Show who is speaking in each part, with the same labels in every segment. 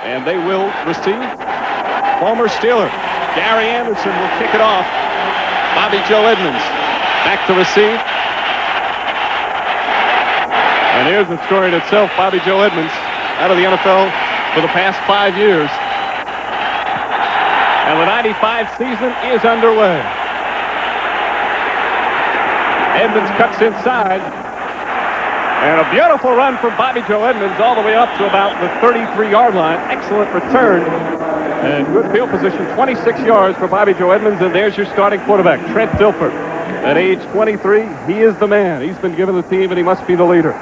Speaker 1: And they will receive. Former Steeler Gary Anderson will kick it off. Bobby Joe Edmonds back to receive. And here's the story in itself. Bobby Joe Edmonds out of the NFL for the past 5 years. And the 95 season is underway. Edmonds cuts inside. And a beautiful run from Bobby Joe Edmonds all the way up to about the 33-yard line. Excellent return. And good field position, 26 yards for Bobby Joe Edmonds. And there's your starting quarterback, Trent Dilfer. At age 23, he is the man. He's been given the team, and he must be the leader.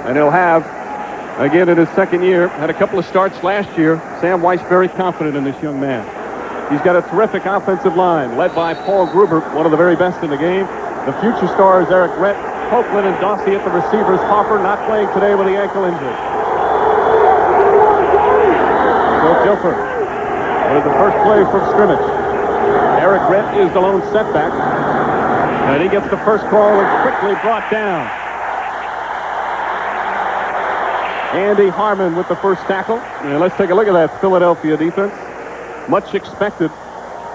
Speaker 1: And he'll have, again, in his second year, had a couple of starts last year. Sam Weiss very confident in this young man. He's got a terrific offensive line, led by Paul Gruber, one of the very best in the game. The future stars, Eric Rett, Copeland, and Dossie at the receivers. Hopper not playing today with the ankle injury. So Dilfer with the first play from scrimmage. Eric Rett is the lone setback. And he gets the first call and quickly brought down. Andy Harmon with the first tackle. And let's take a look at that Philadelphia defense. Much expected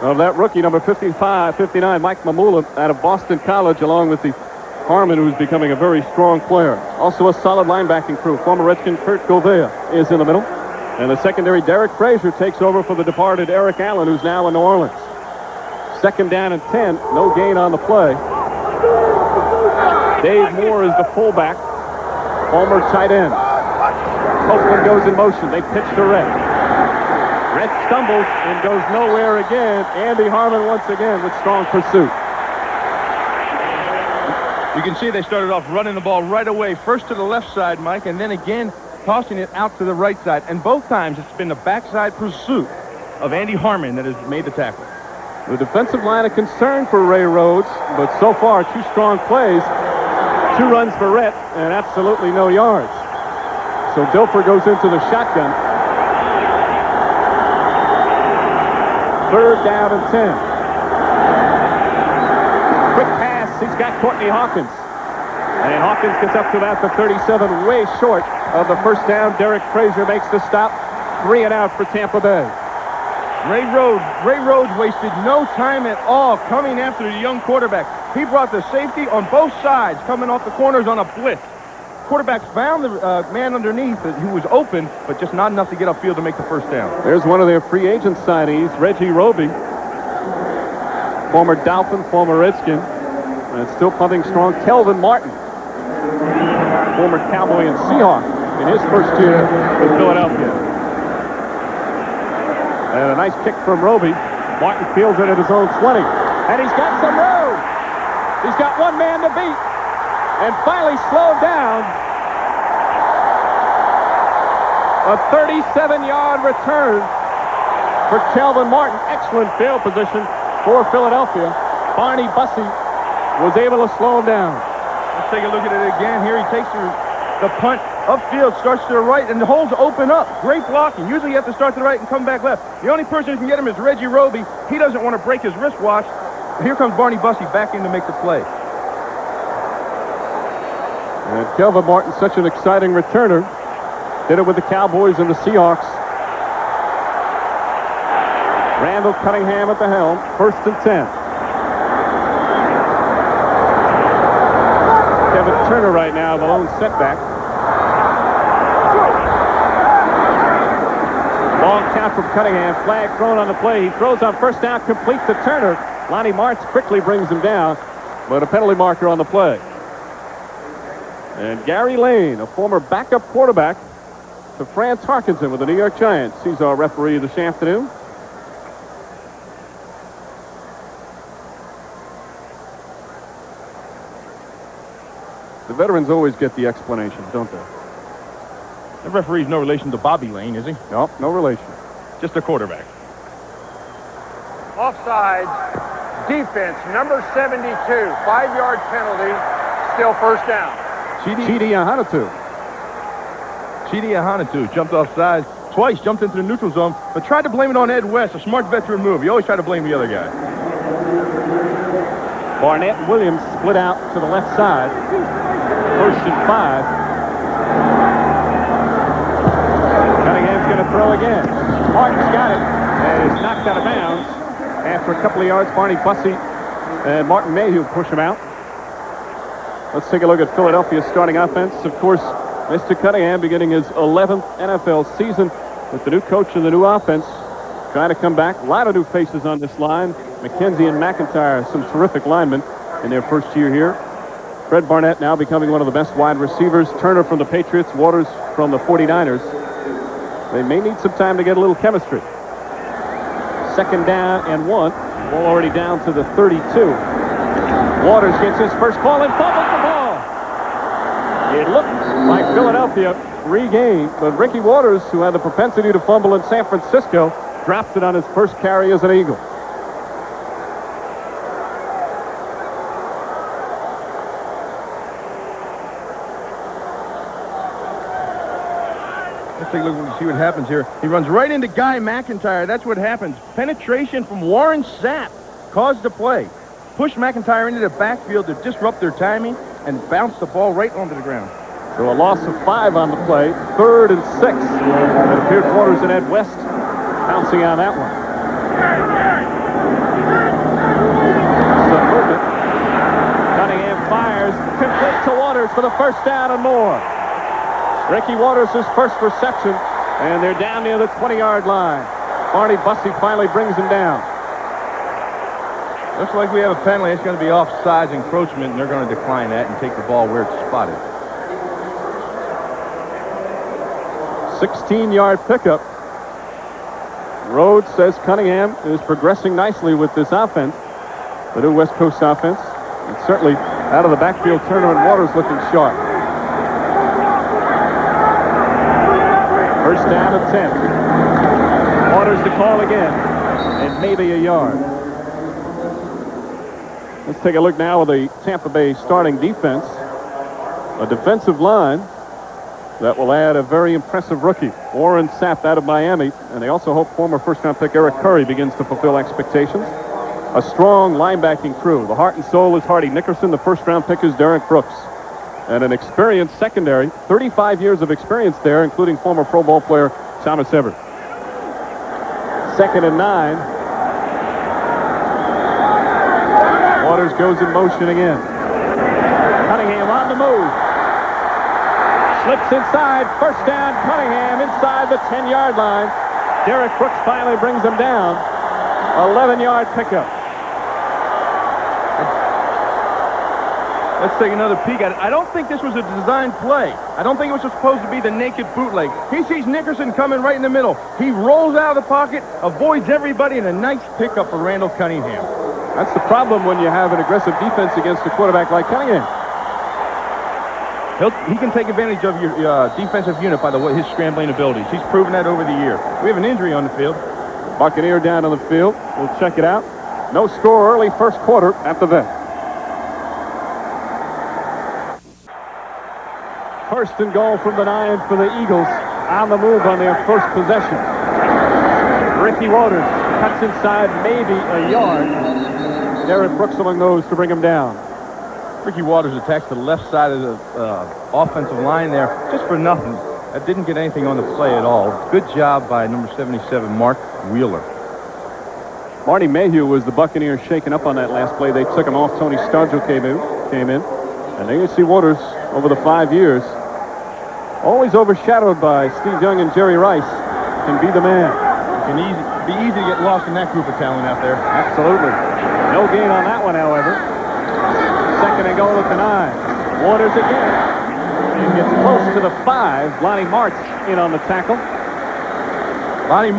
Speaker 1: of that rookie, number 59, Mike Mamula, out of Boston College, along with the Harmon, who's becoming a very strong player. Also a solid linebacking crew. Former Redskin Kurt Govea is in the middle. And the secondary, Derek Frazier, takes over for the departed Eric Allen, who's now in New Orleans. Second down and 10. No gain on the play. Dave Moore is the fullback. Former tight end. Copeland goes in motion. They pitch to Rett. Rett stumbles and goes nowhere again. Andy Harmon once again with strong pursuit.
Speaker 2: You can see they started off running the ball right away. First to the left side, Mike, and then again tossing it out to the right side. And both times it's been the backside pursuit of Andy Harmon that has made the tackle.
Speaker 1: The defensive line a concern for Ray Rhodes, but so far 2 strong plays. 2 runs for Rett and absolutely no yards. So Dilfer goes into the shotgun. Third down and 10. Quick pass. He's got Courtney Hawkins. And Hawkins gets up to about the 37, way short of the first down. Derek Frazier makes the stop. 3 and out for Tampa Bay.
Speaker 2: Ray Rhodes wasted no time at all coming after the young quarterback. He brought the safety on both sides, coming off the corners on a blitz. Quarterback found the man underneath who was open, but just not enough to get upfield to make the first down.
Speaker 1: There's one of their free agent signees, Reggie Roby. Former Dolphin, former Redskin. And still punting strong, Kelvin Martin. Former Cowboy and Seahawk in his first year with Philadelphia. And a nice kick from Roby. Martin fields it at his own 20. And he's got some room. He's got one man to beat. And finally slowed down. A 37-yard return for Kelvin Martin. Excellent field position for Philadelphia. Barney Bussey was able to slow him down.
Speaker 2: Let's take a look at it again. Here he takes the punt upfield, starts to the right, and the holes open up. Great blocking. Usually you have to start to the right and come back left. The only person who can get him is Reggie Roby. He doesn't want to break his wristwatch. Here comes Barney Bussey back in to make the play.
Speaker 1: And Kelvin Martin, such an exciting returner. Did it with the Cowboys and the Seahawks. Randall Cunningham at the helm. 1st and 10. Kevin Turner right now, the lone setback. Long count from Cunningham. Flag thrown on the play. He throws on first down, complete to Turner. Lonnie Martz quickly brings him down, but a penalty marker on the play. And Gary Lane, a former backup quarterback to Franz Harkinson with the New York Giants. He's our referee this afternoon. The veterans always get the explanation, don't they?
Speaker 2: The referee's no relation to Bobby Lane, is he?
Speaker 1: No, no relation.
Speaker 2: Just a quarterback.
Speaker 3: Offsides, defense, number 72, 5-yard penalty, still first down.
Speaker 1: Chidi Ahanatu.
Speaker 2: Chidi Ahanatu jumped off sides twice, jumped into the neutral zone, but tried to blame it on Ed West, a smart veteran move. You always try to blame the other guy.
Speaker 1: Barnett and Williams split out to the left side. 1st and 5. Cunningham's going to throw again. again. Martin's got it and is knocked out of bounds. After a couple of yards, Barney Bussey and Martin Mayhew push him out. Let's take a look at Philadelphia's starting offense. Of course, Mr. Cunningham beginning his 11th NFL season with the new coach and the new offense. Trying to come back. A lot of new faces on this line. McKenzie and McIntyre, some terrific linemen in their first year here. Fred Barnett now becoming one of the best wide receivers. Turner from the Patriots, Waters from the 49ers. They may need some time to get a little chemistry. 2nd down and 1. Ball already down to the 32. Waters gets his first call and fumbles the ball. It looked like Philadelphia regained, but Ricky Waters, who had the propensity to fumble in San Francisco, dropped it on his first carry as an Eagle.
Speaker 2: Let's take a look and see what happens here. He runs right into Guy McIntyre. That's what happens. Penetration from Warren Sapp caused the play. Push McIntyre into the backfield to disrupt their timing and bounce the ball right onto the ground.
Speaker 1: So a loss of 5 on the play. 3rd and 6. It appeared Waters and Ed West bouncing on that one. Some movement. Cunningham fires. Complete to Waters for the first down and more. Ricky Waters' first reception, and they're down near the 20-yard line. Barney Bussey finally brings him down.
Speaker 2: Looks like we have a penalty. It's going to be offsides encroachment, and they're going to decline that and take the ball where it's spotted.
Speaker 1: 16-yard pickup. Rhodes says Cunningham is progressing nicely with this offense, the new West Coast offense. And certainly out of the backfield, Turner and Waters looking sharp. First down at 10. Waters to call again, and maybe a yard. Let's take a look now at the Tampa Bay starting defense. A defensive line that will add a very impressive rookie, Warren Sapp out of Miami, and they also hope former first-round pick Eric Curry begins to fulfill expectations. A strong linebacking crew. The heart and soul is Hardy Nickerson. The first-round pick is Derek Brooks. And an experienced secondary, 35 years of experience there, including former Pro Bowl player Thomas Everett. 2nd and 9. Waters goes in motion again. Cunningham on the move. Slips inside. First down, Cunningham inside the 10-yard line. Derek Brooks finally brings him down. 11-yard pickup.
Speaker 2: Let's take another peek at it. I don't think this was a design play. I don't think it was supposed to be the naked bootleg. He sees Nickerson coming right in the middle. He rolls out of the pocket, avoids everybody, and a nice pickup for Randall Cunningham.
Speaker 1: That's the problem when you have an aggressive defense against a quarterback like Cunningham.
Speaker 2: He can take advantage of your defensive unit by the way his scrambling abilities. He's proven that over the year. We have an injury on the field.
Speaker 1: Buccaneer down on the field. We'll check it out. No score early first quarter at the vet. First and goal from the 9 for the Eagles on the move on their first possession. Ricky Waters cuts inside maybe a yard. Derek Brooks among those to bring him down.
Speaker 2: Ricky Waters attacks the left side of the offensive line there just for nothing. That didn't get anything on the play at all. Good job by number 77, Mark Wheeler.
Speaker 1: Marty Mayhew was the Buccaneers shaking up on that last play. They took him off. Tony Stargell came in. And there you see Waters over the 5 years. Always overshadowed by Steve Young and Jerry Rice. Can be the man.
Speaker 2: It can be easy to get lost in that group of talent out there.
Speaker 1: Absolutely. No gain on that one, however. 2nd and goal at the 9. Waters again. And gets close to the 5. Lonnie March in on the tackle.
Speaker 2: Lonnie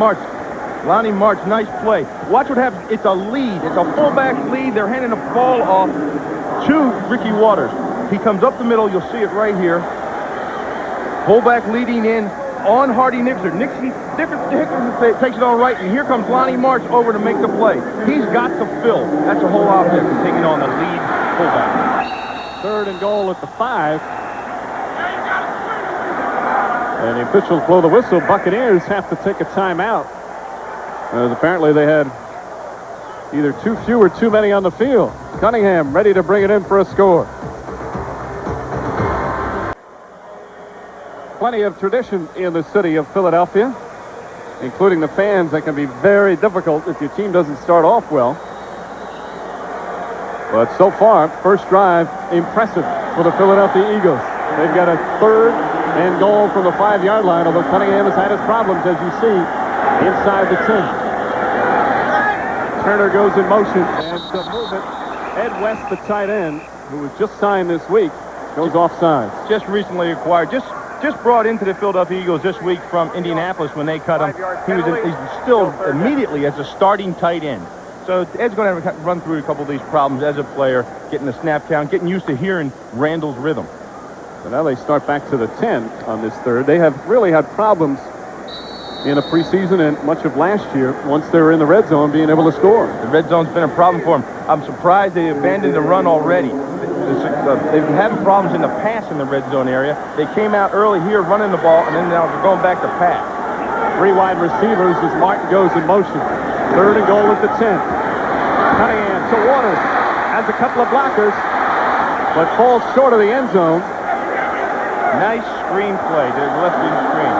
Speaker 2: March, nice play. Watch what happens. It's a lead. It's a fullback lead. They're handing the ball off to Ricky Waters. He comes up the middle. You'll see it right here. Fullback leading in on Hardy Nickerson. Nickerson takes it on right, and here comes Lonnie March over to make the play. He's got to fill. That's a whole offense taking on the lead fullback.
Speaker 1: 3rd and goal at the 5. And the officials blow the whistle. Buccaneers have to take a timeout. As apparently they had either too few or too many on the field. Cunningham ready to bring it in for a score. Plenty of tradition in the city of Philadelphia. including the fans. That can be very difficult if your team doesn't start off well. But so far, first drive, impressive for the Philadelphia Eagles. They've got a 3rd and goal from the 5-yard line, although Cunningham has had his problems, as you see, inside the 10. Turner goes in motion, and to move it, Ed West, the tight end, who was just signed this week, goes offside.
Speaker 2: Just recently acquired, just brought into the Philadelphia Eagles this week from Indianapolis when they cut him. He's still immediately as a starting tight end. So Ed's going to have to run through a couple of these problems as a player, getting the snap count, getting used to hearing Randall's rhythm.
Speaker 1: So now they start back to the 10 on this 3rd. They have really had problems in the preseason and much of last year once they were in the red zone being able to score.
Speaker 2: The red zone's been a problem for them. I'm surprised they abandoned the run already. They've been having problems in the pass in the red zone area. They came out early here running the ball, and then now they're going back to pass.
Speaker 1: 3 wide receivers as Martin goes in motion. 3rd and goal at the 10. Cunningham to Waters. Has a couple of blockers, but falls short of the end zone.
Speaker 2: Nice screen play to the left wing screen.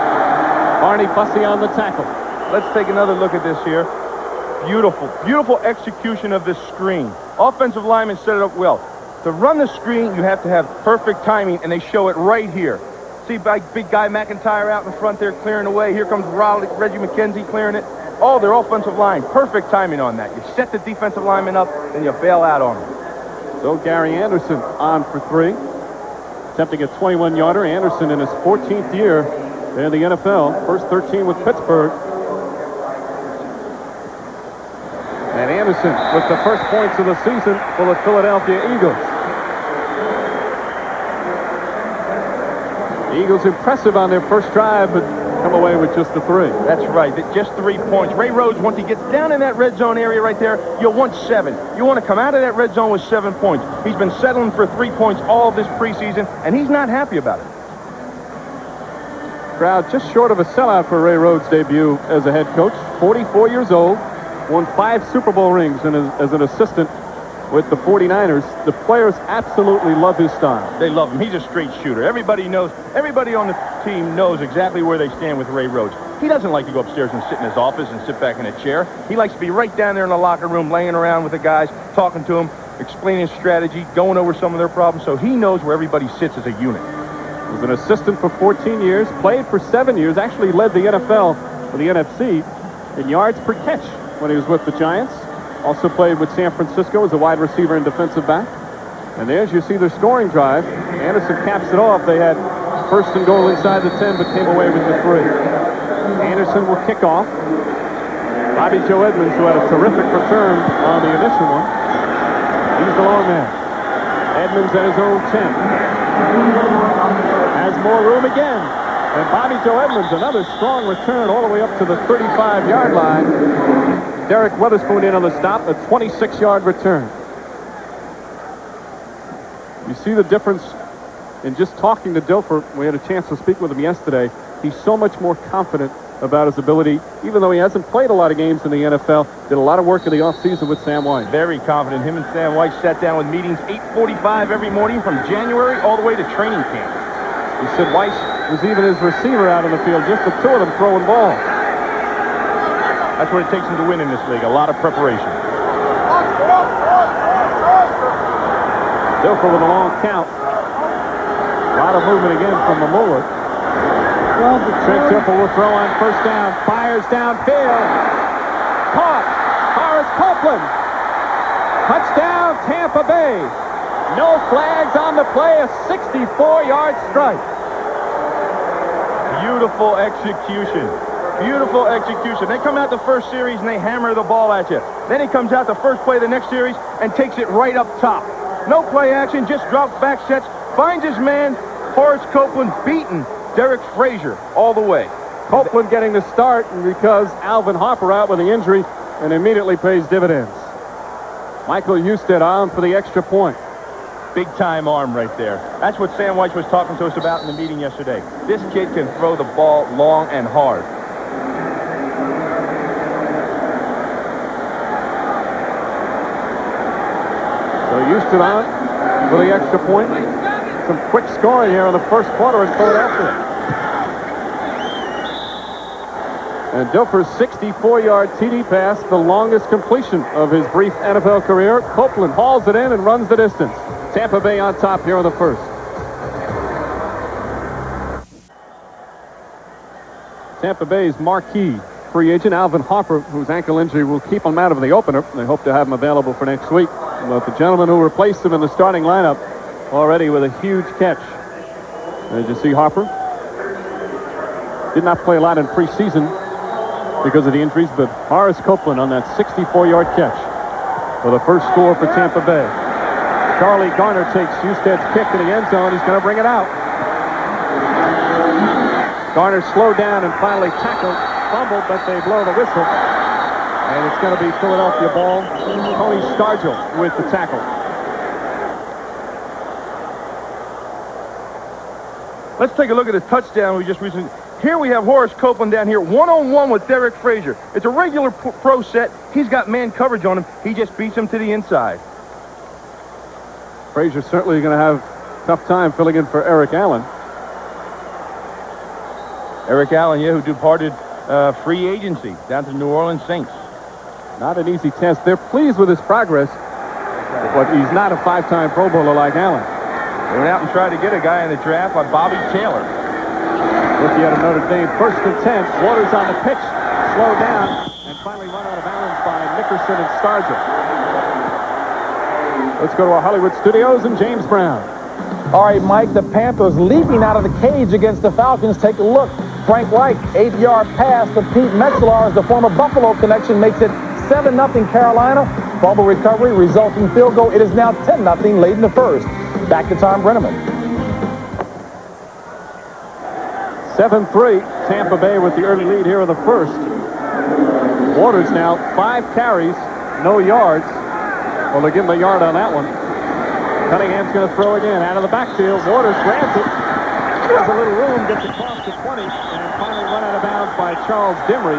Speaker 1: Barney Bussey on the tackle.
Speaker 2: Let's take another look at this here. Beautiful, beautiful execution of this screen. Offensive linemen set it up well. To run the screen, you have to have perfect timing, and they show it right here. See big guy McIntyre out in front there clearing away. Here comes Reggie McKenzie clearing it. Oh, their offensive line. Perfect timing on that. You set the defensive lineman up, then you bail out on them.
Speaker 1: So Gary Anderson on for 3. Attempting a 21-yarder. Anderson in his 14th year in the NFL. First 13 with Pittsburgh. And Anderson with the first points of the season for the Philadelphia Eagles. The Eagles impressive on their first drive, but come away with just the 3.
Speaker 2: That's right, just 3 points. Ray Rhodes, once he gets down in that red zone area right there, you'll want 7. You want to come out of that red zone with 7 points. He's been settling for 3 points all of this preseason, and he's not happy about it.
Speaker 1: Crowd just short of a sellout for Ray Rhodes' debut as a head coach. 44 years old, won 5 Super Bowl rings and as an assistant with the 49ers. The players absolutely love his style.
Speaker 2: They love him. He's a straight shooter. Everybody knows, everybody on the team knows exactly where they stand with Ray Rhodes. He doesn't like to go upstairs and sit in his office and sit back in a chair. He likes to be right down there in the locker room, laying around with the guys, talking to them, explaining his strategy, going over some of their problems, so he knows where everybody sits as a unit.
Speaker 1: He was an assistant for 14 years, played for 7 years, actually led the NFL for the NFC in yards per catch when he was with the Giants. Also played with San Francisco as a wide receiver and defensive back. And there's you see their scoring drive. Anderson caps it off. They had first and goal inside the 10, but came away with the 3. Anderson will kick off. Bobby Joe Edmonds, who had a terrific return on the initial one. He's the long man. Edmonds at his own 10. Has more room again. And Bobby Joe Edmonds, another strong return all the way up to the 35-yard line. Derek Weatherspoon in on the stop, a 26-yard return. You see the difference in just talking to Dilfer. We had a chance to speak with him yesterday. He's so much more confident about his ability, even though he hasn't played a lot of games in the NFL. Did a lot of work in the offseason with Sam White.
Speaker 2: Very confident. Him and Sam White sat down with meetings 8:45 every morning from January all the way to training camp.
Speaker 1: He said Weiss was even his receiver out on the field, just the 2 of them throwing balls.
Speaker 2: That's what it takes him to win in this league, a lot of preparation.
Speaker 1: Dilfer with a long count. A lot of movement again from Mamula. Trent Dilfer will throw on first down. Fires downfield. Caught. Horace Copeland. Touchdown, Tampa Bay. No flags on the play. A 64-yard strike. Beautiful execution. Beautiful execution. They come out the first series and they hammer the ball at you. Then he comes out the first play of the next series and takes it right up top. No play action, just drops back, sets, finds his man. Horace Copeland beaten Derek Frazier all the way. Copeland getting the start because Alvin Harper out with the injury and immediately pays dividends. Michael Husted on for the extra point. Big time arm right there. That's what Sam White was talking to us about in the meeting yesterday. This kid can throw the ball long and hard. So Houston on for the extra point. Some quick scoring here in the first quarter in Philadelphia. And Dilfer's 64-yard TD pass, the longest completion of his brief NFL career. Copeland hauls it in and runs the distance. Tampa Bay on top here in the first. Tampa Bay's marquee free agent, Alvin Harper, whose ankle injury will keep him out of the opener. They hope to have him available for next week. But the gentleman who replaced him in the starting lineup already with a huge catch. As you see, Harper did not play a lot in preseason because of the injuries, but Horace Copeland on that 64-yard catch for the first score for Tampa Bay. Charlie Garner takes Husted's kick in the end zone. He's going to bring it out. Garner slowed down and finally tackled, fumbled, but they blow the whistle. And it's going to be Philadelphia ball. Tony Stargell with the tackle.
Speaker 2: Let's take a look at the touchdown we just recently. Here we have Horace Copeland down here, one-on-one with Derek Frazier. It's a regular pro set. He's got man coverage on him. He just beats him to the inside.
Speaker 1: Frazier certainly going to have a tough time filling in for Eric Allen.
Speaker 2: Eric Allen, yeah, who departed free agency down to New Orleans Saints.
Speaker 1: Not an easy test. They're pleased with his progress, but he's not a five-time Pro Bowler like Allen.
Speaker 2: They went out and tried to get a guy in the draft like Bobby Taylor.
Speaker 1: Rookie out of Notre Dame, 1st and 10. Waters on the pitch, slow down, and finally run out of bounds by Nickerson and Stargell. Let's go to our Hollywood studios and James Brown.
Speaker 4: All right, Mike, the Panthers leaping out of the cage against the Falcons. Take a look. Frank Reich, 8-yard pass to Pete Metzelaar as the former Buffalo connection makes it 7-0 Carolina. Fumble recovery, resulting field goal. It is now 10-0 late in the first. Back to Tom Brenneman.
Speaker 1: 7-3, Tampa Bay with the early lead here in the first. Waters now 5 carries, no yards. Well, they give him a yard on that one. Cunningham's going to throw again out of the backfield. Waters grabs it. There's a little room, gets across the 20, and finally run out of bounds by Charles Dimry.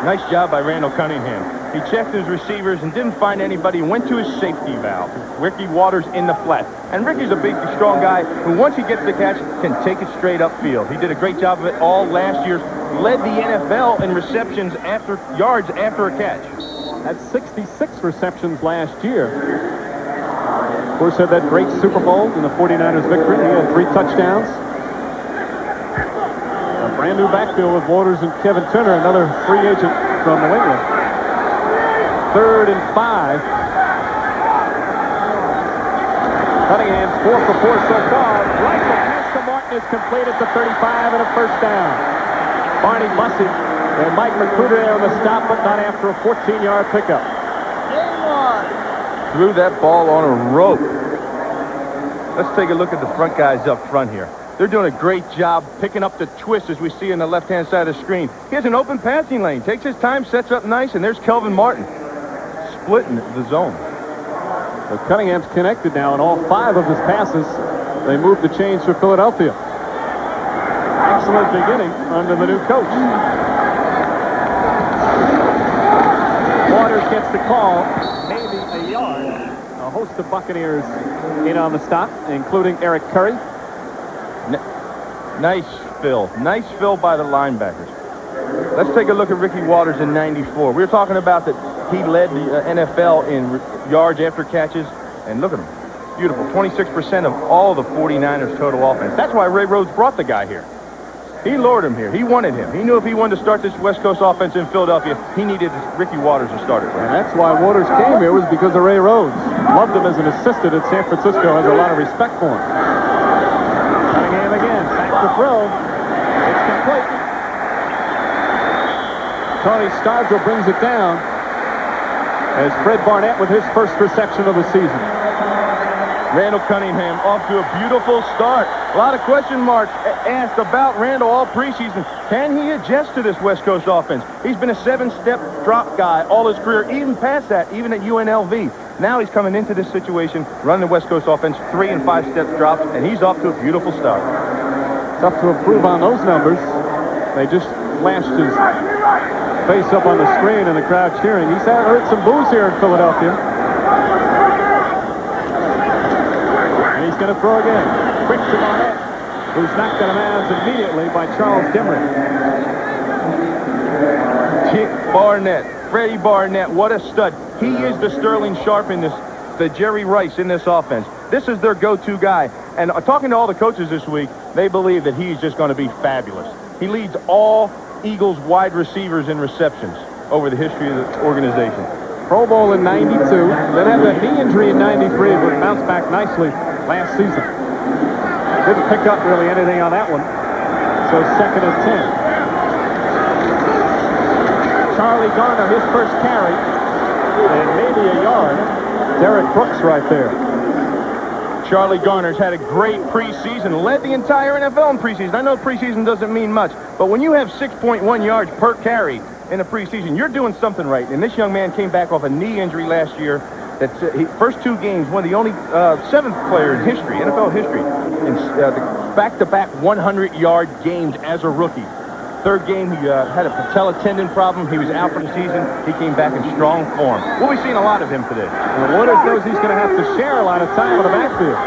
Speaker 2: Nice job by Randall Cunningham. He checked his receivers and didn't find anybody. Went to his safety valve. Ricky Waters in the flat. And Ricky's a big, strong guy who, once he gets the catch, can take it straight upfield. He did a great job of it all last year. Led the NFL in receptions after yards after a catch.
Speaker 1: Had 66 receptions last year. Of course, had that great Super Bowl in the 49ers victory. He had 3 touchdowns. A brand new backfield with Waters and Kevin Turner, another free agent from New England. 3rd and 5. Cunningham's 4 for 4 so far. Rifle pass to Martin is completed to 35 and a first down. Barney Bussey and Mike McCruder there on the stop, but not after a 14-yard pickup.
Speaker 2: Threw that ball on a rope. Let's take a look at the front guys up front here. They're doing a great job picking up the twist as we see on the left-hand side of the screen. He has an open passing lane. Takes his time, sets up nice, and there's Kelvin Martin splitting the zone.
Speaker 1: So Cunningham's connected now in all 5 of his passes. They moved the chains for Philadelphia. Excellent beginning under the new coach. Waters gets the call, maybe a yard. A host of Buccaneers in on the stop, including Eric Curry.
Speaker 2: Nice fill by the linebackers. Let's take a look at Ricky Waters in '94. We were talking about that he led the NFL in yards after catches, and look at him. Beautiful. 26% of all the 49ers total offense. That's why Ray Rhodes brought the guy here. He lured him here. He wanted him. He knew if he wanted to start this West Coast offense in Philadelphia, he needed Ricky Waters to start it.
Speaker 1: And that's why Waters came here, was because of Ray Rhodes. Loved him as an assistant at San Francisco. Has a lot of respect for him. Cunningham again. Back to throw. It's complete. Tony Stargell brings it down as Fred Barnett with his first reception of the season.
Speaker 2: Randall Cunningham off to a beautiful start. A lot of question marks asked about Randall all preseason. Can he adjust to this West Coast offense? He's been a 7-step drop guy all his career, even past that, even at UNLV. Now he's coming into this situation, running the West Coast offense, 3 and 5 step drops, and he's off to a beautiful start.
Speaker 1: Tough to improve on those numbers. They just flashed his face up on the screen and the crowd cheering. He's heard some boos here in Philadelphia. And he's going to throw again. Quick to Barnett, who's knocked out of bounds immediately by Charles Dimry.
Speaker 2: Barnett, Freddie Barnett, what a stud. He is the Sterling Sharp in this, the Jerry Rice in this offense. This is their go-to guy. And talking to all the coaches this week, they believe that he's just going to be fabulous. He leads all Eagles wide receivers in receptions over the history of the organization.
Speaker 1: Pro Bowl in 92, then had that knee injury in 93, but bounced back nicely last season. Didn't pick up really anything on that one. So 2nd and 10. Charlie Garner, his first carry, and maybe a yard. Derek Brooks right there.
Speaker 2: Charlie Garner's had a great preseason, led the entire NFL in preseason. I know preseason doesn't mean much, but when you have 6.1 yards per carry in a preseason, you're doing something right. And this young man came back off a knee injury last year. That's first 2 games, one of the only 7th player in history, NFL history, in back-to-back 100-yard games as a rookie. 3rd game, he had a patella tendon problem. He was out for the season. He came back in strong form. We'll be seeing a lot of him today.
Speaker 1: Well, Waters knows he's going to have to share a lot of time on the backfield.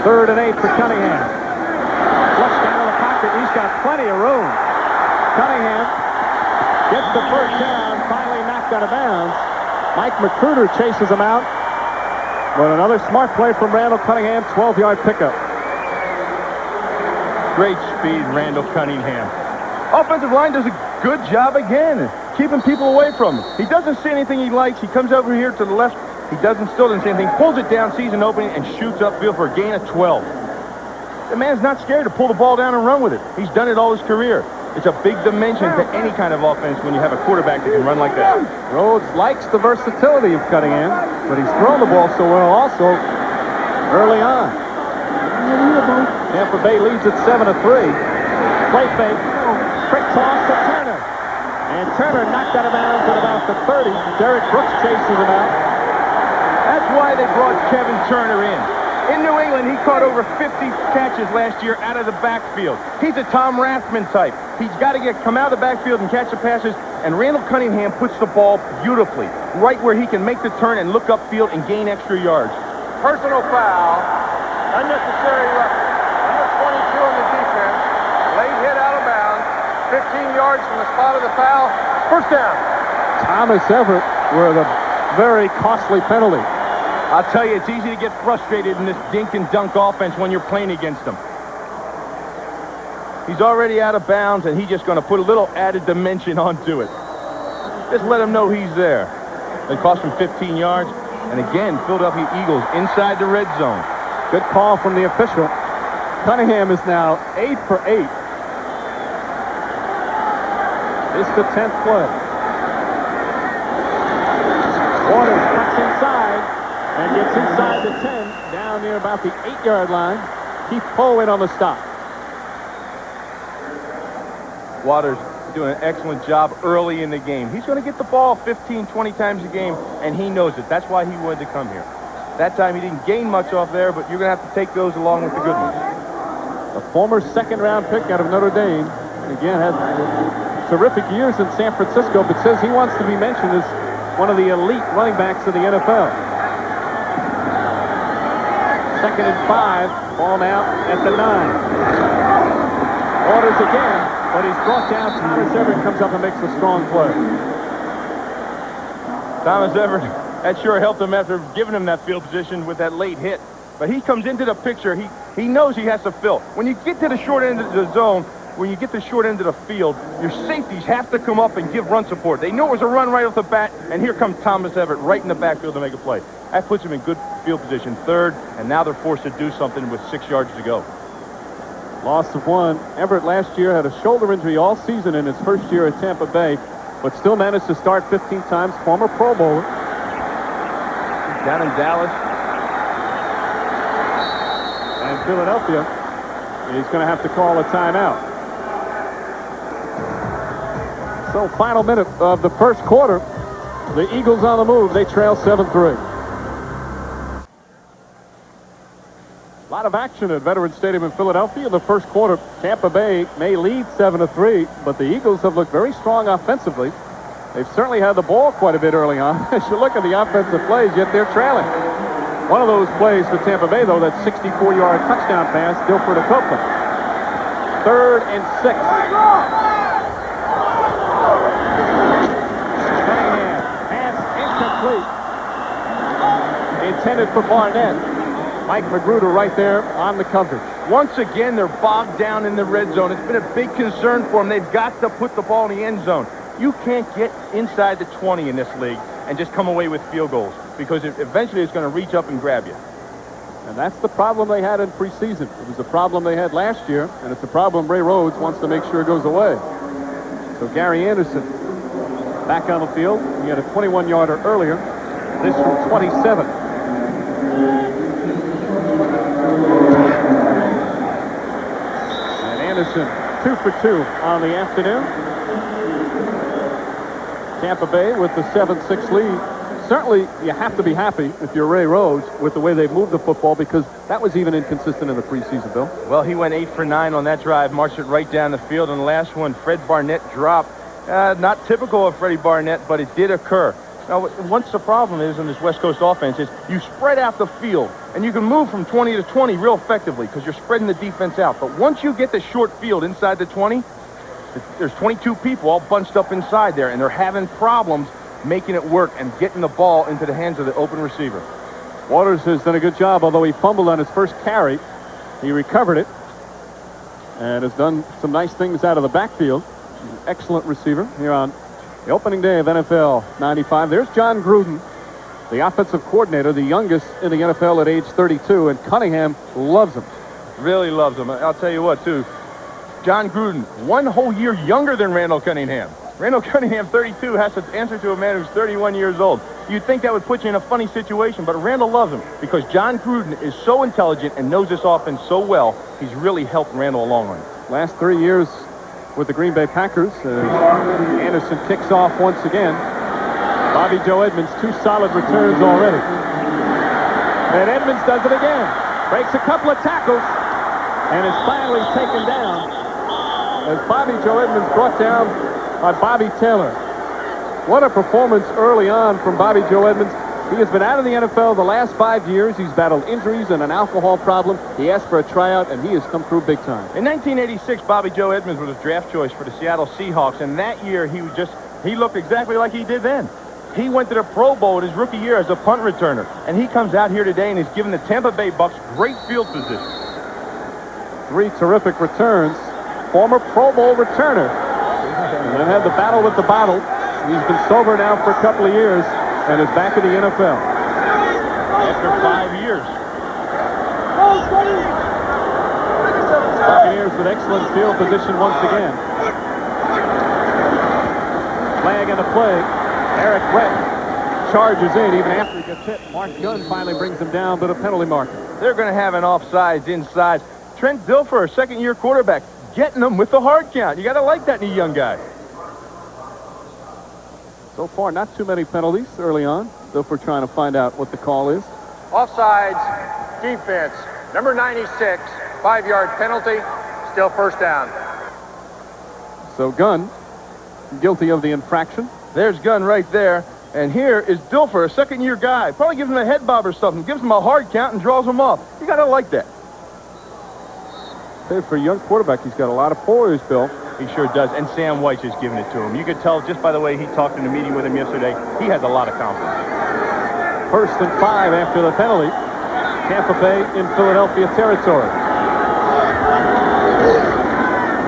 Speaker 1: 3rd and 8 for Cunningham. Flush down in the pocket. He's got plenty of room. Cunningham gets the first down, finally knocked out of bounds. Mike McCruder chases him out. But another smart play from Randall Cunningham, 12-yard pickup.
Speaker 2: Great speed, Randall Cunningham. Offensive line does a good job again, keeping people away from him. He doesn't see anything he likes. He comes over here to the left. He still doesn't see anything. Pulls it down, sees an opening, and shoots upfield for a gain of 12. The man's not scared to pull the ball down and run with it. He's done it all his career. It's a big dimension to any kind of offense when you have a quarterback that can run like that.
Speaker 1: Rhodes likes the versatility of Cunningham, but he's thrown the ball so well also early on. Tampa Bay leads at 7-3. Play fake. Quick toss to Turner. And Turner knocked out of bounds at about the 30. Derek Brooks chases him out.
Speaker 2: That's why they brought Kevin Turner in. In New England, he caught over 50 catches last year out of the backfield. He's a Tom Rathman type. He's got to come out of the backfield and catch the passes, and Randall Cunningham puts the ball beautifully, right where he can make the turn and look upfield and gain extra yards.
Speaker 3: Personal foul. Unnecessary roughness. Number 22 on the defense. Late hit out of bounds. 15 yards from the spot of the foul. First down.
Speaker 1: Thomas Everett with a very costly penalty.
Speaker 2: I'll tell you, it's easy to get frustrated in this dink and dunk offense when you're playing against them. He's already out of bounds, and he's just going to put a little added dimension onto it. Just let him know he's there. It cost him 15 yards. And again, Philadelphia Eagles inside the red zone.
Speaker 1: Good call from the official. Cunningham is now 8 for 8. This is the 10th play. Waters cuts inside and gets inside the 10, down near about the 8-yard line. Keith Poe in on the stop.
Speaker 2: Waters doing an excellent job early in the game. He's going to get the ball 15, 20 times a game, and he knows it. That's why he wanted to come here. That time he didn't gain much off there, but you're going to have to take those along with the good ones.
Speaker 1: A former 2nd-round pick out of Notre Dame. Again, had terrific years in San Francisco, but says he wants to be mentioned as one of the elite running backs of the NFL. 2nd and 5. Ball now at the 9. Waters again, but he's brought down. Thomas Everett comes up and makes a strong play.
Speaker 2: Thomas Everett, that sure helped him after giving him that field position with that late hit. But he comes into the picture. He knows he has to fill. When you get to the short end of the zone, when you get to the short end of the field, your safeties have to come up and give run support. They know it was a run right off the bat, and here comes Thomas Everett right in the backfield to make a play. That puts him in good field position, 3rd, and now they're forced to do something with 6 yards to go.
Speaker 1: Loss of 1. Everett last year had a shoulder injury all season in his first year at Tampa Bay, but still managed to start 15 times. Former Pro Bowler.
Speaker 2: Down in Dallas.
Speaker 1: And Philadelphia is going to have to call a timeout. So final minute of the first quarter. The Eagles on the move. They trail 7-3. A lot of action at Veterans Stadium in Philadelphia in the first quarter. Tampa Bay may lead 7-3, but the Eagles have looked very strong offensively. They've certainly had the ball quite a bit early on. As you look at the offensive plays, yet they're trailing. One of those plays for Tampa Bay, though, that 64-yard touchdown pass, Dilfer to Copeland. 3rd and 6. intended for Barnett. Mike Magruder right there on the coverage.
Speaker 2: Once again, they're bogged down in the red zone. It's been a big concern for them. They've got to put the ball in the end zone. You can't get inside the 20 in this league and just come away with field goals, because eventually it's going to reach up and grab you.
Speaker 1: And that's the problem they had in preseason. It was a problem they had last year, and it's a problem Ray Rhodes wants to make sure it goes away. So Gary Anderson back on the field. He had a 21-yarder earlier. This from 27. And Anderson 2 for 2 on the afternoon. Tampa Bay with the 7-6 lead. Certainly, you have to be happy if you're Ray Rhodes with the way they've moved the football, because that was even inconsistent in the preseason, Bill.
Speaker 2: Well, he went 8 for 9 on that drive, marched it right down the field. And the last one, Fred Barnett dropped. Not typical of Freddie Barnett, but it did occur. Now, once the problem is in this West Coast offense is you spread out the field, and you can move from 20 to 20 real effectively because you're spreading the defense out. But once you get the short field inside the 20, there's 22 people all bunched up inside there, and they're having problems making it work and getting the ball into the hands of the open receiver.
Speaker 1: Waters has done a good job, although he fumbled on his first carry. He recovered it and has done some nice things out of the backfield. He's an excellent receiver here on the opening day of NFL 95. There's John Gruden, the offensive coordinator, the youngest in the NFL at age 32, and Cunningham loves him.
Speaker 2: Really loves him. I'll tell you what, too. John Gruden, 1 whole year younger than Randall Cunningham. Randall Cunningham, 32, has to answer to a man who's 31 years old. You'd think that would put you in a funny situation, but Randall loves him because John Gruden is so intelligent and knows this offense so well. He's really helped Randall along on it.
Speaker 1: Last 3 years with the Green Bay Packers. Anderson kicks off once again. Bobby Joe Edmonds, 2 solid returns already. And Edmonds does it again. Breaks a couple of tackles and is finally taken down as Bobby Joe Edmonds brought down by Bobby Taylor. What a performance early on from Bobby Joe Edmonds. He has been out of the NFL the last 5 years. He's battled injuries and an alcohol problem. He asked for a tryout, and he has come through big time.
Speaker 2: In 1986, Bobby Joe Edmonds was a draft choice for the Seattle Seahawks, and that year he looked exactly like he did then. He went to the Pro Bowl in his rookie year as a punt returner, and he comes out here today and he's given the Tampa Bay Bucs great field position.
Speaker 1: 3 terrific returns. Former Pro Bowl returner. And then had the battle with the bottle. He's been sober now for a couple of years and is back in the NFL.
Speaker 2: After 5 years.
Speaker 1: Buccaneers with excellent field position once again. Flag in the play. Eric Brett charges in even after he gets hit. Mark Gunn finally brings him down to the penalty marker.
Speaker 2: They're going to have an offsides inside. Trent Dilfer, a second-year quarterback, getting them with the hard count. You got to like that in a young guy.
Speaker 1: So far, not too many penalties early on. Dilfer trying to find out what the call is.
Speaker 3: Offsides, defense, number 96, 5-yard penalty, still first down.
Speaker 1: So Gunn, guilty of the infraction.
Speaker 2: There's Gunn right there. And here is Dilfer, a second-year guy. Probably gives him a head bob or something. Gives him a hard count and draws him off. You got to like that.
Speaker 1: Hey, for a young quarterback, he's got a lot of poise, Bill.
Speaker 2: He sure does. And Sam White just giving it to him. You could tell just by the way he talked in a meeting with him yesterday, he has a lot of confidence.
Speaker 1: 1st and 5 after the penalty. Tampa Bay in Philadelphia territory.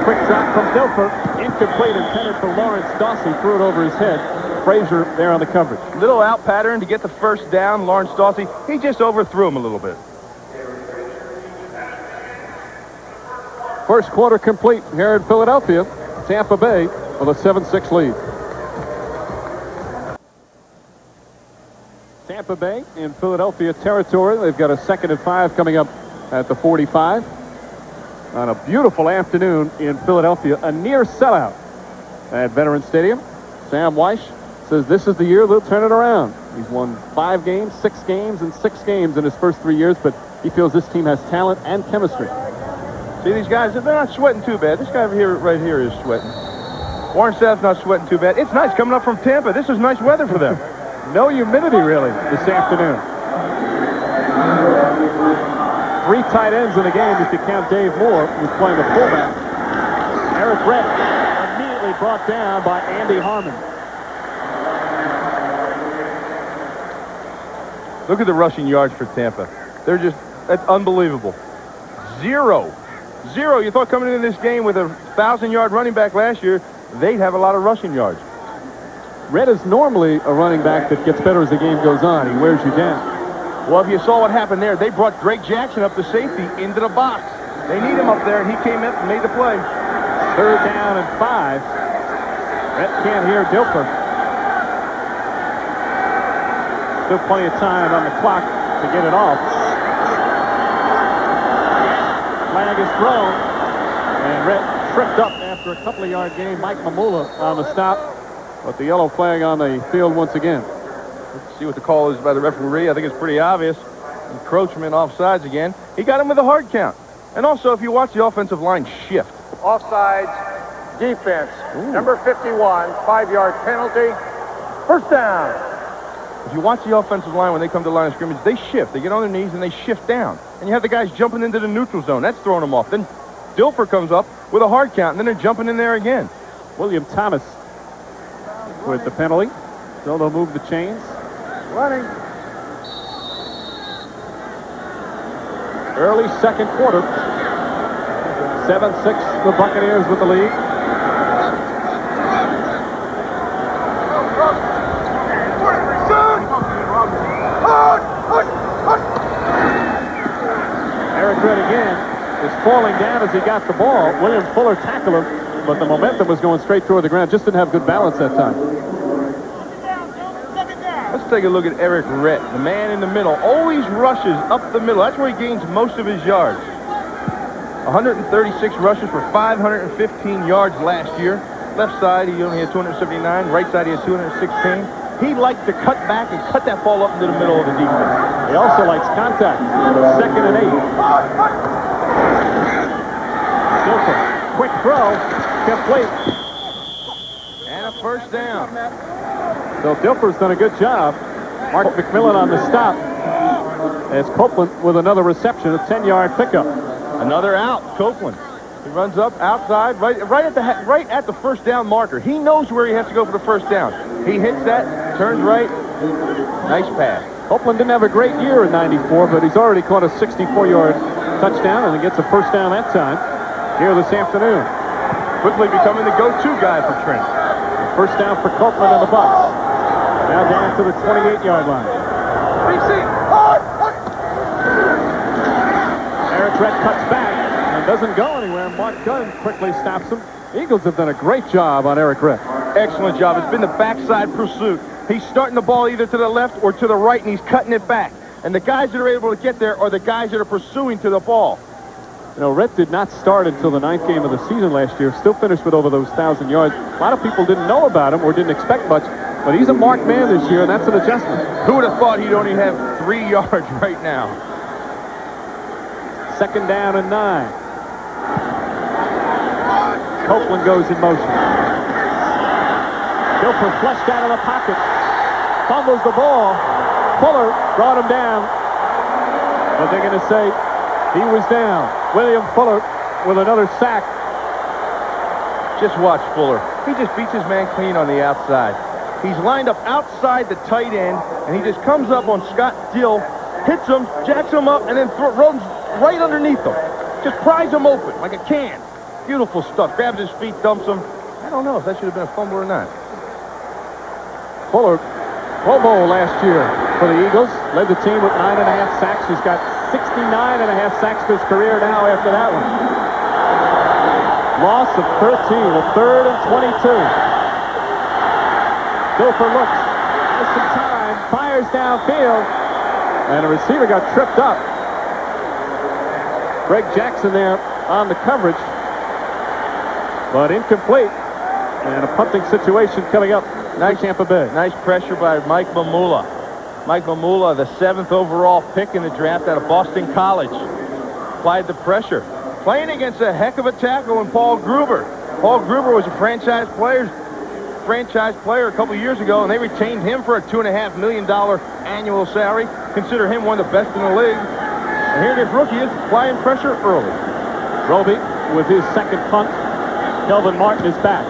Speaker 1: Quick shot from Dilfer. Incomplete, intended for Lawrence Dawsey. Threw it over his head. Frazier there on the coverage.
Speaker 2: Little out pattern to get the first down. Lawrence Dawsey, he just overthrew him a little bit.
Speaker 1: First quarter complete here in Philadelphia. Tampa Bay with a 7-6 lead. Tampa Bay in Philadelphia territory. They've got a 2nd and 5 coming up at the 45. On a beautiful afternoon in Philadelphia, a near sellout at Veterans Stadium. Sam Weish says this is the year they'll turn it around. He's won 5 games, 6 games, and 6 games in his first 3 years, but he feels this team has talent and chemistry.
Speaker 2: See, these guys, they're not sweating too bad. This guy over here, right here, is sweating. Warren Sapp's not sweating too bad. It's nice coming up from Tampa. This is nice weather for them.
Speaker 1: No humidity, really, this afternoon. 3 tight ends in the game if you count Dave Moore, who's playing the fullback. Eric Brett immediately brought down by Andy Harmon.
Speaker 2: Look at the rushing yards for Tampa. They're just, that's unbelievable. Zero. You thought coming into this game with a 1,000-yard running back last year, they'd have a lot of rushing yards.
Speaker 1: Red is normally a running back that gets better as the game goes on. He wears you down.
Speaker 2: Well, if you saw what happened there, they brought Drake Jackson up to safety into the box. They need him up there, and he came up and made the play.
Speaker 1: 3rd down and 5. Red can't hear Dilfer. Still plenty of time on the clock to get it off. Flag is thrown, and Red tripped up after a couple of yard gain. Mike Mamula on the stop, but the yellow flag on the field once again.
Speaker 2: Let's see what the call is by the referee. I think it's pretty obvious. Encroachment offsides again. He got him with a hard count. And also, if you watch the offensive line shift.
Speaker 3: Offsides, defense. Number 51, 5-yard penalty. First down.
Speaker 2: If you watch the offensive line when they come to the line of scrimmage, they shift. They get on their knees and they shift down. And you have the guys jumping into the neutral zone. That's throwing them off. Then Dilfer comes up with a hard count, and then they're jumping in there again.
Speaker 1: William Thomas with the penalty. So they'll move the chains.
Speaker 3: Running.
Speaker 1: Early second quarter. 7-6, the Buccaneers with the lead. Eric Red again is falling down as he got the ball. William Fuller tackled him, but the momentum was going straight toward the ground. Just didn't have good balance that time.
Speaker 2: Let's take a look at Eric Rett, the man in the middle. Always rushes up the middle. That's where he gains most of his yards. 136 rushes for 515 yards last year. Left side, he only had 279. Right side, he had 216. He likes to cut back and cut that ball up into the middle of the defense.
Speaker 1: He also likes contact. 2nd and 8. Dilfer, quick throw, complete.
Speaker 2: And a first down.
Speaker 1: So Dilfer's done a good job. Mark McMillan on the stop. As Copeland with another reception, a 10-yard pickup.
Speaker 2: Another out, Copeland. He runs up outside, right at the first down marker. He knows where he has to go for the first down. He hits that, turns right. Nice pass.
Speaker 1: Copeland didn't have a great year in '94, but he's already caught a 64-yard touchdown, and he gets a first down that time here this afternoon.
Speaker 2: Quickly becoming the go-to guy for Trent.
Speaker 1: First down for Copeland and the Bucs. Now down to the 28-yard line. Eric Rett cuts back and doesn't go anywhere. Mark Gunn quickly stops him. Eagles have done a great job on Eric Rett.
Speaker 2: Excellent job. It's been the backside pursuit. He's starting the ball either to the left or to the right, and he's cutting it back. And the guys that are able to get there are the guys that are pursuing to the ball.
Speaker 1: You know, Rett did not start until the 9th game of the season last year. Still finished with over those 1,000 yards. A lot of people didn't know about him or didn't expect much, but he's a marked man this year, and that's an adjustment.
Speaker 2: Who would have thought he'd only have 3 yards right now?
Speaker 1: 2nd down and 9. Copeland goes in motion. Dilfer flushed out of the pocket. Fumbles the ball. Fuller brought him down. But they're going to say he was down. William Fuller with another sack.
Speaker 2: Just watch Fuller. He just beats his man clean on the outside. He's lined up outside the tight end, and he just comes up on Scott Dill, hits him, jacks him up, and then runs right underneath him. Just pries him open like a can. Beautiful stuff. Grabs his feet, dumps him. I don't know if that should have been a fumble or not.
Speaker 1: Fuller, Pro Bowl last year for the Eagles. Led the team with 9.5 sacks. He's got 69.5 sacks for his career now after that one. Loss of 13, a 3rd and 22. Dilfer looks, has some time, fires downfield, and the receiver got tripped up. Greg Jackson there on the coverage, but incomplete. And a punting situation coming up. Nice Tampa Bay.
Speaker 2: Nice pressure by Mike Mamula. Mike Mamula, the 7th overall pick in the draft out of Boston College. Applied the pressure. Playing against a heck of a tackle in Paul Gruber. Paul Gruber was a franchise player a couple years ago, and they retained him for a $2.5 million annual salary. Consider him one of the best in the league. And here this rookie is applying pressure early.
Speaker 1: Roby with his 2nd punt. Kelvin Martin is back.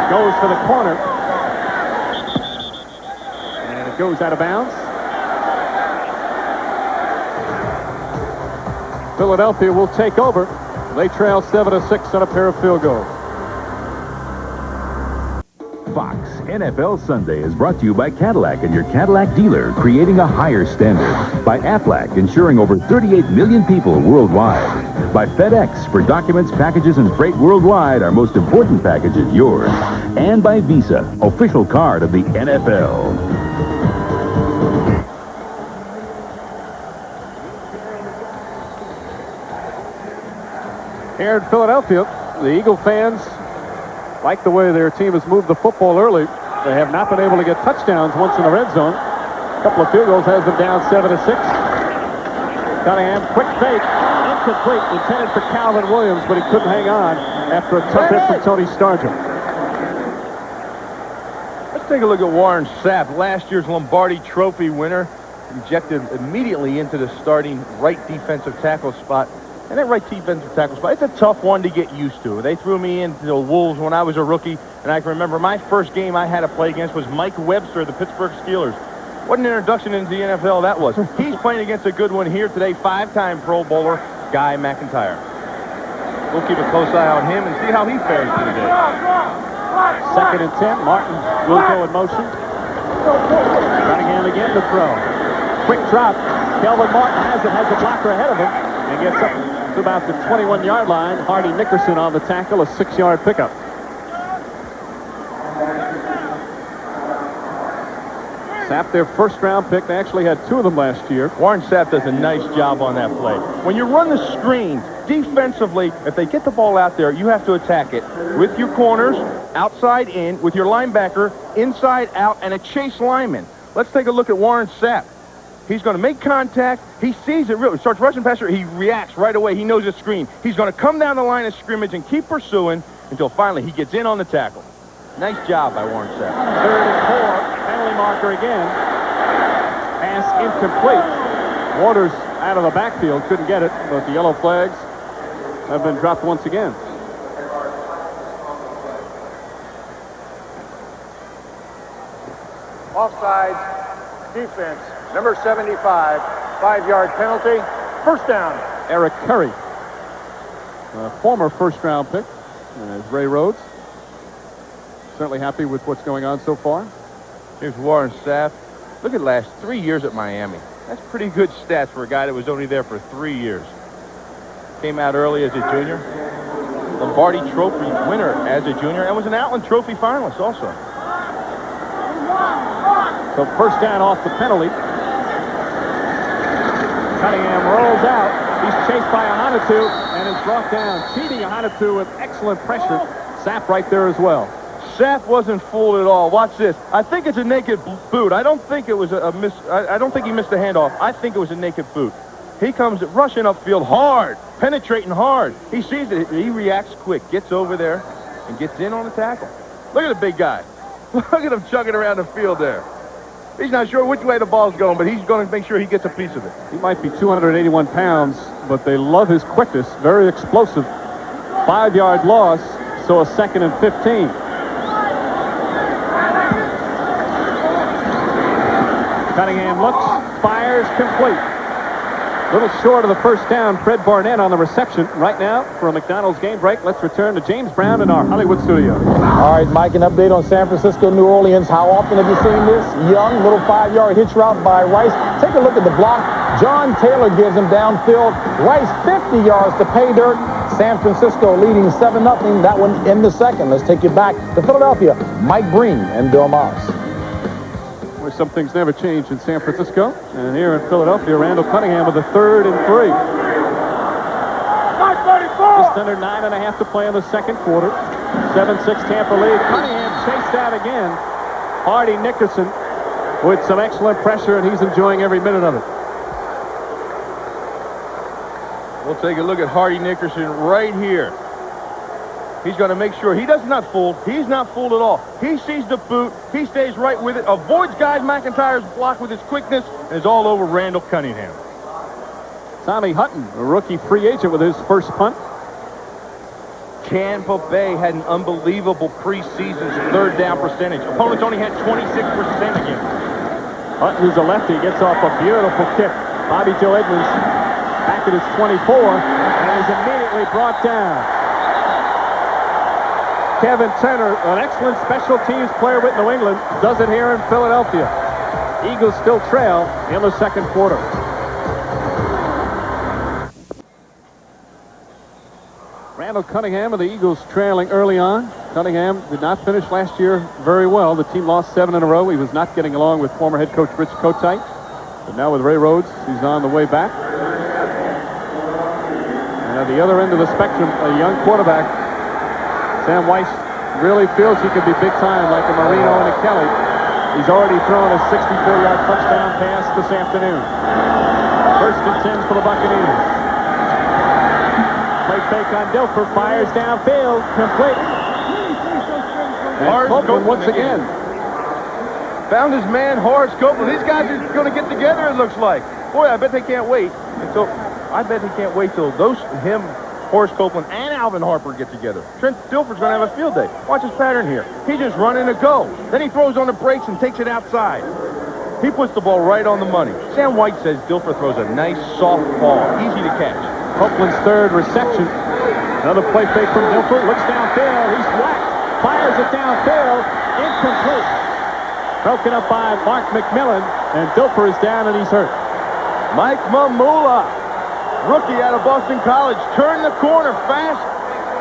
Speaker 1: Goes for the corner. And it goes out of bounds. Philadelphia will take over. They trail 7-6 on a pair of field goals.
Speaker 5: Fox NFL Sunday is brought to you by Cadillac and your Cadillac dealer, creating a higher standard. By Aflac, insuring over 38 million people worldwide. By FedEx, for documents, packages, and freight worldwide, our most important package is yours. And by Visa, official card of the NFL.
Speaker 1: Here in Philadelphia, the Eagle fans like the way their team has moved the football early. They have not been able to get touchdowns once in the red zone. A couple of field goals has them down 7-6. Cunningham, quick fake, incomplete, intended for Calvin Williams, but he couldn't hang on after a tough hit from Tony Stargell.
Speaker 2: Let's take a look at Warren Sapp, last year's Lombardi Trophy winner, injected immediately into the starting right defensive tackle spot. And that right defensive tackle spot, it's a tough one to get used to. They threw me into the Wolves when I was a rookie, and I can remember my first game I had to play against was Mike Webster of the Pittsburgh Steelers. What an introduction into the NFL that was. He's playing against a good one here today, 5-time Pro Bowler, Guy McIntyre. We'll keep a close eye on him and see how he fares today.
Speaker 1: 2nd and 10, Martin will go in motion. Cunningham again to throw. Quick drop. Kelvin Martin has a blocker ahead of him, and gets up to about the 21-yard line. Hardy Nickerson on the tackle, a 6-yard pickup. Sapp, their first-round pick. They actually had 2 of them last year.
Speaker 2: Warren Sapp does a nice job on that play. When you run the screens, defensively, if they get the ball out there, you have to attack it with your corners, outside in, with your linebacker, inside out, and a chase lineman. Let's take a look at Warren Sapp. He's going to make contact. He sees it really. Starts rushing past her. He reacts right away. He knows it's screen. He's going to come down the line of scrimmage and keep pursuing until finally he gets in on the tackle. Nice job by Warren Sapp.
Speaker 1: 3rd and 4. Penalty marker again. Pass incomplete. Waters out of the backfield. Couldn't get it, but the yellow flags have been dropped once again.
Speaker 3: Offside defense. Number 75, 5-yard penalty. First down.
Speaker 1: Eric Curry, a former first-round pick, as Ray Rhodes. Certainly happy with what's going on so far.
Speaker 2: Here's Warren Sapp. Look at last 3 years at Miami. That's pretty good stats for a guy that was only there for 3 years. Came out early as a junior. Lombardi Trophy winner as a junior, and was an Outland Trophy finalist also.
Speaker 1: So first down off the penalty. Cunningham rolls out. He's chased by Ahanotu and is brought down. Cheating Ahanotu with excellent pressure. Sapp right there as well.
Speaker 2: Sapp wasn't fooled at all. Watch this. I think it's a naked boot. I don't think it was a miss. I don't think he missed the handoff. I think it was a naked boot. He comes rushing upfield hard, penetrating hard. He sees it. He reacts quick, gets over there, and gets in on the tackle. Look at the big guy. Look at him chugging around the field there. He's not sure which way the ball's going, but he's going to make sure he gets a piece of it.
Speaker 1: He might be 281 pounds, but they love his quickness. Very explosive. 5-yard loss, so a 2nd and 15. Cunningham looks, fires, complete. A little short of the first down. Fred Barnett on the reception. Right now, for a McDonald's game break, let's return to James Brown in our Hollywood studio.
Speaker 4: All right, Mike, an update on San Francisco, New Orleans. How often have you seen this? Young, little 5-yard hitch route by Rice. Take a look at the block. John Taylor gives him downfield. Rice 50 yards to pay dirt. San Francisco leading 7-0. That one in the second. Let's take you back to Philadelphia. Mike Breen and Bill Maas.
Speaker 1: Where some things never change in San Francisco. And here in Philadelphia, Randall Cunningham with a 3rd and 3. Just under 9.5 to play in the second quarter. 7-6 Tampa lead. Cunningham chased out again. Hardy Nickerson with some excellent pressure, and he's enjoying every minute of it.
Speaker 2: We'll take a look at Hardy Nickerson right here. He's going to make sure he does not fool. He's not fooled at all. He sees the boot. He stays right with it. Avoids Guy McIntyre's block with his quickness. And is all over Randall Cunningham.
Speaker 1: Tommy Hutton, a rookie free agent with his first punt.
Speaker 2: Tampa Bay had an unbelievable preseason 3rd down percentage. Opponents only had 26% against.
Speaker 1: Hutton, who's a lefty, gets off a beautiful kick. Bobby Joe Edmonds back at his 24, and is immediately brought down. Kevin Turner, an excellent special teams player with New England, does it here in Philadelphia. Eagles still trail in the second quarter. Randall Cunningham of the Eagles trailing early on. Cunningham did not finish last year very well. The team lost 7 in a row. He was not getting along with former head coach Rich Kotite. But now with Ray Rhodes, he's on the way back. And at the other end of the spectrum, a young quarterback, Sam Weiss, really feels he could be big time like a Marino and a Kelly. He's already thrown a 64-yard touchdown pass this afternoon. First and 10 for the Buccaneers. Play fake on Dilfer, fires downfield, complete. And Copeland once again.
Speaker 2: Found his man, Horace Copeland. These guys are going to get together, it looks like. Boy, I bet they can't wait until, him, Horace Copeland, and Alvin Harper get together. Trent Dilfer's going to have a field day. Watch his pattern here. He just running a go. Then he throws on the brakes and takes it outside. He puts the ball right on the money. Sam White says Dilfer throws a nice, soft ball. Easy to catch.
Speaker 1: Copeland's third reception. Another play fake from Dilfer. Looks downfield. He's whacked. Fires it downfield. Incomplete. Broken up by Mark McMillan. And Dilfer is down and he's hurt.
Speaker 2: Mike Mamula, rookie out of Boston College, turned the corner fast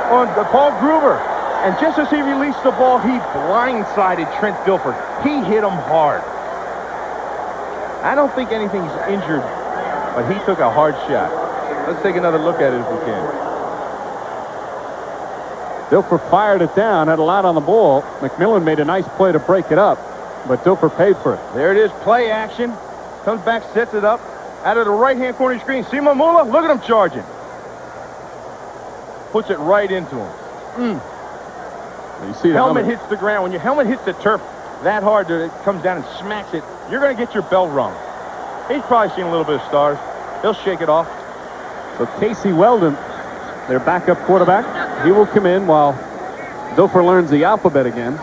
Speaker 2: on Paul Gruber. And just as he released the ball, he blindsided Trent Dilfer. He hit him hard. I don't think anything's injured, but he took a hard shot. Let's take another look at it if we can.
Speaker 1: Dilfer fired it down, had a lot on the ball. McMillan made a nice play to break it up, but Dilfer paid for it.
Speaker 2: There it is, play action. Comes back, sets it up. Out of the right-hand corner screen. See Mamula? Look at him charging. Puts it right into him.
Speaker 1: You see the
Speaker 2: helmet hits the ground. When your helmet hits the turf that hard that it comes down and smacks it, you're going to get your bell rung. He's probably seen a little bit of stars. He'll shake it off.
Speaker 1: So Casey Weldon, their backup quarterback, he will come in while Dilfer learns the alphabet again.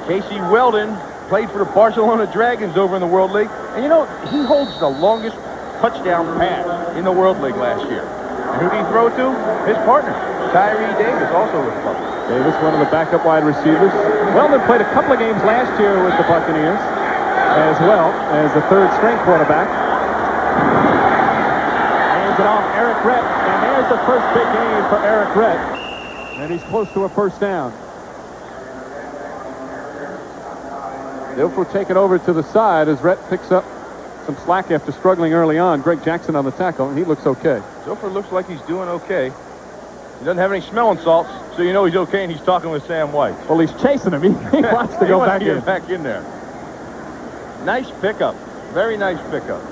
Speaker 2: Casey Weldon played for the Barcelona Dragons over in the World League. And you know, he holds the longest touchdown pass in the World League last year. And who did he throw to? His partner, Tyree Davis, also with Bucks.
Speaker 1: Davis, one of the backup wide receivers. Weldon played a couple of games last year with the Buccaneers, as well as the third-string quarterback. Hands it off, Eric Rett, and there's the first big game for Eric Rett. And he's close to a first down. Dilfer taking over to the side as Rett picks up some slack after struggling early on. Greg Jackson on the tackle, and he looks okay.
Speaker 2: Dilfer looks like he's doing okay. He doesn't have any smelling salts, so you know he's okay, and he's talking with Sam White.
Speaker 1: Well, he's chasing him. He wants to go back in.
Speaker 2: Back in there. Nice pickup. Very nice pickup.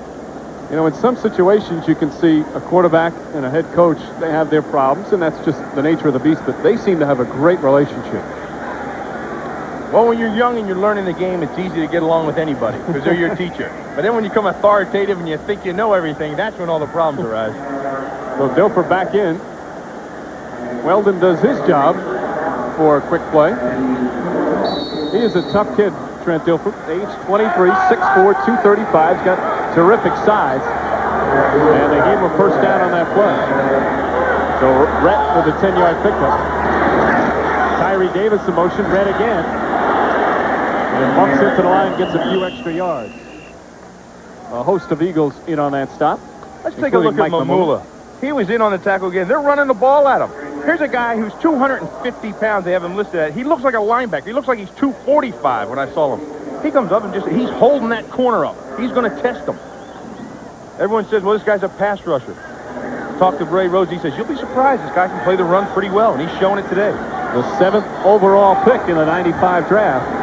Speaker 1: You know, in some situations, you can see a quarterback and a head coach, they have their problems, and that's just the nature of the beast, but they seem to have a great relationship.
Speaker 2: Well, when you're young and you're learning the game, it's easy to get along with anybody because they're your teacher. But then when you become authoritative and you think you know everything, that's when all the problems arise.
Speaker 1: So Dilfer back in. Weldon does his job for a quick play. He is a tough kid, Trent Dilfer. Age 23, 6'4", 235. He's got terrific size. And they gave him a first down on that play. So Rett with a 10-yard pickup. Tyree Davis in motion. Rett again. And bumps into the line, gets a few extra yards. A host of Eagles in on that stop.
Speaker 2: Let's take a look at Mamula. He was in on the tackle again. They're running the ball at him. Here's a guy who's 250 pounds. They have him listed at. He looks like a linebacker. He looks like he's 245 when I saw him. He comes up and he's holding that corner up. He's going to test him. Everyone says, well, this guy's a pass rusher. Talk to Ray Rhodes. He says, you'll be surprised. This guy can play the run pretty well, and he's showing it today.
Speaker 1: The 7th overall pick in the 95 draft.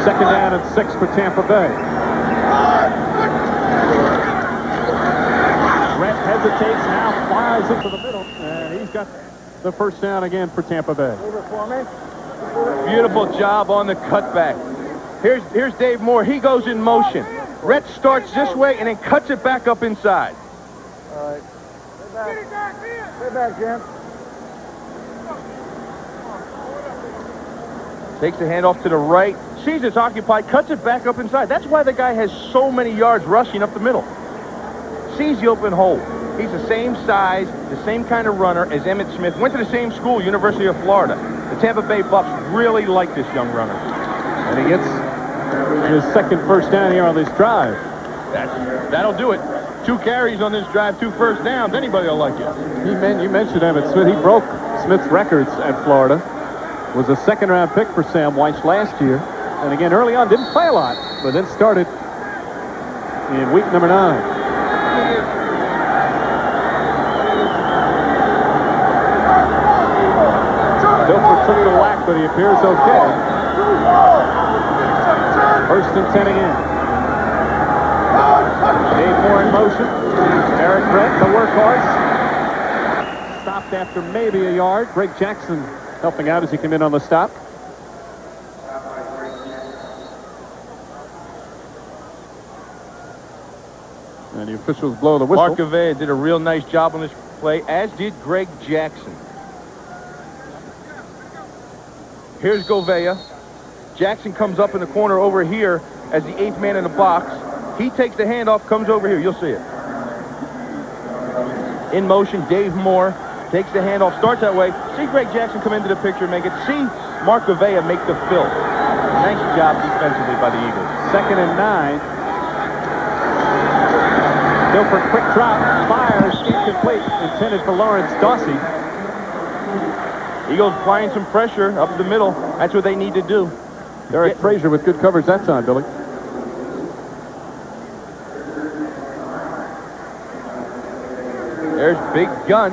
Speaker 1: Second down and 6 for Tampa Bay. Rett hesitates, now flies into the middle, and he's got the first down again for Tampa Bay.
Speaker 2: Beautiful job on the cutback. Here's Dave Moore. He goes in motion. Rett starts this way and then cuts it back up inside.
Speaker 3: All right. Stay back, Jim.
Speaker 2: Takes the handoff to the right, sees it's occupied, cuts it back up inside. That's why the guy has so many yards rushing up the middle. Sees the open hole. He's the same size, the same kind of runner as Emmitt Smith. Went to the same school, University of Florida. The Tampa Bay Bucks really like this young runner.
Speaker 1: And he gets his second first down here on this drive.
Speaker 2: That'll do it. 2 carries on this drive, 2 first downs. Anybody will like it.
Speaker 1: You mentioned Emmitt Smith. He broke Smith's records at Florida. Was a second-round pick for Sam Wyche last year. And again, early on, didn't play a lot, but then started in week number 9. Dilfer took the whack, but he appears okay. First and 10 again. Dave Moore in motion. Eric Brett, the workhorse. Stopped after maybe a yard. Greg Jackson helping out as he came in on the stop. And the officials blow the whistle.
Speaker 2: Mark Gavea did a real nice job on this play, as did Greg Jackson. Here's Gavea. Jackson comes up in the corner over here as the 8th man in the box. He takes the handoff, comes over here. You'll see it. In motion, Dave Moore takes the handoff, starts that way. See Greg Jackson come into the picture and make it. See Mark Gavea make the fill. Nice job defensively by the Eagles.
Speaker 1: 2nd and 9. Dilfer, quick drop, fires, incomplete, intended for Lawrence Dawsey.
Speaker 2: Eagles applying some pressure up the middle. That's what they need to do.
Speaker 1: Derek Frazier with good coverage that time, Billy.
Speaker 2: There's Big Gun.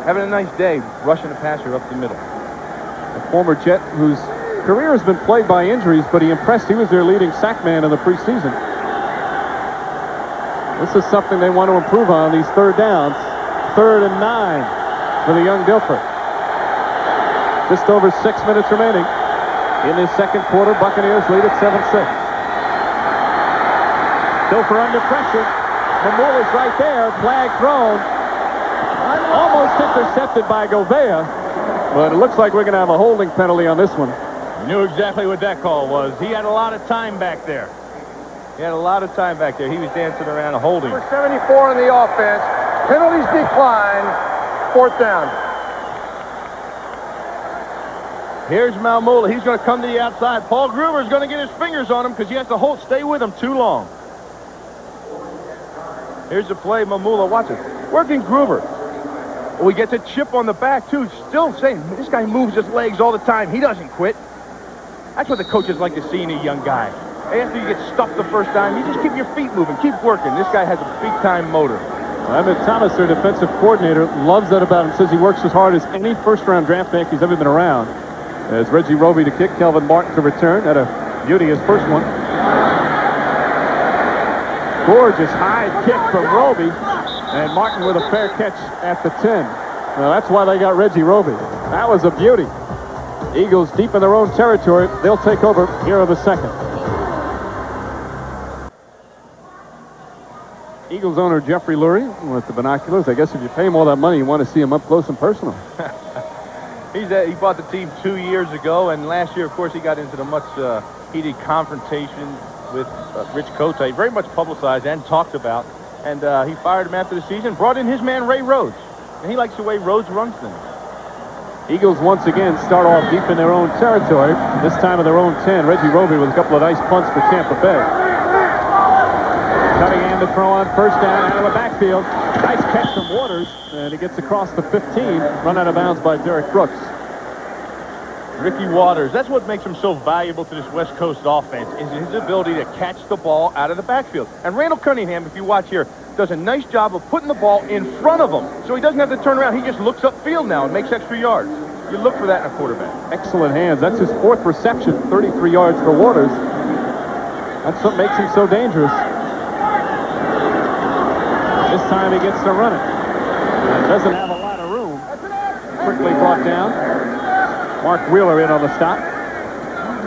Speaker 2: Having a nice day, rushing the passer up the middle.
Speaker 1: A former Jet whose career has been plagued by injuries, but he impressed. He was their leading sack man in the preseason. This is something they want to improve on, these third downs. 3rd and 9 for the young Dilfer. Just over 6 minutes remaining in this second quarter. Buccaneers lead at 7-6. Dilfer under pressure. Mamula is right there. Flag thrown. Almost intercepted by Gavea. But it looks like we're going to have a holding penalty on this one.
Speaker 2: You knew exactly what that call was. He had a lot of time back there. He had a lot of time back there. He was dancing around a holding.
Speaker 3: Number 74 on the offense. Penalties decline. 4th down.
Speaker 2: Here's Mamula. He's going to come to the outside. Paul Gruber is going to get his fingers on him because he has to stay with him too long. Here's the play. Mamula, watch it. Working Gruber. We get the chip on the back, too. Still saying, this guy moves his legs all the time. He doesn't quit. That's what the coaches like to see in a young guy. After you get stuffed the first time, you just keep your feet moving. Keep working. This guy has a big-time motor.
Speaker 1: Emmett Thomas, their defensive coordinator, loves that about him. Says he works as hard as any first-round draft pick he's ever been around. As Reggie Roby to kick, Kelvin Martin to return. Had a beauty, his first one. Gorgeous high kick from Roby. And Martin with a fair catch at the 10. Now that's why they got Reggie Roby. That was a beauty. Eagles deep in their own territory. They'll take over here in the second. Eagles owner Jeffrey Lurie with the binoculars. I guess if you pay him all that money, you want to see him up close and personal.
Speaker 2: He bought the team 2 years ago, and last year, of course, he got into the much heated confrontation with Rich Kotite, very much publicized and talked about. And he fired him after the season, brought in his man Ray Rhodes, and he likes the way Rhodes runs things.
Speaker 1: Eagles once again start off deep in their own territory, this time of their own 10. Reggie Roby with a couple of nice punts for Tampa Bay. Cunningham to throw on first down out of the backfield. Nice catch from Waters, and he gets across the 15, run out of bounds by Derek Brooks.
Speaker 2: Ricky Waters, that's what makes him so valuable to this West Coast offense, is his ability to catch the ball out of the backfield. And Randall Cunningham, if you watch here, does a nice job of putting the ball in front of him, so he doesn't have to turn around. He just looks upfield now and makes extra yards. You look for that in a quarterback.
Speaker 1: Excellent hands. That's his 4th reception, 33 yards for Waters. That's what makes him so dangerous. This time he gets to run it. And doesn't have a lot of room. Quickly brought down. Mark Wheeler in on the stop.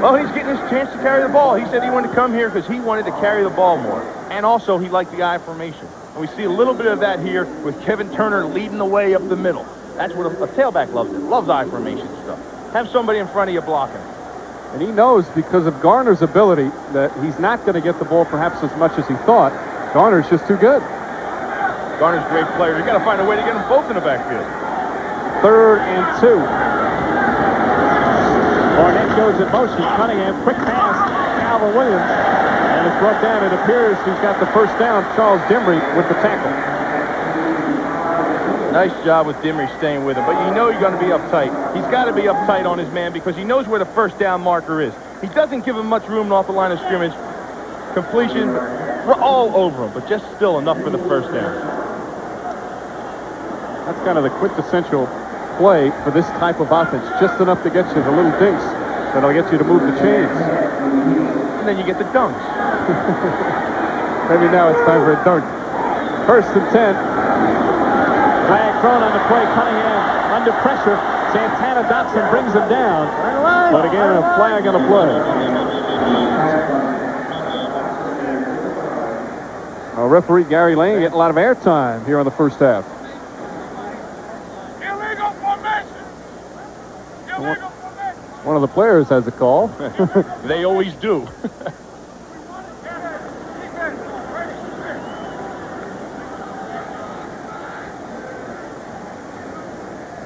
Speaker 2: Well, he's getting his chance to carry the ball. He said he wanted to come here because he wanted to carry the ball more. And also, he liked the I formation. And we see a little bit of that here with Kevin Turner leading the way up the middle. That's what a tailback loves it. Loves I formation stuff. Have somebody in front of you blocking.
Speaker 1: And he knows because of Garner's ability that he's not going to get the ball perhaps as much as he thought. Garner's just too good.
Speaker 2: Garner's a great player. You got to find a way to get them both in the backfield.
Speaker 1: 3rd and 2. Barnett goes in motion. Cunningham, quick pass. Calvin Williams. And it's brought down. It appears he's got the first down. Charles Dimry with the tackle.
Speaker 2: Nice job with Dimry staying with him. But you know you're going to be uptight. He's got to be uptight on his man because he knows where the first down marker is. He doesn't give him much room off the line of scrimmage. Completion, we're all over him, but just still enough for the first down.
Speaker 1: That's kind of the quintessential play for this type of offense. Just enough to get you the little dinks that'll get you to move the chains.
Speaker 2: And then you get the dunks.
Speaker 1: Maybe now it's time for a dunk. 1st and 10. Flag thrown on the play. Cunningham under pressure. Santana Dotson brings him down. But again, a flag on the play. Referee Gary Lane getting a lot of airtime here on the first half.
Speaker 3: Illegal formation. Illegal formation.
Speaker 1: One of the players has a call.
Speaker 2: They always do.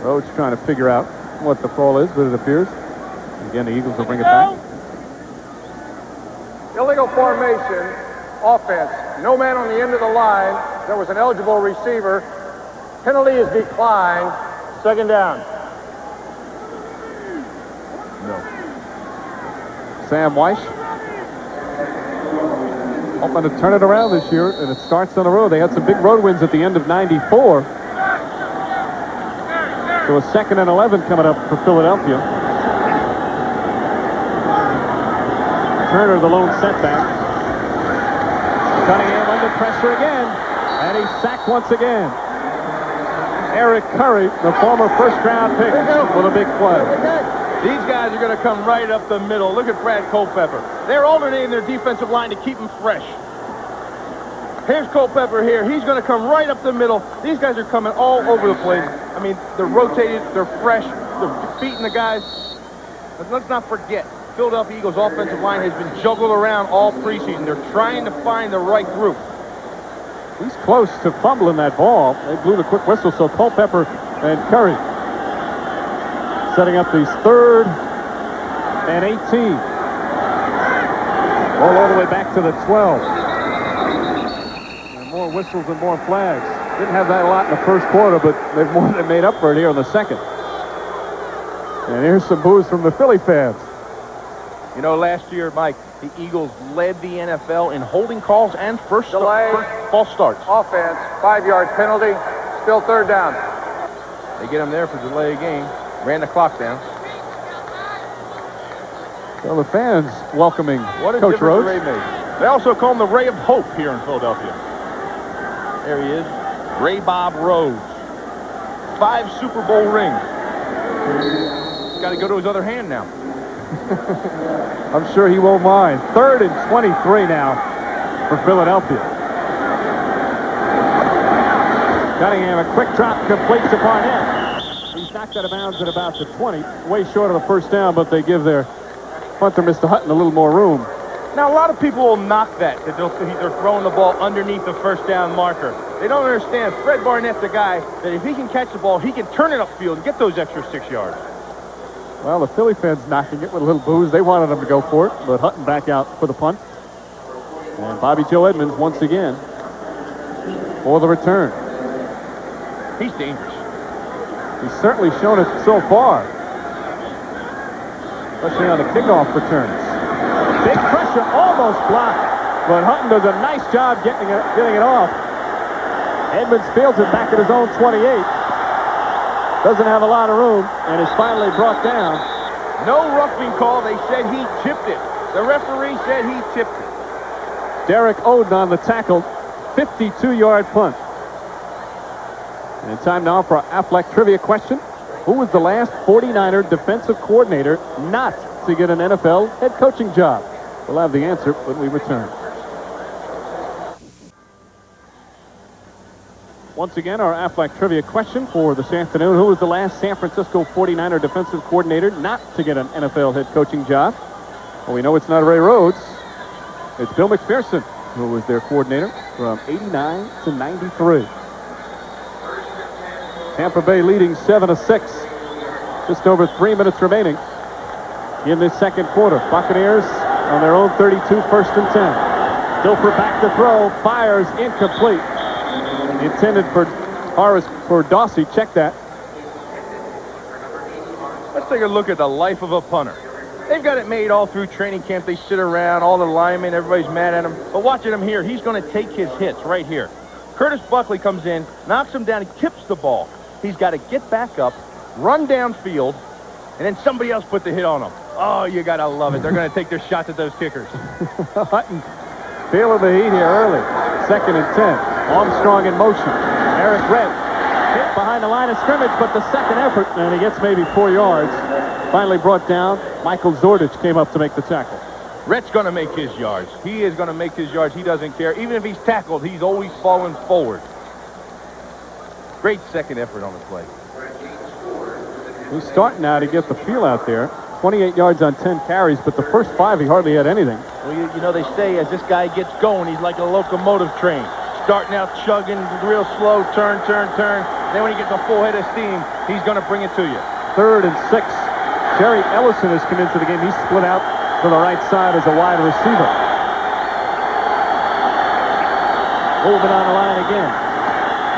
Speaker 1: Rhodes trying to figure out what the call is, but it appears. Again, the Eagles will bring it back.
Speaker 3: Illegal formation. Offense. No man on the end of the line. There was an eligible receiver. Penalty is declined. 2nd down.
Speaker 2: No.
Speaker 1: Sam Weish hoping to turn it around this year, and it starts on the road. They had some big road wins at the end of '94. So a 2nd and 11 coming up for Philadelphia. Turner, the lone setback. Cunningham under pressure again, and he's sacked once again. Eric Curry, the former first-round pick, with a big play.
Speaker 2: These guys are going to come right up the middle. Look at Brad Culpepper. They're alternating their defensive line to keep them fresh. Here's Culpepper here. He's going to come right up the middle. These guys are coming all over the place. I mean, they're rotated, they're fresh, they're beating the guys. But let's not forget, Philadelphia Eagles offensive line has been juggled around all preseason. They're trying to find the right group.
Speaker 1: He's close to fumbling that ball. They blew the quick whistle, so Culpepper and Curry setting up these 3rd and 18. Ball all the way back to the 12. And more whistles and more flags. Didn't have that a lot in the first quarter, but they've more than made up for it here in the second. And here's some boos from the Philly fans.
Speaker 2: You know, last year, Mike, the Eagles led the NFL in holding calls and first false starts.
Speaker 3: Offense. 5-yard penalty. Still 3rd down.
Speaker 2: They get him there for delay of game. Ran the clock down.
Speaker 1: So the fans welcoming
Speaker 2: What a
Speaker 1: Coach
Speaker 2: difference
Speaker 1: Rhodes.
Speaker 2: the Ray made. They also call him the Ray of Hope here in Philadelphia. There he is. Ray Bob Rhodes. 5 Super Bowl rings. He's got to go to his other hand now.
Speaker 1: I'm sure he won't mind. 3rd and 23 now for Philadelphia. Cunningham, a quick drop, completes to Barnett. He's knocked out of bounds at about the 20, way short of the first down, but they give their punter, Mr. Hutton, a little more room.
Speaker 2: Now, a lot of people will knock that they're throwing the ball underneath the first down marker. They don't understand. Fred Barnett's a guy that if he can catch the ball, he can turn it upfield and get those extra 6 yards.
Speaker 1: Well, the Philly fans knocking it with a little booze. They wanted him to go for it, but Hutton back out for the punt. And Bobby Joe Edmonds once again for the return.
Speaker 2: He's dangerous.
Speaker 1: He's certainly shown it so far, especially on the kickoff returns. Big pressure, almost blocked, but Hutton does a nice job getting it off. Edmonds fields it back at his own 28. Doesn't have a lot of room, and is finally brought down.
Speaker 2: No roughing call. They said he tipped it. The referee said he tipped it.
Speaker 1: Derek Oden on the tackle, 52-yard punt. And time now for our Affleck trivia question. Who was the last 49er defensive coordinator not to get an NFL head coaching job? We'll have the answer when we return. Once again, our Affleck trivia question for this afternoon. Who was the last San Francisco 49er defensive coordinator not to get an NFL head coaching job? Well, we know it's not Ray Rhodes. It's Bill McPherson, who was their coordinator from 89 to 93. Tampa Bay leading 7-6. Just over 3 minutes remaining in this second quarter. Buccaneers on their own 32, first and 10. Dilfer back to throw, fires incomplete. Intended for Dawsey. Check that.
Speaker 2: Let's take a look at the life of a punter. They've got it made all through training camp. They sit around, all the linemen, everybody's mad at him. But watching him here, he's going to take his hits right here. Curtis Buckley comes in, knocks him down, and tips the ball. He's got to get back up, run downfield, and then somebody else put the hit on him. Oh, you got to love it. They're going to take their shots at those kickers.
Speaker 1: Hutton feeling the heat here early. Second and 10. Armstrong in motion. Eric Redd hit behind the line of scrimmage, but the second effort, and he gets maybe 4 yards. Finally brought down. Michael Zordich came up to make the tackle.
Speaker 2: Rhett's going to make his yards. He is going to make his yards. He doesn't care. Even if he's tackled, he's always falling forward. Great second effort on the play.
Speaker 1: He's starting now to get the feel out there. 28 yards on 10 carries, but the first 5 he hardly had anything.
Speaker 2: Well, you know, they say as this guy gets going, he's like a locomotive train. Starting out chugging real slow, turn. Then when he gets a full head of steam, he's going to bring it to you.
Speaker 1: 3rd and 6. Jerry Ellison has come into the game. He's split out to the right side as a wide receiver. Moving on the line again.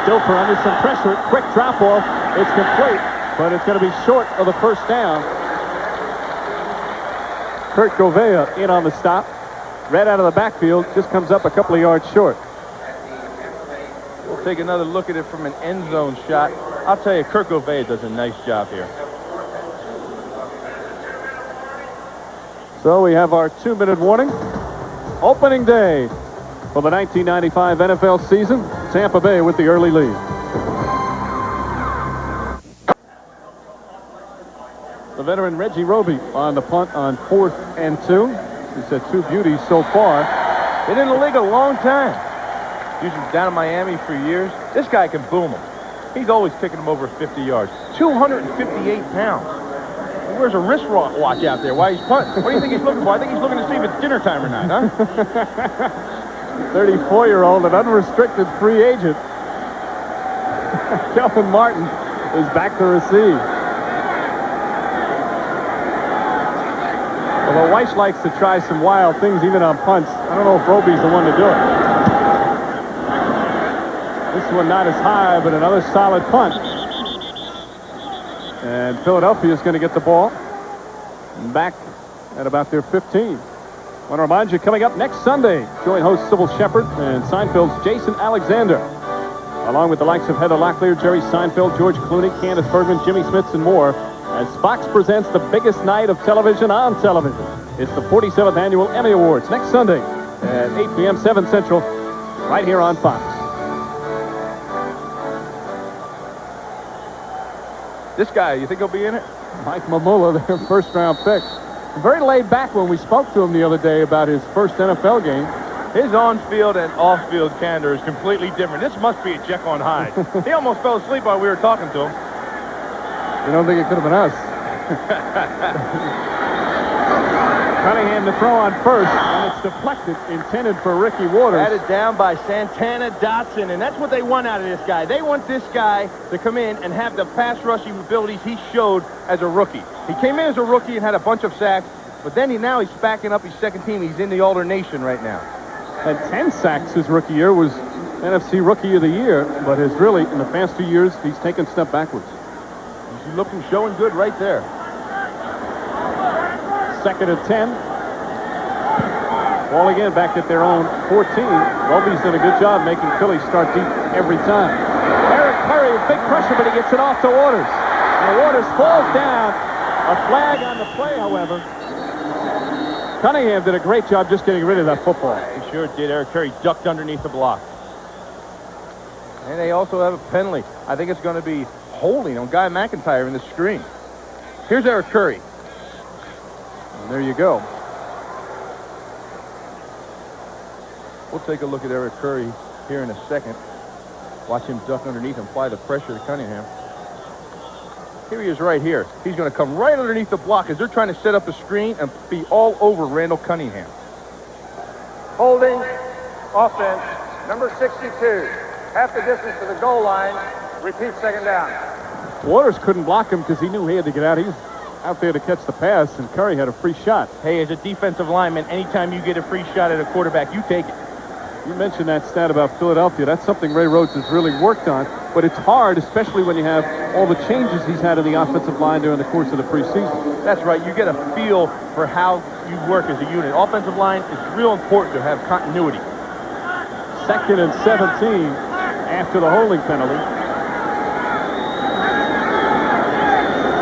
Speaker 1: Dilfer under some pressure. Quick drop off. It's complete, but it's going to be short of the first down. Kurt Govea in on the stop. Right out of the backfield. Just comes up a couple of yards short.
Speaker 2: We'll take another look at it from an end zone shot. I'll tell you, Kurt Govea does a nice job here.
Speaker 1: So we have our 2-minute warning. Opening day for the 1995 NFL season. Tampa Bay with the early lead. The veteran Reggie Roby on the punt on 4th and 2. He's had 2 beauties so far.
Speaker 2: Been in the league a long time. Usually down in Miami for years. This guy can boom him. He's always kicking him over 50 yards. 258 pounds. He wears a wrist watch out there while he's punting. What do you think he's looking for? I think he's looking to see if it's dinner time or not, huh?
Speaker 1: 34-year-old and unrestricted free agent. Kelvin Martin is back to receive. Although Weiss likes to try some wild things even on punts, I don't know if Roby's the one to do it. This one not as high, but another solid punt. And Philadelphia is going to get the ball back at about their 15. I want to remind you, coming up next Sunday, join host Sybil Shepherd and Seinfeld's Jason Alexander, along with the likes of Heather Locklear, Jerry Seinfeld, George Clooney, Candace Bergman, Jimmy Smits, and more, as Fox presents the biggest night of television on television. It's the 47th Annual Emmy Awards next Sunday at 8 p.m. 7 Central, right here on Fox.
Speaker 2: This guy, you think he'll be in it?
Speaker 1: Mike Mamula, their first-round pick. Very laid back when we spoke to him the other day about his first NFL game.
Speaker 2: His on-field and off-field candor is completely different. This must be a Jekyll and Hyde. He almost fell asleep while we were talking to him.
Speaker 1: You don't think it could have been us? Cunningham to throw on first, and it's deflected, intended for Ricky Waters.
Speaker 2: Batted down by Santana Dotson, and that's what they want out of this guy. They want this guy to come in and have the pass rushing abilities he showed as a rookie. He came in as a rookie and had a bunch of sacks, but then now he's backing up his second team. He's in the alternation right now.
Speaker 1: Had 10 sacks his rookie year, was NFC Rookie of the Year, but has really, in the past 2 years, he's taken a step backwards.
Speaker 2: He's looking, showing good right there.
Speaker 1: Second and 10. Ball again back at their own 14. Roby's done a good job making Philly start deep every time. Eric Perry, big pressure, but he gets it off to Waters. And Waters falls down. A flag on the play, however. Cunningham did a great job just getting rid of that football.
Speaker 2: He sure did. Eric Perry ducked underneath the block. And they also have a penalty. I think it's going to be holding on Guy McIntyre in the screen. Here's Eric Curry.
Speaker 1: And there you go.
Speaker 2: We'll take a look at Eric Curry here in a second. Watch him duck underneath and apply the pressure to Cunningham. Here he is right here. He's going to come right underneath the block as they're trying to set up the screen and be all over Randall Cunningham.
Speaker 3: Holding, offense, number 62. Half the distance to the goal line. Repeat second down.
Speaker 1: Waters couldn't block him because he knew he had to get out. He was out there to catch the pass, and Curry had a free shot.
Speaker 2: Hey, as a defensive lineman, anytime you get a free shot at a quarterback, you take it.
Speaker 1: You mentioned that stat about Philadelphia. That's something Ray Rhodes has really worked on, but it's hard, especially when you have all the changes he's had in the offensive line during the course of the preseason.
Speaker 2: That's right. You get a feel for how you work as a unit. Offensive line is real important to have continuity.
Speaker 1: 2nd and 17 after the holding penalty.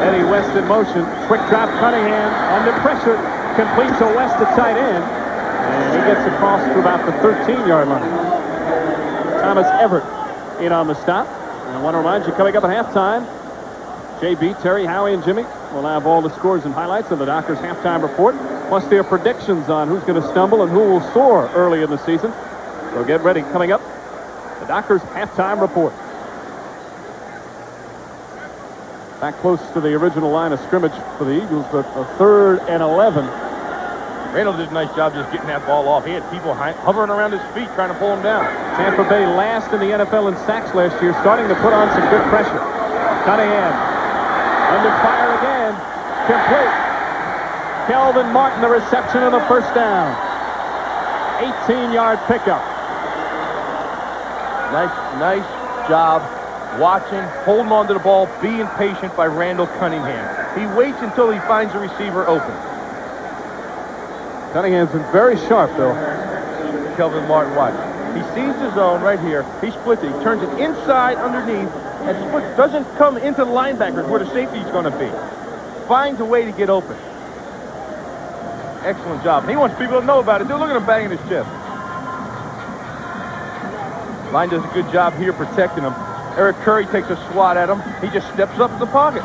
Speaker 1: Eddie West in motion. Quick drop, Cunningham under pressure. Completes to West, the tight end. And he gets across to about the 13-yard line. Thomas Everett in on the stop. And I want to remind you, coming up at halftime, JB, Terry, Howie, and Jimmy will have all the scores and highlights of the Dockers halftime report, plus their predictions on who's going to stumble and who will soar early in the season. So get ready. Coming up, the Dockers halftime report. Back close to the original line of scrimmage for the Eagles, but a 3rd and 11.
Speaker 2: Randall did a nice job just getting that ball off. He had people hovering around his feet trying to pull him down.
Speaker 1: Tampa Bay last in the NFL in sacks last year, starting to put on some good pressure. Cunningham under fire again. Complete. Kelvin Martin, the reception of the first down. 18-yard pickup.
Speaker 2: Nice job watching, holding on to the ball, being patient by Randall Cunningham. He waits until he finds the receiver open.
Speaker 1: Cunningham's been very sharp, though.
Speaker 2: Kelvin Martin, watch. He sees the zone right here. He splits it. He turns it inside underneath and splits. Doesn't come into the linebackers where the safety's going to be. Finds a way to get open. Excellent job. And he wants people to know about it. Dude, look at him banging his chest. Line does a good job here protecting him. Eric Curry takes a swat at him. He just steps up to the pocket.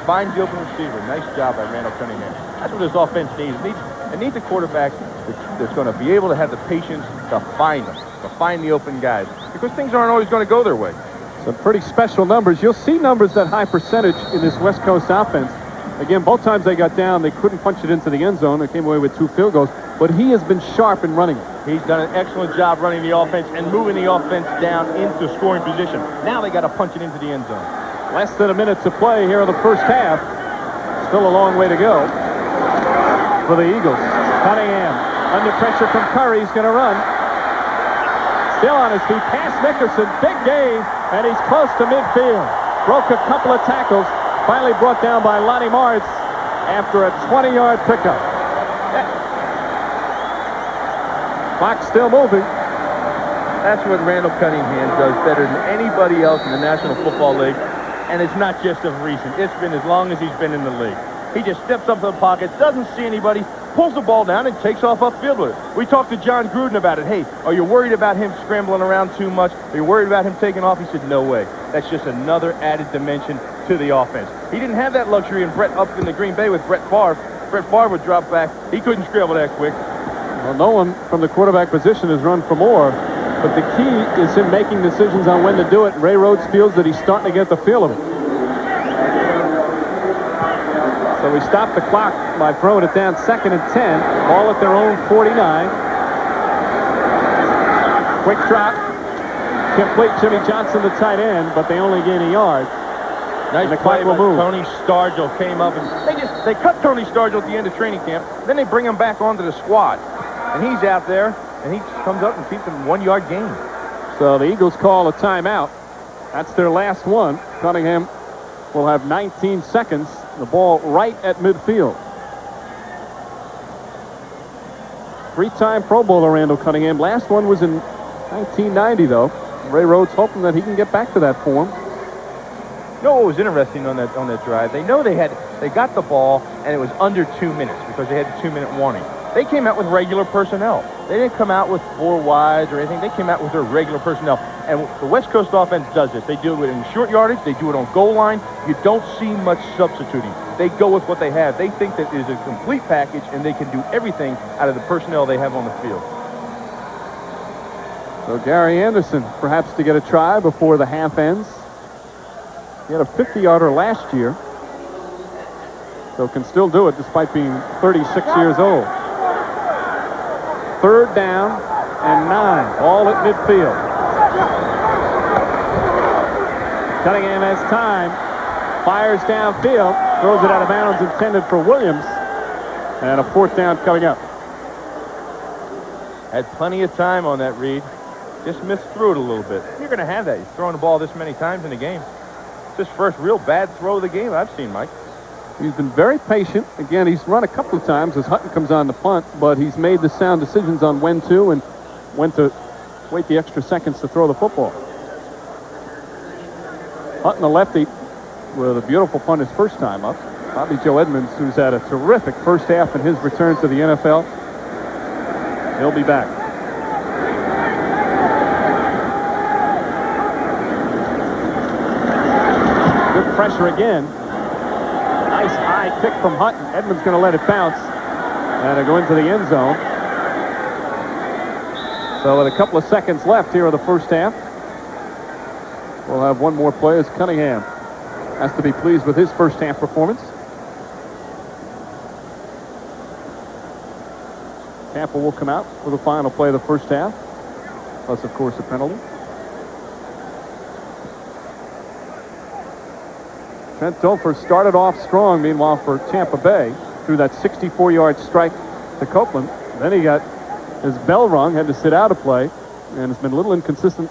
Speaker 2: Finds the open receiver. Nice job by Randall Cunningham. That's what this offense needs. It needs a quarterback that's going to be able to have the patience to find them, to find the open guys, because things aren't always going to go their way.
Speaker 1: Some pretty special numbers. You'll see numbers that high percentage in this West Coast offense. Again, both times they got down, they couldn't punch it into the end zone. They came away with 2 field goals, but he has been sharp in running it.
Speaker 2: He's done an excellent job running the offense and moving the offense down into scoring position. Now they got to punch it into the end zone.
Speaker 1: Less than a minute to play here in the first half. Still a long way to go for the Eagles. Cunningham under pressure from Curry. He's going to run. Still on his feet. Past Nickerson. Big gain. And he's close to midfield. Broke a couple of tackles. Finally brought down by Lonnie Martz after a 20-yard pickup. Clock's still moving.
Speaker 2: That's what Randall Cunningham does better than anybody else in the National Football League. And it's not just of recent. It's been as long as he's been in the league. He just steps up to the pocket, doesn't see anybody, pulls the ball down, and takes off upfield with it. We talked to John Gruden about it. Hey, are you worried about him scrambling around too much? Are you worried about him taking off? He said, no way. That's just another added dimension to the offense. He didn't have that luxury up in the Green Bay with Brett Favre. Brett Favre would drop back. He couldn't scramble that quick.
Speaker 1: Well, no one from the quarterback position has run for more, but the key is him making decisions on when to do it. Ray Rhodes feels that he's starting to get the feel of it. So we stop the clock by throwing it down 2nd and 10. Ball at their own 49. Quick drop. Complete. Jimmy Johnson, the tight end, but they only gain a yard.
Speaker 2: Nice
Speaker 1: the clock
Speaker 2: play
Speaker 1: will
Speaker 2: by
Speaker 1: move.
Speaker 2: Tony Stargell came up and they cut Tony Stargell at the end of training camp. Then they bring him back onto the squad, and he's out there and he comes up and keeps them 1-yard gain.
Speaker 1: So the Eagles call a timeout. That's their last one. Cunningham will have 19 seconds. The ball right at midfield. 3-time Pro Bowler Randall Cunningham. Last one was in 1990, though. Ray Rhodes hoping that he can get back to that form.
Speaker 2: You know what was interesting on that drive? They know they got the ball and it was under 2 minutes because they had the 2-minute warning. They came out with regular personnel. They didn't come out with 4 wides or anything. They came out with their regular personnel. And the West Coast offense does this. They do it in short yardage. They do it on goal line. You don't see much substituting. They go with what they have. They think that it is a complete package and they can do everything out of the personnel they have on the field.
Speaker 1: So Gary Anderson perhaps to get a try before the half ends. He had a 50-yarder last year, so can still do it despite being 36 years old. 3rd down and 9, all at midfield. Cunningham has time, fires downfield, throws it out of bounds, intended for Williams, and a 4th down coming up.
Speaker 2: Had plenty of time on that read. Just missed through it a little bit. You're going to have that. He's throwing the ball this many times in the game. It's his first real bad throw of the game I've seen, Mike.
Speaker 1: He's been very patient. Again, he's run a couple of times as Hutton comes on the punt, but he's made the sound decisions on when to and when to wait the extra seconds to throw the football. Hutton, a lefty, with a beautiful punt his first time up. Bobby Joe Edmonds, who's had a terrific first half in his return to the NFL. He'll be back. Good pressure again. Nice high kick from Hutton. Edmonds going to let it bounce. And it'll go into the end zone. So with a couple of seconds left here of the first half, we'll have one more play as Cunningham has to be pleased with his first half performance. Tampa will come out for the final play of the first half, plus, of course, a penalty. Trent Dilfer started off strong, meanwhile, for Tampa Bay, through that 64-yard strike to Copeland. Then he got his bell rung, had to sit out of play, and it's been a little inconsistent.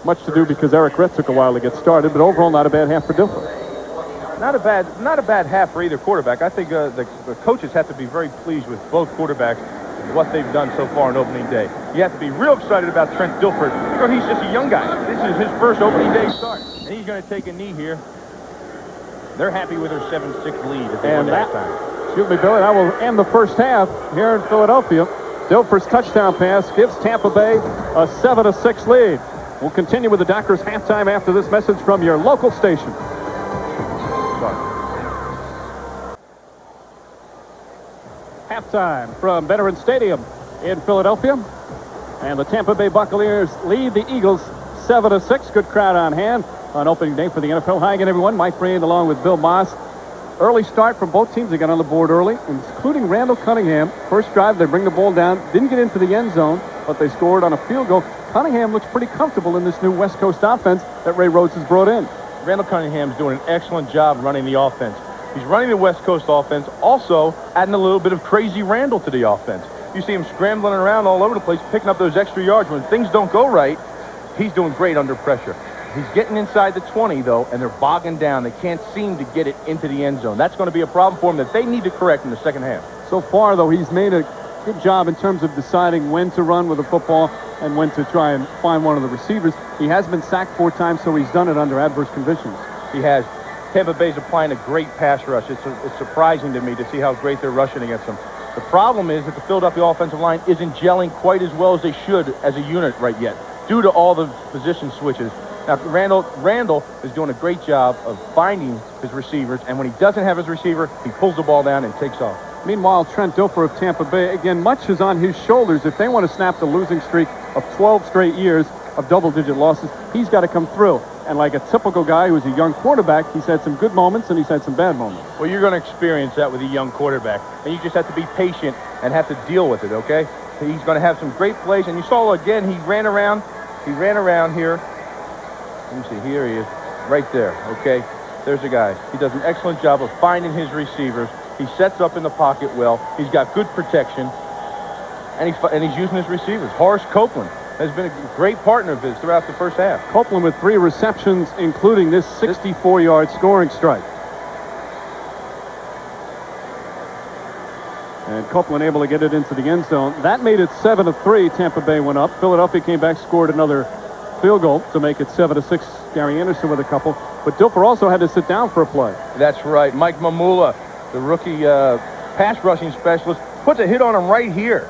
Speaker 1: Much to do because Eric Rett took a while to get started, but overall not a bad half for Dilfer.
Speaker 2: Not a bad half for either quarterback. I think the coaches have to be very pleased with both quarterbacks and what they've done so far on opening day. You have to be real excited about Trent Dilfer. You know, he's just a young guy. This is his first opening day start, and he's going to take a knee here. They're happy with their 7-6 lead at the end of that time.
Speaker 1: Excuse me, Billy, that will end the first half here in Philadelphia. Dilfer's touchdown pass gives Tampa Bay a 7-6 lead. We'll continue with the Dockers halftime after this message from your local station. Halftime from Veterans Stadium in Philadelphia. And the Tampa Bay Buccaneers lead the Eagles 7-6. Good crowd on hand on opening day for the NFL. Hi again, everyone. Mike Breen along with Bill Maas. Early start from both teams. They got on the board early, including Randall Cunningham. First drive, they bring the ball down. Didn't get into the end zone, but they scored on a field goal. Cunningham looks pretty comfortable in this new West Coast offense that Ray Rhodes has brought in.
Speaker 2: Randall Cunningham's doing an excellent job running the offense. He's running the West Coast offense, also adding a little bit of crazy Randall to the offense. You see him scrambling around all over the place, picking up those extra yards. When things don't go right, he's doing great under pressure. He's getting inside the 20, though, and they're bogging down. They can't seem to get it into the end zone. That's going to be a problem for them that they need to correct in the second half.
Speaker 1: So far, though, he's made a good job in terms of deciding when to run with the football and when to try and find one of the receivers. He has been sacked 4 times, so he's done it under adverse conditions.
Speaker 2: He has. Tampa Bay's applying a great pass rush. It's surprising to me to see how great they're rushing against them. The problem is that the Philadelphia offensive line isn't gelling quite as well as they should as a unit right yet, due to all the position switches. Now, Randall is doing a great job of finding his receivers, and when he doesn't have his receiver, he pulls the ball down and takes off.
Speaker 1: Meanwhile, Trent Dilfer of Tampa Bay, again, much is on his shoulders. If they want to snap the losing streak of 12 straight years of double-digit losses, he's got to come through. And like a typical guy who's a young quarterback, he's had some good moments and he's had some bad moments.
Speaker 2: Well, you're going to experience that with a young quarterback, and you just have to be patient and have to deal with it, okay? He's going to have some great plays, and you saw again, he ran around here. Let me see, here he is, right there, okay? There's a guy. He does an excellent job of finding his receivers. He sets up in the pocket well. He's got good protection, and he's using his receivers. Horace Copeland has been a great partner of his throughout the first half.
Speaker 1: Copeland with 3 receptions, including this 64-yard scoring strike. And Copeland able to get it into the end zone. That made it 7-3. Tampa Bay went up. Philadelphia came back, scored another field goal to make it 7-6. Gary Anderson with a couple. But Dilfer also had to sit down for a play.
Speaker 2: That's right. Mike Mamula, the rookie pass rushing specialist, puts a hit on him right here.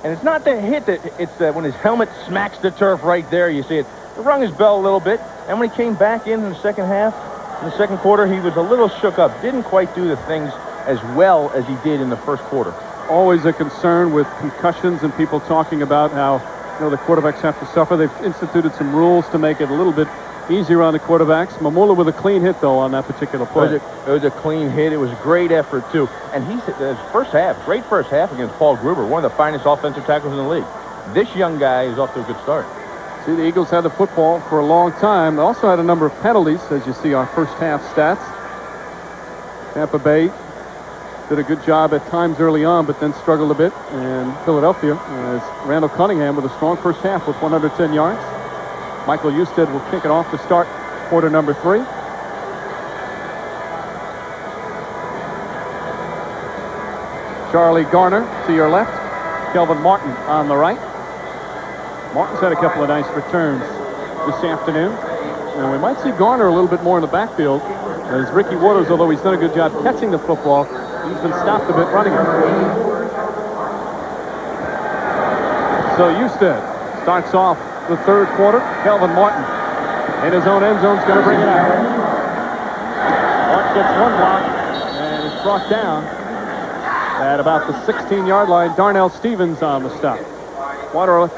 Speaker 2: And it's not the hit, it's when his helmet smacks the turf right there. You see it. It rung his bell a little bit. And when he came back in the second half, in the second quarter, he was a little shook up. Didn't quite do the things as well as he did in the first quarter.
Speaker 1: Always a concern with concussions and people talking about how the quarterbacks have to suffer. They've instituted some rules to make it a little bit easier on the quarterbacks. Mamula with a clean hit, though, on that particular play.
Speaker 2: It was a clean hit. It was a great effort, too. And his first half, great first half against Paul Gruber, one of the finest offensive tackles in the league. This young guy is off to a good start.
Speaker 1: See, the Eagles had the football for a long time. They also had a number of penalties, as you see our first half stats. Tampa Bay did a good job at times early on, but then struggled a bit. And Philadelphia, as Randall Cunningham with a strong first half with 110 yards. Michael Usted will kick it off to start quarter number 3. Charlie Garner to your left. Kelvin Martin on the right. Martin's had a couple of nice returns this afternoon. And we might see Garner a little bit more in the backfield, as Ricky Waters, although he's done a good job catching the football, he's been stopped a bit running it. So Usted starts off the third quarter. Kelvin Martin in his own end zone is going to bring it out. Martin gets one block and is brought down at about the 16-yard line. Darnell Stevens on the stop. Water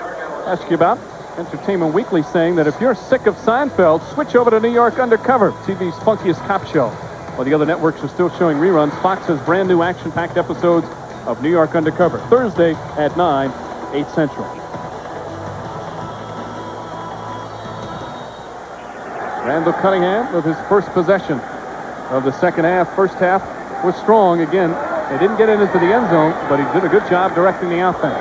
Speaker 1: ask you about Entertainment Weekly saying that if you're sick of Seinfeld, switch over to New York Undercover, TV's funkiest cop show. While the other networks are still showing reruns, Fox has brand new action-packed episodes of New York Undercover, Thursday at 9, 8 Central. Randall Cunningham with his first possession of the second half. First half was strong. Again, they didn't get into the end zone, but he did a good job directing the offense.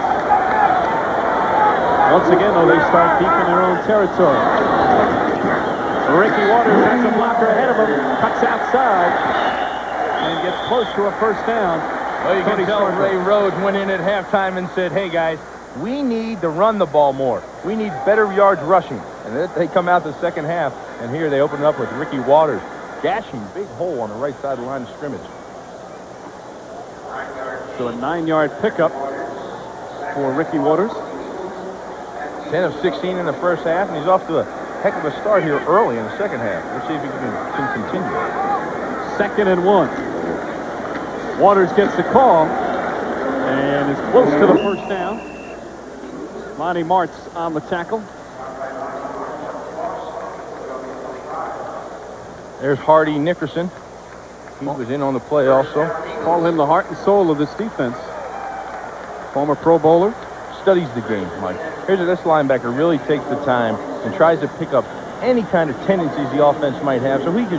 Speaker 1: Once again, though, they start deep in their own territory. Ricky Waters has a blocker ahead of him, cuts outside, and gets close to a first down.
Speaker 2: Well, you can tell Ray Rhodes went in at halftime and said, hey, guys, we need to run the ball more. We need better yards rushing. And then they come out the second half, and here they open it up with Ricky Waters gashing big hole on the right side of the line of scrimmage.
Speaker 1: So a 9-yard pickup for Ricky Waters.
Speaker 2: 10 of 16 in the first half, and he's off to a heck of a start here early in the second half. We'll see if he can continue.
Speaker 1: 2nd and 1. Waters gets the call and is close to the first down. Monty Martz on the tackle.
Speaker 2: There's Hardy Nickerson. He was in on the play also.
Speaker 1: Call him the heart and soul of this defense. Former Pro Bowler.
Speaker 2: Studies the game, Mike. Here's this linebacker really takes the time and tries to pick up any kind of tendencies the offense might have, so he's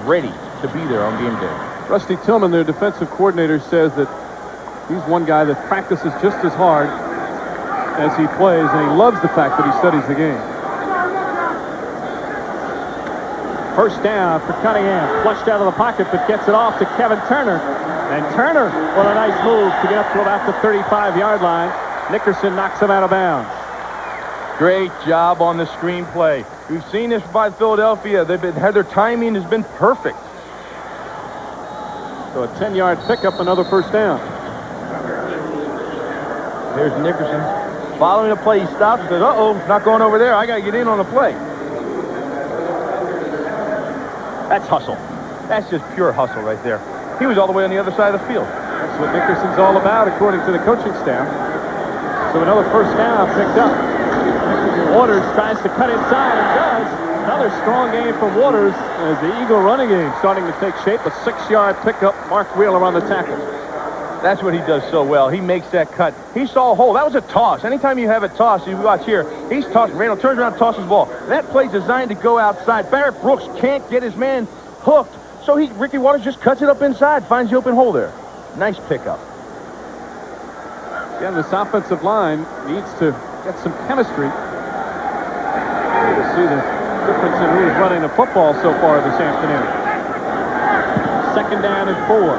Speaker 2: ready to be there on game day.
Speaker 1: Rusty Tillman, their defensive coordinator, says that he's one guy that practices just as hard as he plays, and he loves the fact that he studies the game. First down for Cunningham. Flushed out of the pocket, but gets it off to Kevin Turner. And Turner with a nice move to get up to about the 35-yard line. Nickerson knocks him out of bounds.
Speaker 2: Great job on the screenplay. We've seen this by Philadelphia. Their timing has been perfect.
Speaker 1: So a 10-yard pickup, another first down.
Speaker 2: There's Nickerson. Following the play, he stops and says, uh-oh, not going over there. I got to get in on the play. That's hustle. That's just pure hustle right there. He was all the way on the other side of the field.
Speaker 1: That's what Nickerson's all about, according to the coaching staff. So another first down picked up. Waters tries to cut inside and does. Another strong game for Waters as the Eagle running game starting to take shape. A 6-yard pickup. Mark Wheeler on the tackle.
Speaker 2: That's what he does so well. He makes that cut. He saw a hole. That was a toss. Anytime you have a toss, you watch here, he's tossing. Randall turns around and tosses the ball. That play's designed to go outside. Barrett Brooks can't get his man hooked, so Ricky Waters just cuts it up inside, finds the open hole there. Nice pickup.
Speaker 1: Again, this offensive line needs to get some chemistry. You'll see the difference in who's running the football so far this afternoon. 2nd down and 4.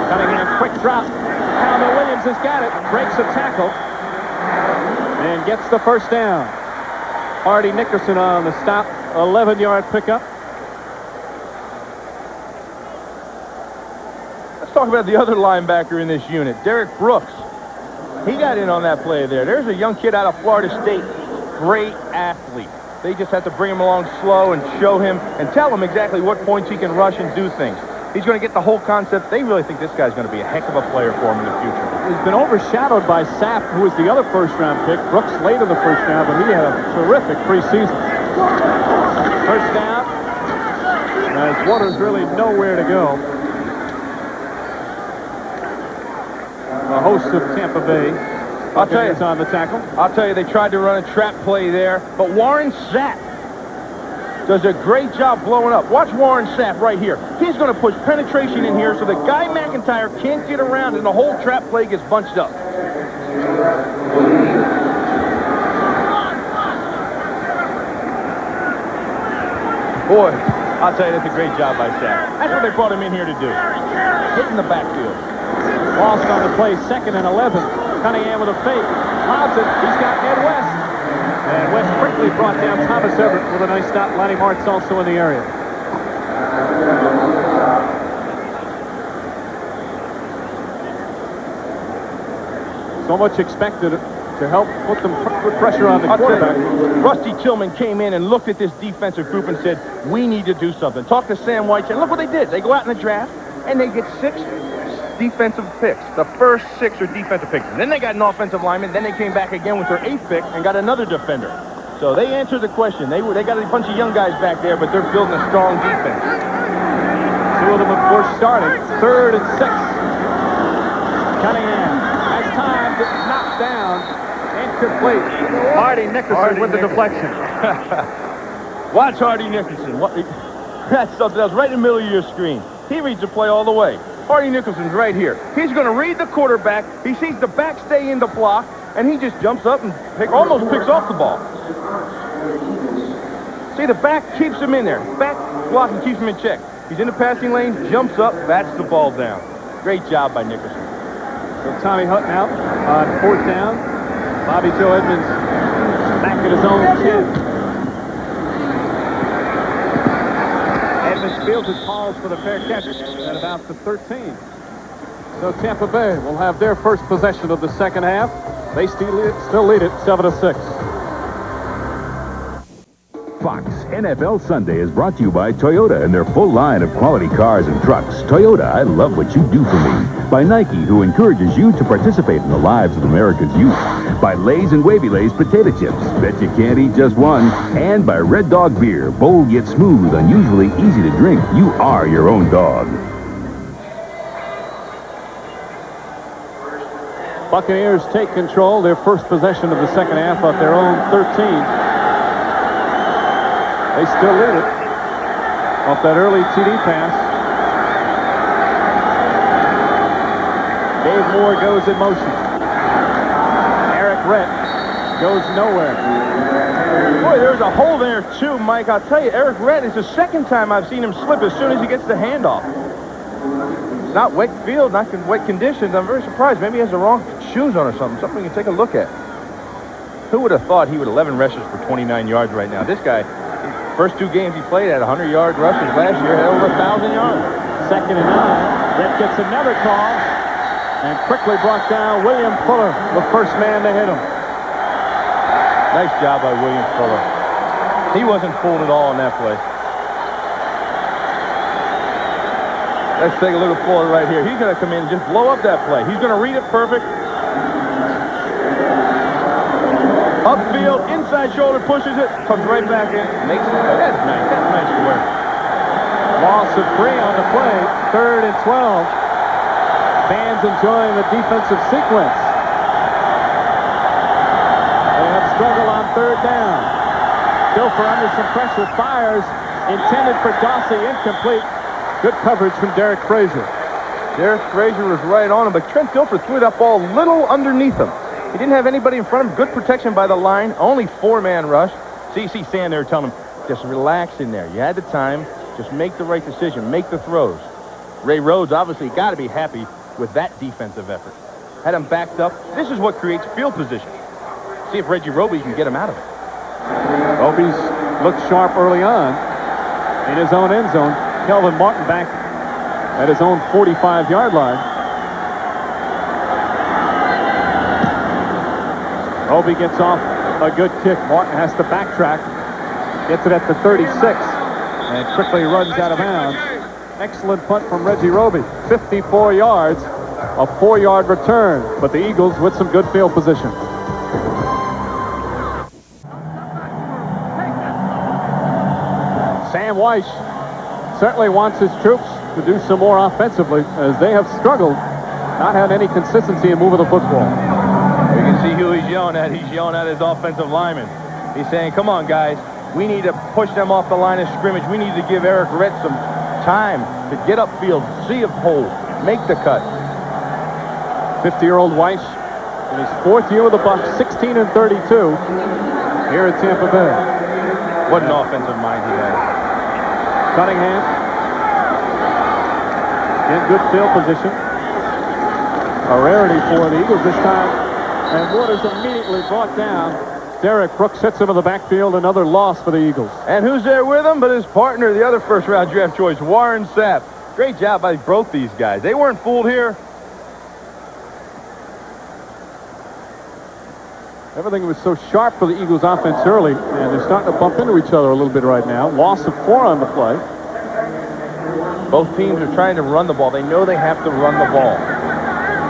Speaker 1: Cunningham, quick drop. Calvin Williams has got it. Breaks a tackle. And gets the first down. Hardy Nickerson on the stop. 11-yard pickup.
Speaker 2: Let's talk about the other linebacker in this unit, Derek Brooks. He got in on that play there. There's a young kid out of Florida State. Great athlete. They just have to bring him along slow and show him and tell him exactly what points he can rush and do things. He's going to get the whole concept. They really think this guy's going to be a heck of a player for him in the future.
Speaker 1: He's been overshadowed by Sapp, who was the other first-round pick. Brooks late in the first round, but he had a terrific preseason. First down. As Waters really nowhere to go. The host of Tampa Bay.
Speaker 2: I'll tell you,
Speaker 1: it's on the tackle.
Speaker 2: I'll tell you, they tried to run a trap play there, but Warren Sapp does a great job blowing up. Watch Warren Sapp right here. He's going to push penetration in here so the guy McIntyre can't get around and the whole trap play gets bunched up. Boy, I'll tell you, that's a great job by Sapp. That's what they brought him in here to do. Hit in the backfield.
Speaker 1: Lost on the play, 2nd and 11. Cunningham with a fake. Lobs it. He's got Ed West. And West quickly brought down Thomas Everett with a nice stop. Lanny Martz also in the area. So much expected to help put pressure on the quarterback.
Speaker 2: Rusty Tillman came in and looked at this defensive group and said, we need to do something. Talked to Sam White, and look what they did. They go out in the draft, and they get 6 defensive picks. The first 6 are defensive picks. And then they got an offensive lineman. Then they came back again with their 8th pick and got another defender. So they answered the question. They got a bunch of young guys back there, but they're building a strong defense.
Speaker 1: 2 of them, of course, starting. 3rd and 6. Cunningham has time to knock down. Incomplete. Hardy Nickerson with the deflection.
Speaker 2: Watch Hardy Nickerson. That's something else right in the middle of your screen. He reads the play all the way. Hardy Nickerson's right here. He's going to read the quarterback. He sees the back stay in the block, and he just jumps up and almost picks off the ball. See, the back keeps him in there. Back blocking keeps him in check. He's in the passing lane, jumps up, bats the ball down. Great job by Nickerson.
Speaker 1: So Tommy Hutton out on 4th down. Bobby Joe Edmonds back at his own 10. Fields has paused for the fair catch at about the 13. So Tampa Bay will have their first possession of the second half. They still lead it 7-6.
Speaker 5: Fox NFL Sunday is brought to you by Toyota and their full line of quality cars and trucks. Toyota, I love what you do for me. By Nike, who encourages you to participate in the lives of America's youth. By Lay's and Wavy Lay's potato chips. Bet you can't eat just one. And by Red Dog Beer. Bold yet smooth, unusually easy to drink. You are your own dog.
Speaker 1: Buccaneers take control. Their first possession of the second half off their own 13. They still lead it off that early TD pass. Dave Moore goes in motion. Eric Rett goes nowhere.
Speaker 2: Boy, there's a hole there, too, Mike. I'll tell you, Eric Rett is the second time I've seen him slip as soon as he gets the handoff. It's not wet field, not wet conditions. I'm very surprised. Maybe he has the wrong shoes on or something. Something we can take a look at. Who would have thought he would 11 rushes for 29 yards right now? This guy, first 2 games he played at 100-yard rushes last year, had over 1,000 yards.
Speaker 1: 2nd and 9. Rett gets another call and quickly brought down William Fuller, the first man to hit him.
Speaker 2: Nice job by William Fuller. He wasn't fooled at all on that play. Let's take a look at Fuller right here. He's going to come in and just blow up that play. He's going to read it perfect. Upfield, inside shoulder, pushes it, comes right back in, makes it. That's nice. That's nice work.
Speaker 1: Loss of 3 on the play. 3rd and 12. Fans enjoying the defensive sequence. They have struggle on 3rd down. Dilfer under some pressure, fires, intended for Dawsey, incomplete. Good coverage from Derek Frazier.
Speaker 2: Derek Frazier was right on him, but Trent Dilfer threw that ball a little underneath him. He didn't have anybody in front of him. Good protection by the line. Only 4-man rush. See Stan there telling him, just relax in there. You had the time. Just make the right decision. Make the throws. Ray Rhodes obviously got to be happy with that defensive effort. Had him backed up. This is what creates field position. See if Reggie Roby can get him out of it.
Speaker 1: Roby's looked sharp early on in his own end zone. Kelvin Martin back at his own 45-yard line. Roby gets off a good kick. Martin has to backtrack. Gets it at the 36 and quickly runs out of bounds. Excellent punt from Reggie Roby. 54 yards, a 4-yard return. But the Eagles with some good field position. Sam Weiss certainly wants his troops to do some more offensively, as they have struggled, not had any consistency in moving the football.
Speaker 2: You can see who he's yelling at. He's yelling at his offensive lineman. He's saying, come on, guys. We need to push them off the line of scrimmage. We need to give Eric Rett some time to get upfield, see a hole, make the cut.
Speaker 1: 50-year-old Weiss in his 4th year with the Bucs, 16-32 here at Tampa Bay.
Speaker 2: What an offensive mind he has.
Speaker 1: Cunningham in good field position. A rarity for the Eagles this time. And Waters immediately brought down. Derek Brooks hits him in the backfield. Another loss for the Eagles.
Speaker 2: And who's there with him but his partner, the other first-round draft choice, Warren Sapp. Great job by both these guys. They weren't fooled here.
Speaker 1: Everything was so sharp for the Eagles offense early, and they're starting to bump into each other a little bit right now. Loss of 4 on the play.
Speaker 2: Both teams are trying to run the ball. They know they have to run the ball.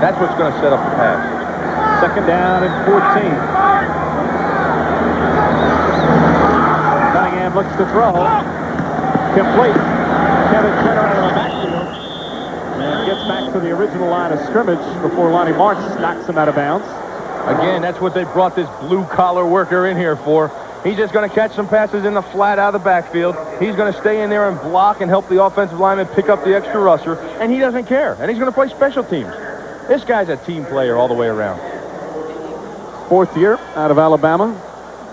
Speaker 2: That's what's going to set up the pass.
Speaker 1: 2nd down and 14. Cunningham looks to throw. Complete. Kevin Turner out of the backfield. And gets back to the original line of scrimmage before Lonnie March knocks him out of bounds.
Speaker 2: Again, that's what they brought this blue-collar worker in here for. He's just going to catch some passes in the flat out of the backfield. He's going to stay in there and block and help the offensive lineman pick up the extra rusher. And he doesn't care. And he's going to play special teams. This guy's a team player all the way around.
Speaker 1: 4th year out of Alabama.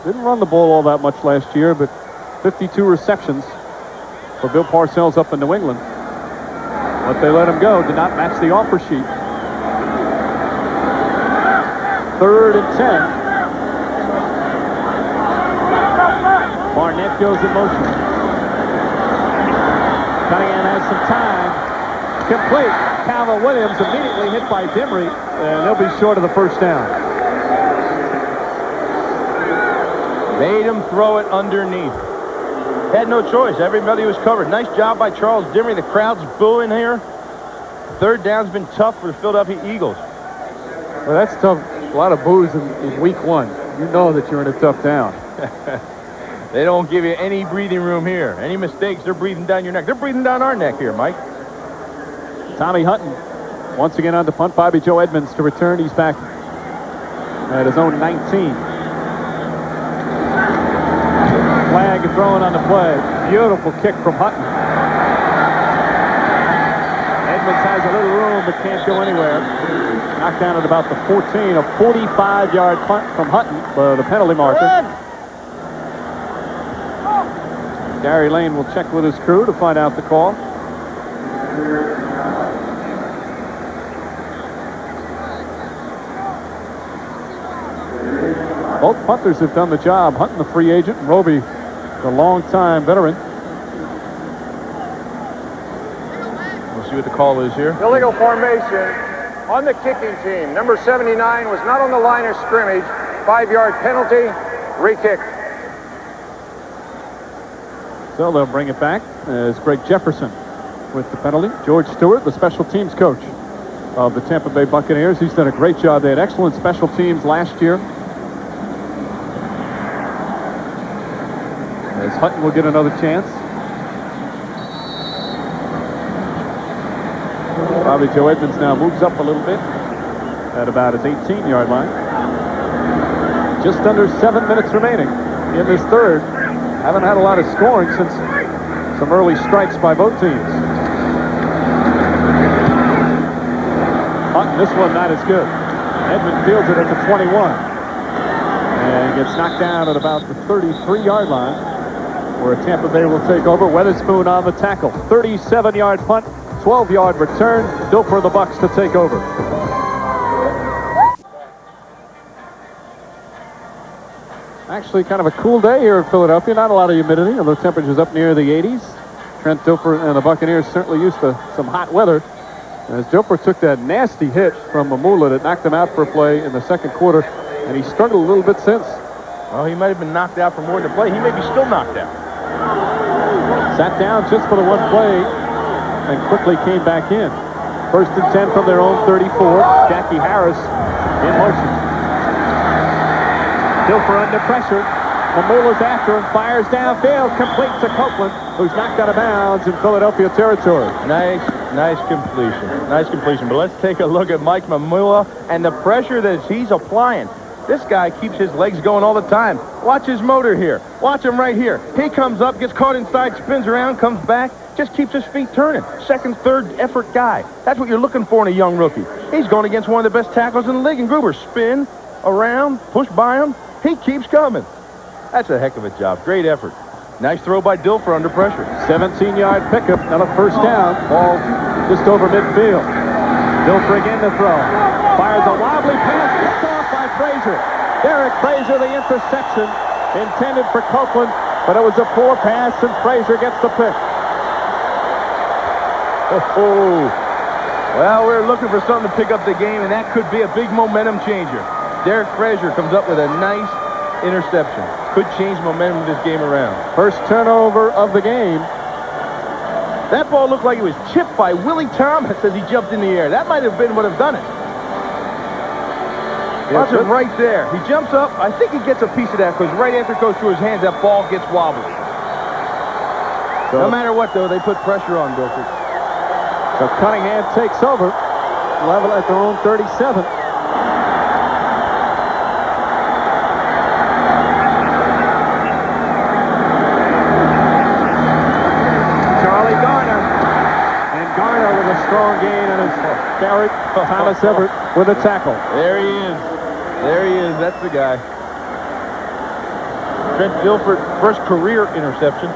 Speaker 1: Didn't run the ball all that much last year, but 52 receptions for Bill Parcells up in New England. But they let him go. Did not match the offer sheet. 3rd and 10. Barnett goes in motion. Cunningham has some time. Complete. Calvin Williams immediately hit by Dimry, and they'll be short of the 1st down.
Speaker 2: Made him throw it underneath. Had no choice. Everybody was covered. Nice job by Charles Dimry. The crowd's booing here. 3rd down's been tough for the Philadelphia Eagles.
Speaker 1: Well, that's tough. A lot of boos in week 1. You know that you're in a tough down.
Speaker 2: They don't give you any breathing room here. Any mistakes, they're breathing down your neck. They're breathing down our neck here, Mike.
Speaker 1: Tommy Hutton once again on the punt. Bobby Joe Edmonds to return. He's back at his own 19. Flag thrown on the play. Beautiful kick from Hutton. Edmonds has a little room but can't go anywhere. Knocked down at about the 14. A 45-yard punt from Hutton, the penalty marker. Gary Lane will check with his crew to find out the call. Both punters have done the job. Hutton, the free agent, and Roby, the long-time veteran.
Speaker 2: We'll see what the call is here.
Speaker 3: Illegal formation on the kicking team. Number 79 was not on the line of scrimmage. 5-yard penalty. Re-kick.
Speaker 1: So they'll bring it back as Greg Jefferson with the penalty. George Stewart, the special teams coach of the Tampa Bay Buccaneers. He's done a great job. They had excellent special teams last year. As Hutton will get another chance. Bobby Joe Edmonds now moves up a little bit at about his 18-yard line. Just under 7 minutes remaining in this 3rd. Haven't had a lot of scoring since some early strikes by both teams. Hutton, this one not as good. Edmund fields it at the 21. And gets knocked down at about the 33-yard line, where Tampa Bay will take over. Weatherspoon on the tackle. 37-yard punt, 12-yard return. Still for the Bucs to take over. Actually kind of a cool day here in Philadelphia. Not a lot of humidity, although temperatures up near the 80s. Trent Dilfer and the Buccaneers certainly used to some hot weather. As Dilfer took that nasty hit from Mamula that knocked him out for a play in the 2nd quarter, and he struggled a little bit since.
Speaker 2: Well, he might have been knocked out for more than a play. He may be still knocked out.
Speaker 1: Sat down just for the one play and quickly came back in. First and 10 from their own 34. Jackie Harris in motion. Dilfer under pressure. Mamula's after him, fires downfield, complete to Copeland, who's knocked out of bounds in Philadelphia territory.
Speaker 2: Nice completion. Nice completion. But let's take a look at Mike Mamula and the pressure that he's applying. This guy keeps his legs going all the time. Watch his motor here. Watch him right here. He comes up, gets caught inside, spins around, comes back, just keeps his feet turning. Second, third effort guy. That's what you're looking for in a young rookie. He's going against one of the best tackles in the league. And Gruber, spin around, push by him. He keeps coming. That's a heck of a job. Great effort. Nice throw by Dilfer under pressure.
Speaker 1: 17-yard pickup, and a first down. Ball just over midfield. Dilfer again to throw. Fires a wobbly pass, picked off by Frazier. Derek Frazier, the interception, intended for Copeland, but it was a poor pass, and Frazier gets the pick.
Speaker 2: Oh. Well, we're looking for something to pick up the game, and that could be a big momentum changer. Derek Frazier comes up with a nice interception. Could change momentum of this game around.
Speaker 1: First turnover of the game.
Speaker 2: That ball looked like it was chipped by Willie Thomas as he jumped in the air. That might have been what have done it. Watch him right there. He jumps up. I think he gets a piece of that because right after it goes through his hands, that ball gets wobbly. No matter what, though, they put pressure on Dilfer.
Speaker 1: So Cunningham takes over. Level at their own 37. Strong gain on his Barrett. Thomas Everett with a tackle.
Speaker 2: There he is. There he is. That's the guy. Trent Dilfer, first career interception.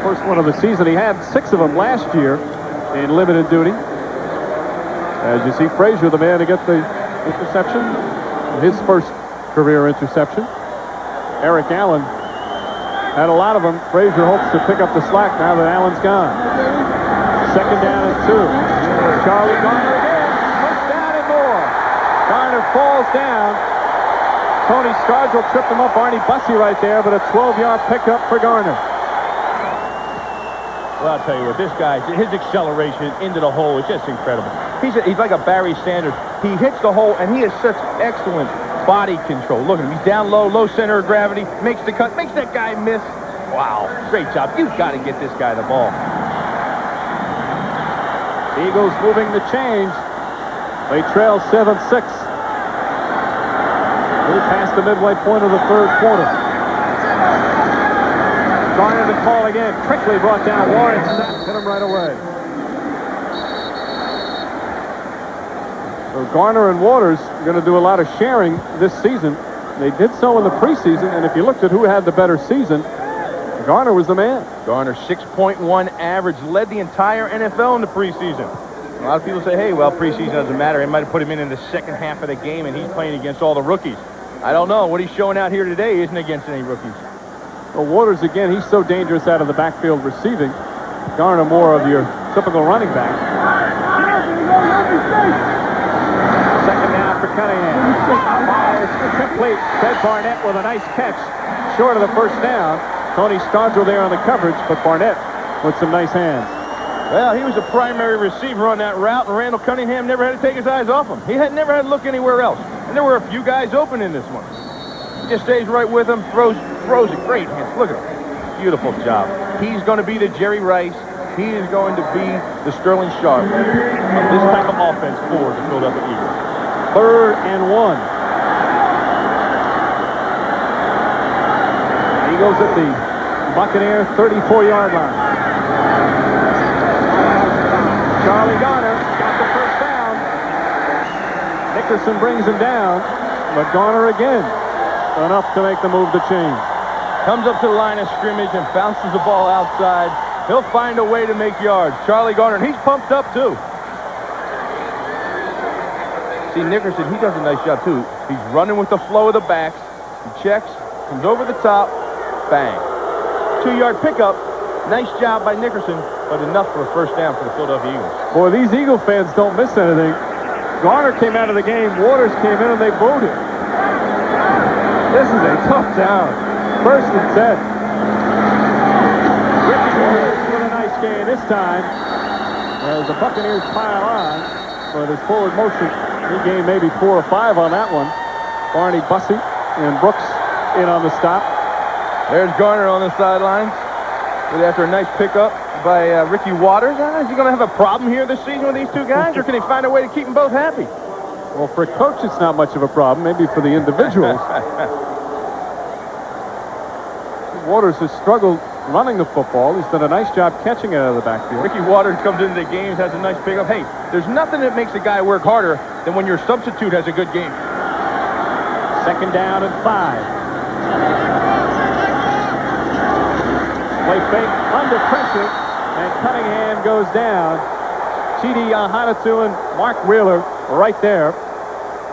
Speaker 1: First one of the season. He had 6 of them last year in limited duty. As you see, Frazier, the man to get the interception. His first career interception. Eric Allen had a lot of them. Frazier hopes to pick up the slack now that Allen's gone. Second down and 2. Charlie Garner again. Pushed down and more. Garner falls down. Tony Scargill tripped him up. Arnie Bussey right there, but a 12-yard pickup for Garner.
Speaker 2: Well, I'll tell you what, this guy, his acceleration into the hole is just incredible. He's like a Barry Sanders. He hits the hole, and he has such excellent body control. Look at him. He's down low, low center of gravity, makes the cut, makes that guy miss. Wow, great job. You've got to get this guy the ball.
Speaker 1: Eagles moving the change. They trail 7-6. We're past the midway point of the third quarter. Garner to call again. Quickly brought down Warren. Hit him right away. So Garner and Waters are going to do a lot of sharing this season. They did so in the preseason, and if you looked at who had the better season, Garner was the man.
Speaker 2: Garner, 6.1 average, led the entire NFL in the preseason. A lot of people say, hey, well, preseason doesn't matter. It might have put him in the second half of the game, and he's playing against all the rookies. I don't know. What he's showing out here today isn't against any rookies.
Speaker 1: Well, Waters, again, he's so dangerous out of the backfield receiving. Garner more of your typical running back. Second down for Cunningham. Fires complete. Ted Barnett with a nice catch. Short of the first down. Tony Scargill there on the coverage, but Barnett with some nice hands.
Speaker 2: Well, he was a primary receiver on that route, and Randall Cunningham never had to take his eyes off him. He had never had to look anywhere else. And there were a few guys open in this one. He just stays right with him, throws it. Great hands. Look at him. Beautiful job. He's going to be the Jerry Rice. He is going to be the Sterling Sharp of this type of offense for the Philadelphia Eagles.
Speaker 1: 3rd and 1. Eagles at the Buccaneers 34-yard line. Charlie Garner got the first down. Nickerson brings him down, but Garner again enough to make the move to change.
Speaker 2: Comes up to the line of scrimmage and bounces the ball outside. He'll find a way to make yards. Charlie Garner, and he's pumped up too. See, Nickerson, he does a nice job too. He's running with the flow of the backs. He checks, comes over the top, bang. 2-yard pickup. Nice job by Nickerson, but enough for a first down for the Philadelphia Eagles.
Speaker 1: Boy, these Eagle fans don't miss anything. Garner came out of the game, Waters came in, and they booed him. This is a tough down. 1st and 10. Ricky Waters with a nice gain this time as the Buccaneers pile on. But his forward motion, he gained maybe 4 or 5 on that one. Barney, Bussey, and Brooks in on the stop.
Speaker 2: There's Garner on the sidelines after a nice pickup by Ricky Waters. Is he going to have a problem here this season with these two guys, or can he find a way to keep them both happy?
Speaker 1: Well, for a coach, it's not much of a problem. Maybe for the individuals. Waters has struggled running the football. He's done a nice job catching it out of the backfield.
Speaker 2: Ricky Waters comes into the games, has a nice pickup. Hey, there's nothing that makes a guy work harder than when your substitute has a good game.
Speaker 1: 2nd down and 5. Play fake under pressure, and Cunningham goes down. Chidi Ahanatu and Mark Wheeler right there.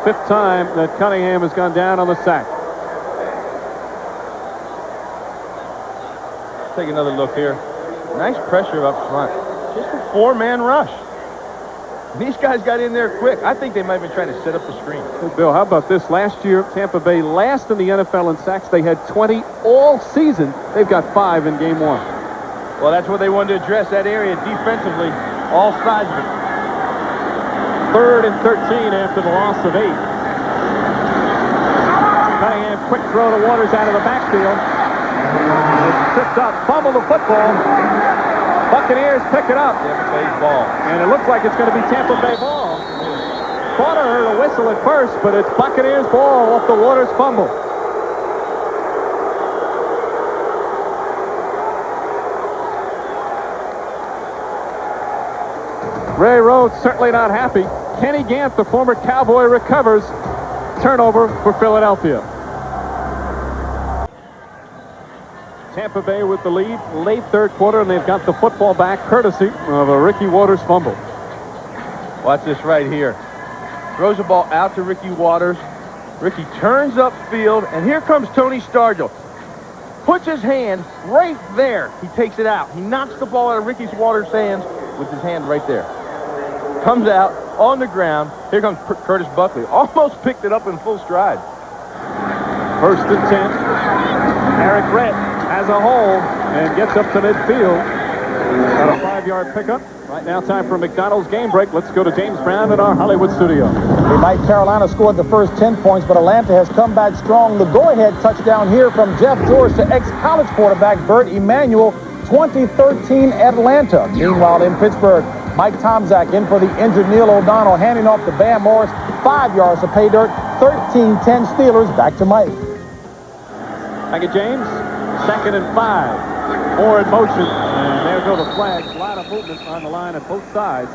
Speaker 1: 5th time that Cunningham has gone down on the sack.
Speaker 2: Take another look here. Nice pressure up front. Just a 4-man rush. These guys got in there quick. I think they might have been trying to set up the screen.
Speaker 1: Hey, Bill, how about this? Last year, Tampa Bay last in the NFL in sacks. They had 20 all season. They've got 5 in game 1.
Speaker 2: Well, that's what they wanted to address, that area defensively. All sides of it.
Speaker 1: 3rd and 13 after the loss of 8. Cunningham, quick throw to Waters out of the backfield. Tripped up, fumble the football. Buccaneers pick it up.
Speaker 2: Tampa Bay ball.
Speaker 1: And it looks like it's going to be Tampa Bay ball. Thought I heard a whistle at first, but it's Buccaneers ball off the Waters fumble. Ray Rhodes certainly not happy. Kenny Gant, the former Cowboy, recovers. Turnover for Philadelphia. Tampa Bay with the lead late 3rd quarter, and they've got the football back courtesy of a Ricky Waters fumble.
Speaker 2: Watch this right here. Throws the ball out to Ricky Waters. Ricky turns upfield, and here comes Tony Stargell. Puts his hand right there. He takes it out. He knocks the ball out of Ricky Waters' hands with his hand right there. Comes out on the ground. Here comes Curtis Buckley. Almost picked it up in full stride.
Speaker 1: 1st and 10. Eric Rett has a hole and gets up to midfield. Got a 5-yard pickup. Right now, time for McDonald's game break. Let's go to James Brown in our Hollywood studio.
Speaker 4: Tonight, Carolina scored the first 10 points, but Atlanta has come back strong. The go-ahead touchdown here from Jeff George to ex-college quarterback Bert Emanuel, 2013 Atlanta. Meanwhile, in Pittsburgh, Mike Tomczak in for the injured Neil O'Donnell, handing off to Bam Morris. 5 yards to pay dirt. 13-10 Steelers. Back to Mike.
Speaker 1: Thank you, James. 2nd and 5. More in motion. And there go the flags. A lot of movement on the line at both sides.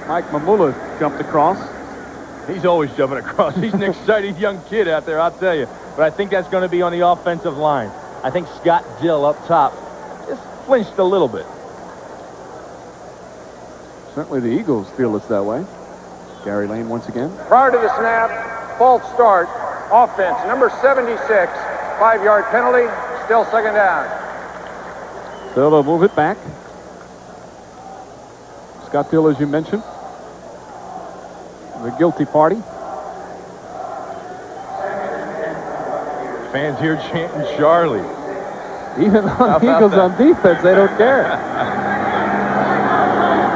Speaker 1: Mike Mamula jumped across.
Speaker 2: He's always jumping across. He's an exciting young kid out there, I'll tell you. But I think that's going to be on the offensive line. I think Scott Dill up top just flinched a little bit.
Speaker 1: Certainly the Eagles feel it's that way. Gary Lane once again.
Speaker 3: Prior to the snap, false start, offense, number 76, 5-yard penalty, still 2nd down.
Speaker 1: So they'll move it back. Scott Dill, as you mentioned, the guilty party.
Speaker 2: Fans here chanting Charlie.
Speaker 1: Even on Eagles on defense, they don't care.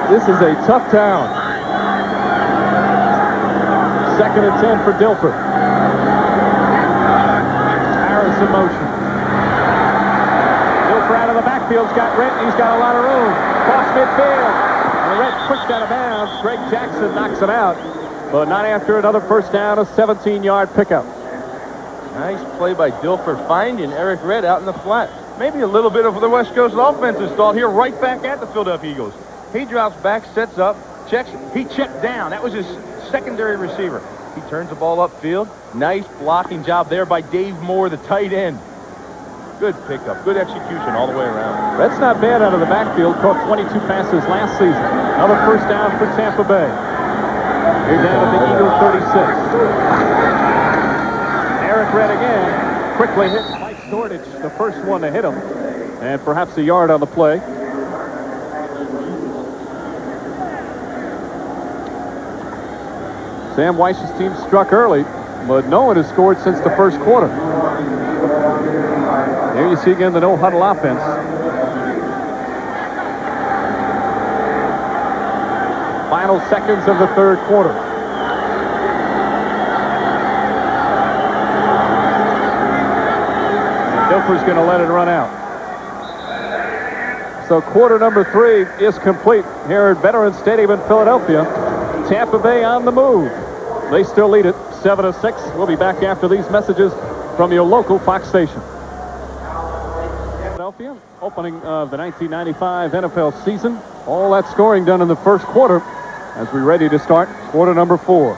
Speaker 1: This is a tough town. 2nd and 10 for Dilfer. Harris in motion. Dilfer out of the backfield's got Rent. He's got a lot of room. Cross midfield. And Rent pushed out of bounds. Greg Jackson knocks it out. But not after another first down, a 17-yard pickup.
Speaker 2: Nice play by Dilfer finding Eric Redd out in the flat. Maybe a little bit of the West Coast offense installed here right back at the Philadelphia Eagles. He drops back, sets up, checks. He checked down. That was his secondary receiver. He turns the ball upfield. Nice blocking job there by Dave Moore, the tight end. Good pickup. Good execution all the way around.
Speaker 1: That's not bad out of the backfield. Caught 22 passes last season. Another first down for Tampa Bay. Here down at the Eagle 36. Eric Redd again. Quickly hit Mike Stordich, the first one to hit him. And perhaps a yard on the play. Sam Weiss's team struck early, but no one has scored since the first quarter. There you see again the no-huddle offense. final seconds of the third quarter. And Dilfer's going to let it run out. So quarter number 3 is complete here at Veterans Stadium in Philadelphia. Tampa Bay on the move. They still lead it 7-6. We'll be back after these messages from your local Fox station. Philadelphia, opening of the 1995 NFL season. All that scoring done in the first quarter as we're ready to start quarter number 4.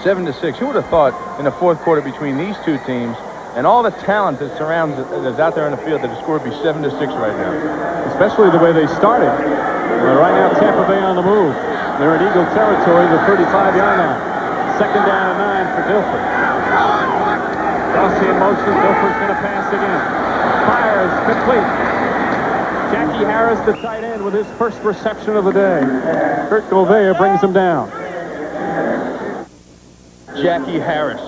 Speaker 2: 7-6. Who would have thought in the fourth quarter between these two teams and all the talent that surrounds that's out there on the field that the score would be 7-6 right now?
Speaker 1: Especially the way they started. Well, right now, Tampa Bay on the move. They're in Eagle territory, the 35-yard line. Second down and 9 for Dilfer. Rossi in motion. Dilfer's going to pass again. Fires, complete. Jackie Harris, the tight end, with his first reception of the day. Kurt Gouveia brings him down.
Speaker 2: Jackie Harris.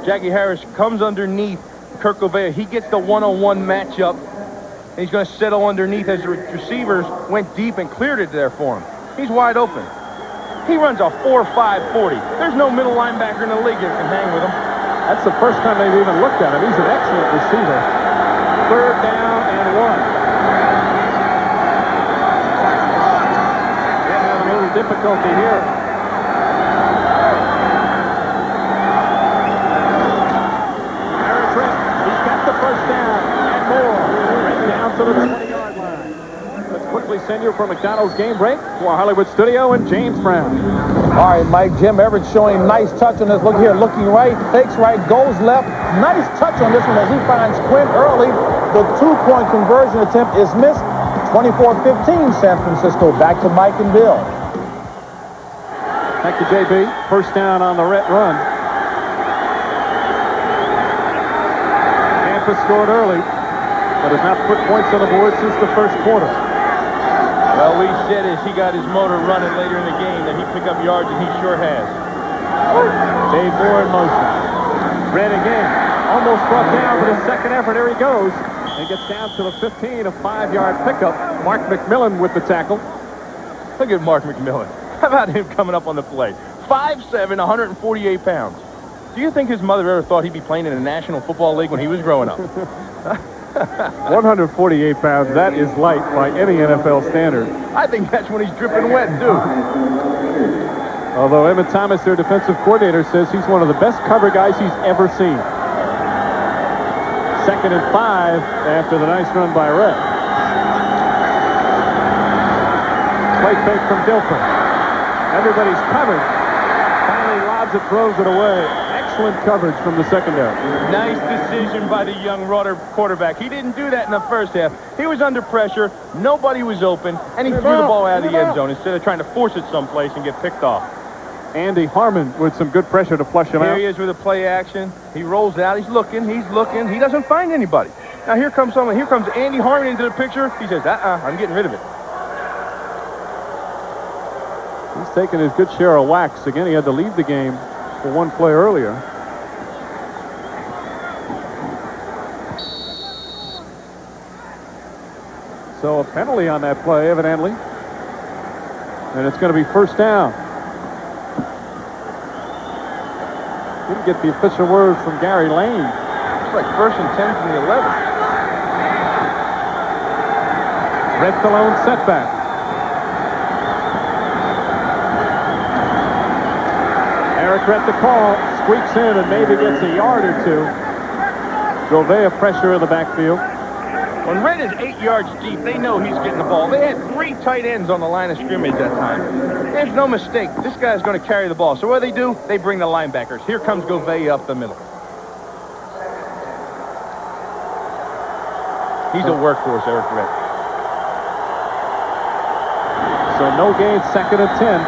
Speaker 2: Jackie Harris comes underneath Kurt Gouveia. He gets the one-on-one matchup. And he's going to settle underneath as the receivers went deep and cleared it there for him. He's wide open. He runs a 4.5 40. There's no middle linebacker in the league that can hang with him.
Speaker 1: That's the first time they've even looked at him. He's an excellent receiver. Third down and 1. They're having a little difficulty here. He's got the first down and more. Right down to the 20-yard line. Let's quickly send you for McDonald's game break to our Hollywood studio and James Brown.
Speaker 4: All right, Mike. Jim Everett showing nice touch on this. Look here, looking right, fakes right, goes left. Nice touch on this one as he finds Quinn early. The 2-point conversion attempt is missed. 24-15 San Francisco. Back to Mike and Bill.
Speaker 1: Thank you, JB. First down on the ret run. Tampa scored early, but has not put points on the board since the first quarter.
Speaker 2: Well, we said as he got his motor running later in the game that he'd pick up yards, and he sure has.
Speaker 1: Dave Moore in motion. Breen again. Almost brought down for the second effort. There he goes. And gets down to the 15, a 5-yard pickup. Mark McMillan with the tackle.
Speaker 2: Look at Mark McMillan. How about him coming up on the play? 5'7", 148 pounds. Do you think his mother ever thought he'd be playing in the National Football League when he was growing up?
Speaker 1: 148 pounds. That is light by any NFL standard.
Speaker 2: I think that's when he's dripping wet, too.
Speaker 1: Although Emmett Thomas, their defensive coordinator, says he's one of the best cover guys he's ever seen. Second and 5 after the nice run by Red. Play fake from Dilfer. Everybody's covered. Finally lobs it, throws it away. Excellent coverage from the secondary.
Speaker 2: Nice decision by the young Rudder quarterback. He didn't do that in the first half. He was under pressure. Nobody was open. And he threw the ball out of the end zone instead of trying to force it someplace and get picked off.
Speaker 1: Andy Harmon with some good pressure to flush him out.
Speaker 2: Here he is with a play action. He rolls out. He's looking. He doesn't find anybody. Now here comes someone. Here comes Andy Harmon into the picture. He says, I'm getting rid of it.
Speaker 1: He's taking his good share of whacks. Again, he had to leave the game for one play earlier. So a penalty on that play, evidently. And it's going to be first down. Didn't get the official word from Gary Lane.
Speaker 2: It's like 1st and 10 from the 11.
Speaker 1: Red Stallone setback. Eric read the call, squeaks in and maybe gets a yard or two. Gouveia pressure in the backfield.
Speaker 2: When Red is 8 yards deep, they know he's getting the ball. They had 3 tight ends on the line of scrimmage that time. There's no mistake. This guy's going to carry the ball. So what do? They bring the linebackers. Here comes Gouveia up the middle. He's a workhorse, Eric Red.
Speaker 1: So no gain, second and 10.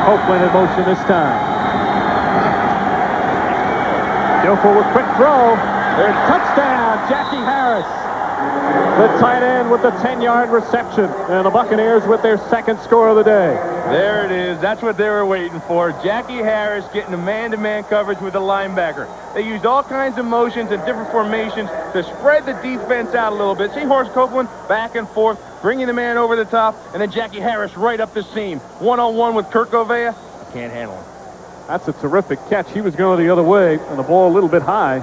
Speaker 1: Copeland in motion this time. Dilfer with quick throw. There's touchdown, Jackie Harris. The tight end with the 10-yard reception. And the Buccaneers with their second score of the day.
Speaker 2: There it is. That's what they were waiting for. Jackie Harris getting the man-to-man coverage with the linebacker. They used all kinds of motions and different formations to spread the defense out a little bit. See Horace Copeland back and forth, bringing the man over the top, and then Jackie Harris right up the seam. One-on-one with Kirk Ovea. Can't handle him.
Speaker 1: That's a terrific catch. He was going the other way, and the ball a little bit high.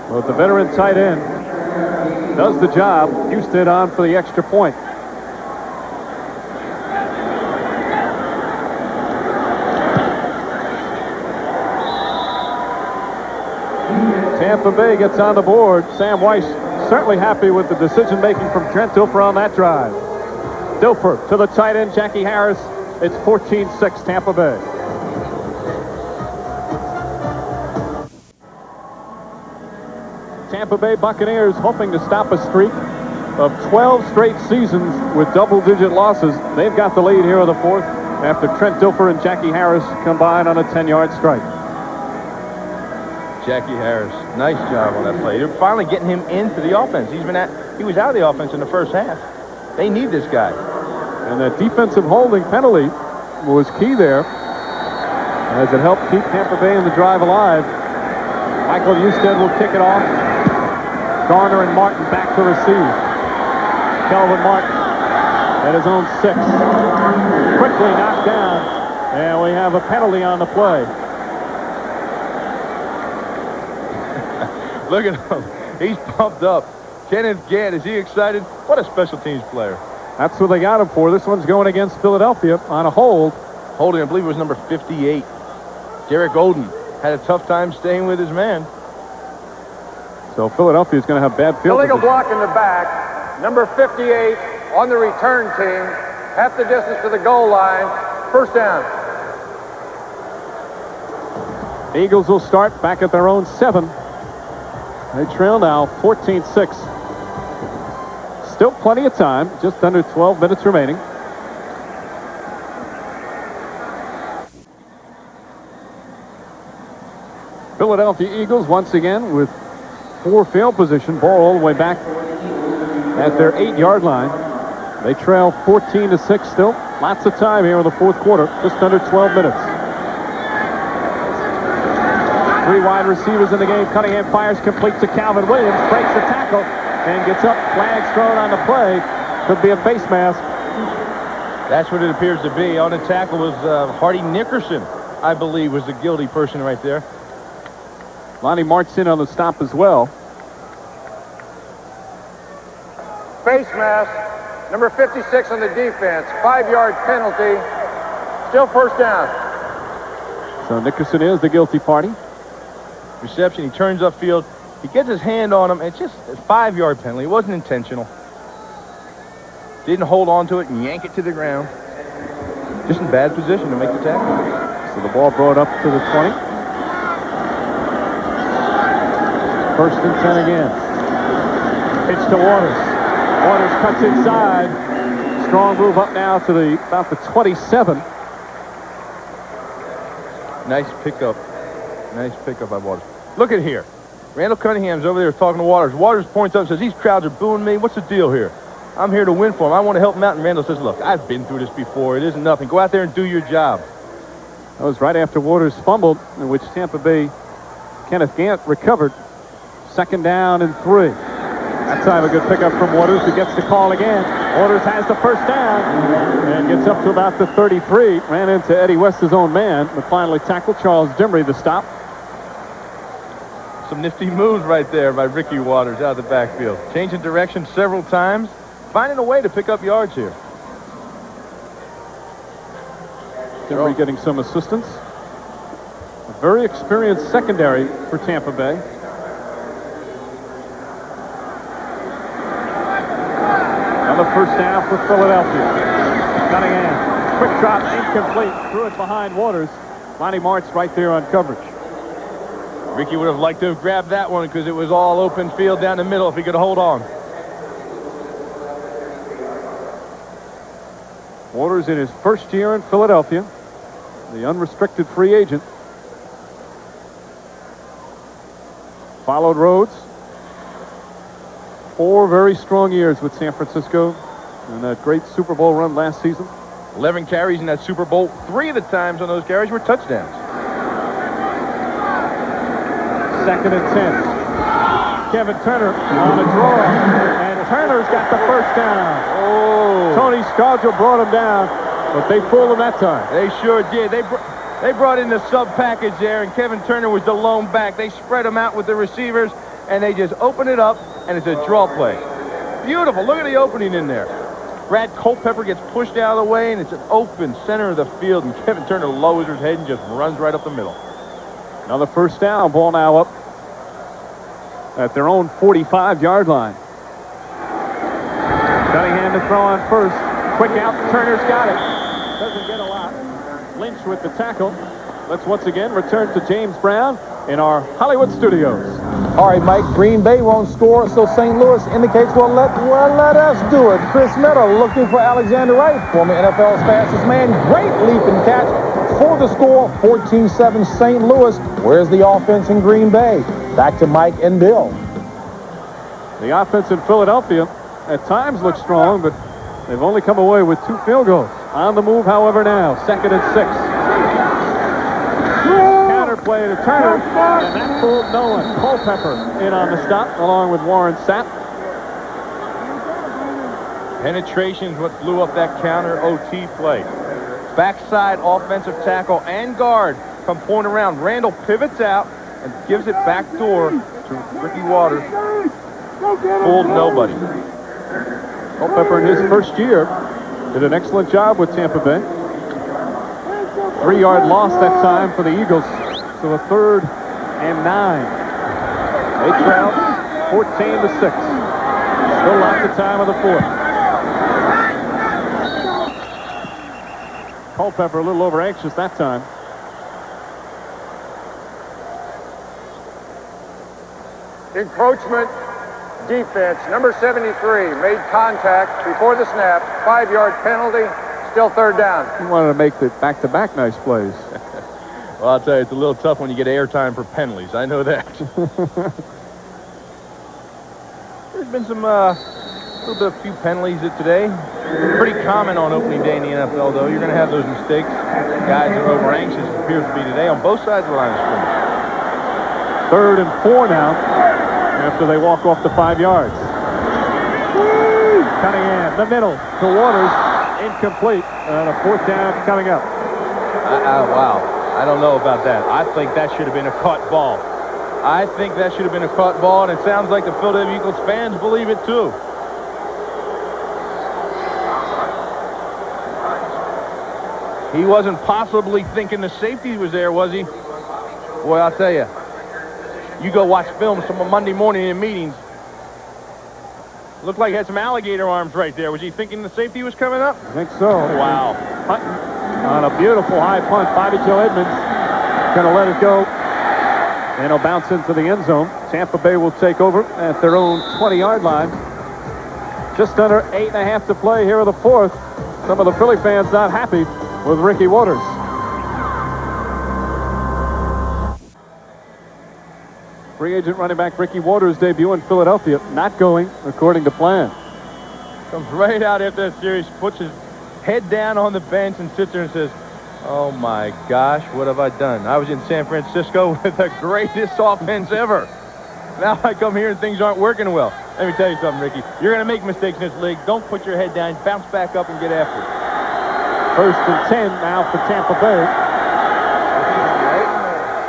Speaker 1: But the veteran tight end does the job. Houston on for the extra point. Tampa Bay gets on the board. Sam Weiss certainly happy with the decision-making from Trent Dilfer on that drive. Dilfer to the tight end, Jackie Harris. It's 14-6 Tampa Bay. Tampa Bay Buccaneers hoping to stop a streak of 12 straight seasons with double-digit losses. They've got the lead here in the fourth after Trent Dilfer and Jackie Harris combine on a 10-yard strike.
Speaker 2: Jackie Harris, nice job on that play. They're finally getting him into the offense. He was out of the offense in the first half. They need this guy.
Speaker 1: And that defensive holding penalty was key there as it helped keep Tampa Bay in the drive alive. Michael Husted will kick it off. Garner and Martin back to receive. Kelvin Martin at his own 6. Quickly knocked down, and we have a penalty on the play.
Speaker 2: Look at him. He's pumped up. Kenneth Gant, is he excited? What a special teams player.
Speaker 1: That's what they got him for. This one's going against Philadelphia on a hold.
Speaker 2: Holding, I believe it was number 58. Derek Oden had a tough time staying with his man.
Speaker 1: So Philadelphia's going to have bad field
Speaker 3: Illegal
Speaker 1: position.
Speaker 3: block in the back. Number 58 on the return team. Half the distance to the goal line. First down.
Speaker 1: Eagles will start back at their own 7. They trail now 14-6. Still plenty of time, just under 12 minutes remaining. Philadelphia Eagles once again with 4 field position. Ball all the way back at their 8-yard line. They trail 14-6 still. Lots of time here in the fourth quarter, just under 12 minutes. 3 wide receivers in the game. Cunningham fires complete to Calvin Williams, breaks the tackle, and gets up. Flags thrown on the play. Could be a face mask.
Speaker 2: That's what it appears to be. On the tackle was Hardy Nickerson, I believe, was the guilty person right there.
Speaker 1: Lonnie marched in on the stop as well.
Speaker 3: Face mask. Number 56 on the defense. 5-yard penalty. Still first down.
Speaker 1: So Nickerson is the guilty party.
Speaker 2: Reception, he turns upfield. He gets his hand on him. It's just a 5-yard penalty. It wasn't intentional. Didn't hold on to it and yank it to the ground. Just in bad position to make the tackle.
Speaker 1: So the ball brought up to the 20. First and 10 again. Pitch to Waters. Waters cuts inside. Strong move up now to about the 27.
Speaker 2: Nice pickup. Nice pickup by Waters. Look at here. Randall Cunningham's over there talking to Waters. Waters points up and says, these crowds are booing me. What's the deal here? I'm here to win for them. I want to help them out. And Randall says, look, I've been through this before. It isn't nothing. Go out there and do your job.
Speaker 1: That was right after Waters fumbled, in which Tampa Bay Kenneth Gant recovered. 2nd down and 3. That time a good pickup from Waters, who gets the call again. Waters has the first down and gets up to about the 33. Ran into Eddie West's own man, but finally tackled Charles Dimry to stop.
Speaker 2: Some nifty moves right there by Ricky Waters out of the backfield. Changing direction several times. Finding a way to pick up yards here.
Speaker 1: Dimry getting some assistance. A very experienced secondary for Tampa Bay. Another first down for Philadelphia. Cunningham, quick drop, incomplete. Threw it behind Waters. Lonnie Martz right there on coverage.
Speaker 2: Ricky would have liked to have grabbed that one because it was all open field down the middle if he could hold on.
Speaker 1: Waters in his first year in Philadelphia, the unrestricted free agent. Followed Rhodes. 4 very strong years with San Francisco and that great Super Bowl run last season.
Speaker 2: 11 carries in that Super Bowl. 3 of the times on those carries were touchdowns.
Speaker 1: 2nd and 10. Kevin Turner on a draw, and Turner's got the first down.
Speaker 2: Oh.
Speaker 1: Tony Scargill brought him down, but they fooled him that time.
Speaker 2: They sure did. They brought in the sub package there, and Kevin Turner was the lone back. They spread him out with the receivers, and they just open it up, and it's a draw play. Beautiful. Look at the opening in there. Brad Culpepper gets pushed out of the way, and it's an open center of the field, and Kevin Turner lowers his head and just runs right up the middle.
Speaker 1: Another first down. Ball now up at their own 45-yard line. Cunningham to throw on first. Quick out. Turner's got it. Doesn't get a lot. Lynch with the tackle. Let's once again return to James Brown in our Hollywood studios.
Speaker 4: All right, Mike, Green Bay won't score, so St. Louis indicates, well, let us do it. Chris Miller looking for Alexander Wright, former NFL's fastest man. Great leap and catch for the score, 14-7 St. Louis. Where's the offense in Green Bay? Back to Mike and Bill.
Speaker 1: The offense in Philadelphia at times looks strong, but they've only come away with 2 field goals. On the move, however, now. 2nd and 6. Counter play to Turner, and that fooled no one. Culpepper in on the stop, along with Warren Sapp.
Speaker 2: Penetration is what blew up that counter OT play. Backside offensive tackle and guard come pouring around. Randall pivots out and gives it back door to Ricky Waters. Fooled nobody.
Speaker 1: Culpepper in his first year did an excellent job with Tampa Bay. 3-yard loss that time for the Eagles. So a 3rd and 9. They trail 14-6. Still lots of time of the 4th. Culpepper a little over anxious that time.
Speaker 3: Encroachment defense. Number 73 made contact before the snap. 5-yard penalty. Still 3rd down.
Speaker 1: He wanted to make the back-to-back nice plays.
Speaker 2: Well, I'll tell you, it's a little tough when you get airtime for penalties. I know that. There's been some, a few penalties today. Pretty common on opening day in the NFL, though. You're going to have those mistakes. Guys are over anxious, it appears to be today, on both sides of the line of scrimmage.
Speaker 1: 3rd and 4 now, after they walk off the 5 yards. Cunningham, the middle, to Waters, incomplete, and a 4th down coming up.
Speaker 2: Wow. I don't know about that. I think that should have been a caught ball. I think that should have been a caught ball, and it sounds like the Philadelphia Eagles fans believe it too. He wasn't possibly thinking the safety was there, was he? Boy, I'll tell you. You go watch films from a Monday morning in meetings. Looked like he had some alligator arms right there. Was he thinking the safety was coming up?
Speaker 1: I think so.
Speaker 2: Wow.
Speaker 1: Punt on a beautiful high punt. Bobby Joe Edmonds going to let it go. And it'll bounce into the end zone. Tampa Bay will take over at their own 20-yard line. Just under 8.5 to play here in the 4th. Some of the Philly fans not happy with Ricky Waters. Free agent running back Ricky Waters' debut in Philadelphia, not going according to plan.
Speaker 2: Comes right out after that series, puts his head down on the bench and sits there and says, oh my gosh, what have I done? I was in San Francisco with the greatest offense ever. Now I come here and things aren't working well. Let me tell you something, Ricky. You're going to make mistakes in this league. Don't put your head down. Bounce back up and get after it.
Speaker 1: 1st and 10 now for Tampa Bay.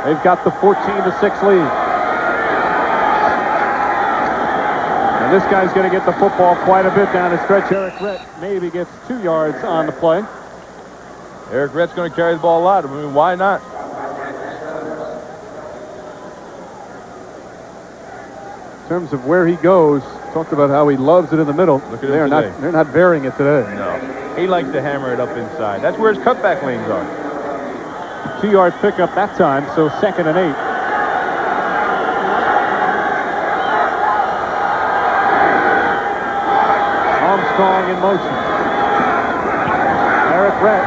Speaker 1: They've got the 14-6 lead. And this guy's going to get the football quite a bit down the stretch. Eric Rett maybe gets 2 yards on the play.
Speaker 2: Eric Rett's going to carry the ball a lot. I mean, why not?
Speaker 1: In terms of where he goes, talked about how he loves it in the middle. They're not varying it today.
Speaker 2: No. He likes to hammer it up inside. That's where his cutback lanes are.
Speaker 1: 2-yard pickup that time, so 2nd and 8. Armstrong in motion. Eric Rett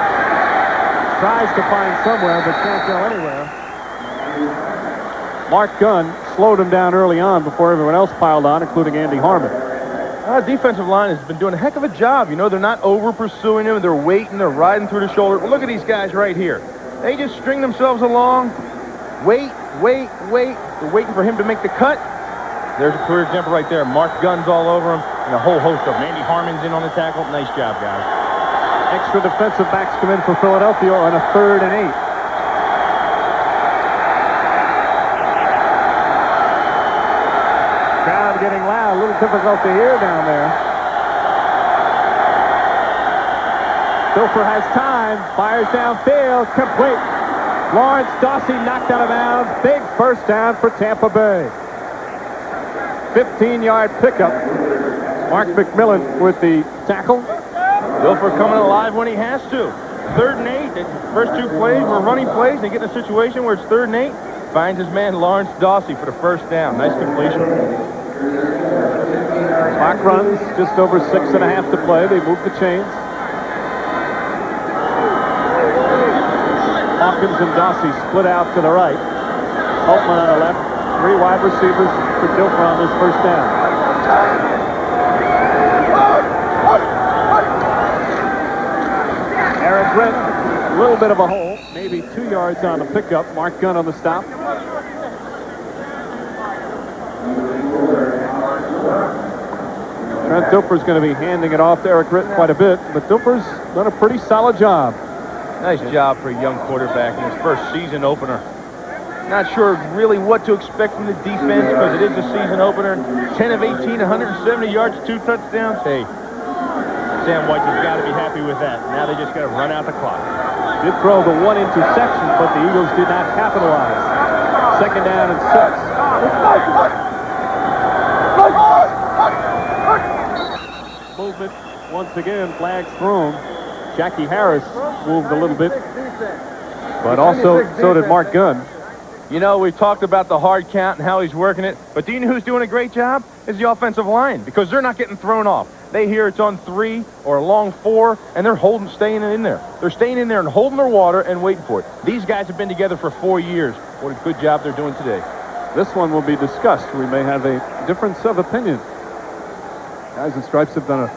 Speaker 1: tries to find somewhere, but can't go anywhere. Mark Gunn slowed him down early on before everyone else piled on, including Andy Harmon.
Speaker 2: Our defensive line has been doing a heck of a job. You know, they're not over-pursuing him. They're waiting. They're riding through the shoulder. But look at these guys right here. They just string themselves along. Wait. They're waiting for him to make the cut. There's a clear example right there. Mark Gunn's all over him, and a whole host of them. Andy Harmon's in on the tackle. Nice job, guys.
Speaker 1: Extra defensive backs come in for Philadelphia on a 3rd and 8. Crowd getting loud. A little difficult to hear down there. Dilfer has time. Fires downfield. Complete. Lawrence Dawsey knocked out of bounds. Big first down for Tampa Bay. 15-yard pickup. Mark McMillan with the tackle.
Speaker 2: Dilfer coming alive when he has to. 3rd and 8. The first 2 plays were running plays. They get in a situation where it's 3rd and 8. Finds his man Lawrence Dawsey for the first down. Nice completion.
Speaker 1: Clock runs. Just over 6.5 to play. They move the chains. Hawkins and Dawsey split out to the right. Holtman on the left. 3 wide receivers for Dilfer on this first down. Eric Brett, a little bit of a hole. Maybe 2 yards on the pickup. Mark Gunn on the stop. Trent Dilfer's going to be handing it off to Eric Brett quite a bit, but Dilfer's done a pretty solid job.
Speaker 2: Nice job for a young quarterback in his first season opener. Not sure really what to expect from the defense because it is a season opener. 10 of 18, 170 yards, 2 touchdowns. Hey, Sam White has got to be happy with that. Now they just got to run out the clock.
Speaker 1: Did throw the 1 interception, but the Eagles did not capitalize. 2nd down and 6. Movement once again, flags thrown. Jackie Harris moved a little bit, but also so did Mark Gunn.
Speaker 2: You know, we talked about the hard count and how he's working it, but do you know who's doing a great job? Is the offensive line, because they're not getting thrown off. They hear it's on 3 or a long 4, and they're staying in there. They're staying in there and holding their water and waiting for it. These guys have been together for 4 years. What a good job they're doing today.
Speaker 1: This one will be discussed. We may have a difference of opinion. Guys in stripes have done an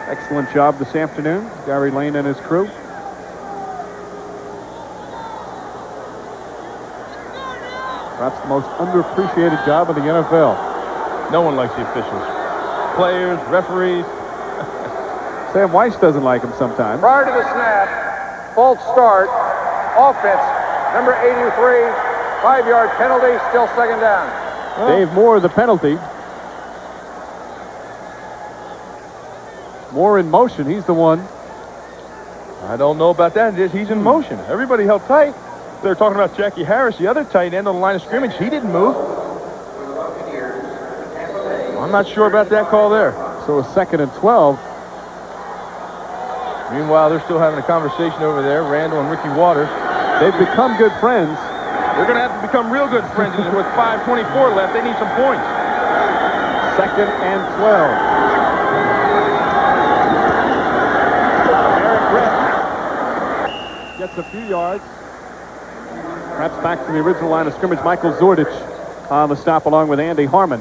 Speaker 1: excellent job this afternoon. Gary Lane and his crew. Perhaps the most underappreciated job in the NFL.
Speaker 2: No one likes the officials. Players, referees.
Speaker 1: Sam Weiss doesn't like him sometimes.
Speaker 3: Prior to the snap, false start, offense, number 83, 5-yard penalty, still 2nd down.
Speaker 1: Dave Moore, the penalty. Moore in motion. He's the one.
Speaker 2: I don't know about that. He's in motion. Everybody held tight. They're talking about Jackie Harris, the other tight end on the line of scrimmage. He didn't move. I'm not sure about that call there.
Speaker 1: So a 2nd and 12.
Speaker 2: Meanwhile, they're still having a conversation over there, Randall and Ricky Waters.
Speaker 1: They've become good friends.
Speaker 2: They're going to have to become real good friends with 5:24 left. They need some points.
Speaker 1: 2nd and 12. Eric Brett gets a few yards. Perhaps back to the original line of scrimmage. Michael Zordich on the stop along with Andy Harmon.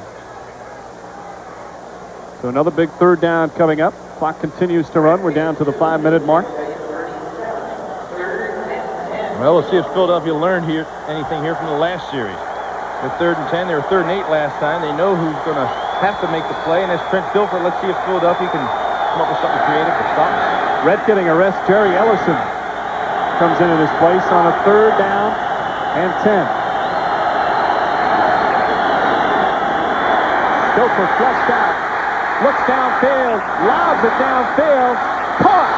Speaker 1: So another big 3rd down coming up. Clock continues to run. We're down to the 5-minute mark.
Speaker 2: Well, we'll see if Philadelphia learned anything here from the last series. They're 3rd and 10. They were 3rd and 8 last time. They know who's going to have to make the play, and that's Trent Dilfer. Let's see if Philadelphia can come up with something creative to stop him.
Speaker 1: Red getting a rest. Jerry Ellison comes in his place on a 3rd down and 10. Dilfer flushed out. Looks downfield. Lobs it downfield. Caught.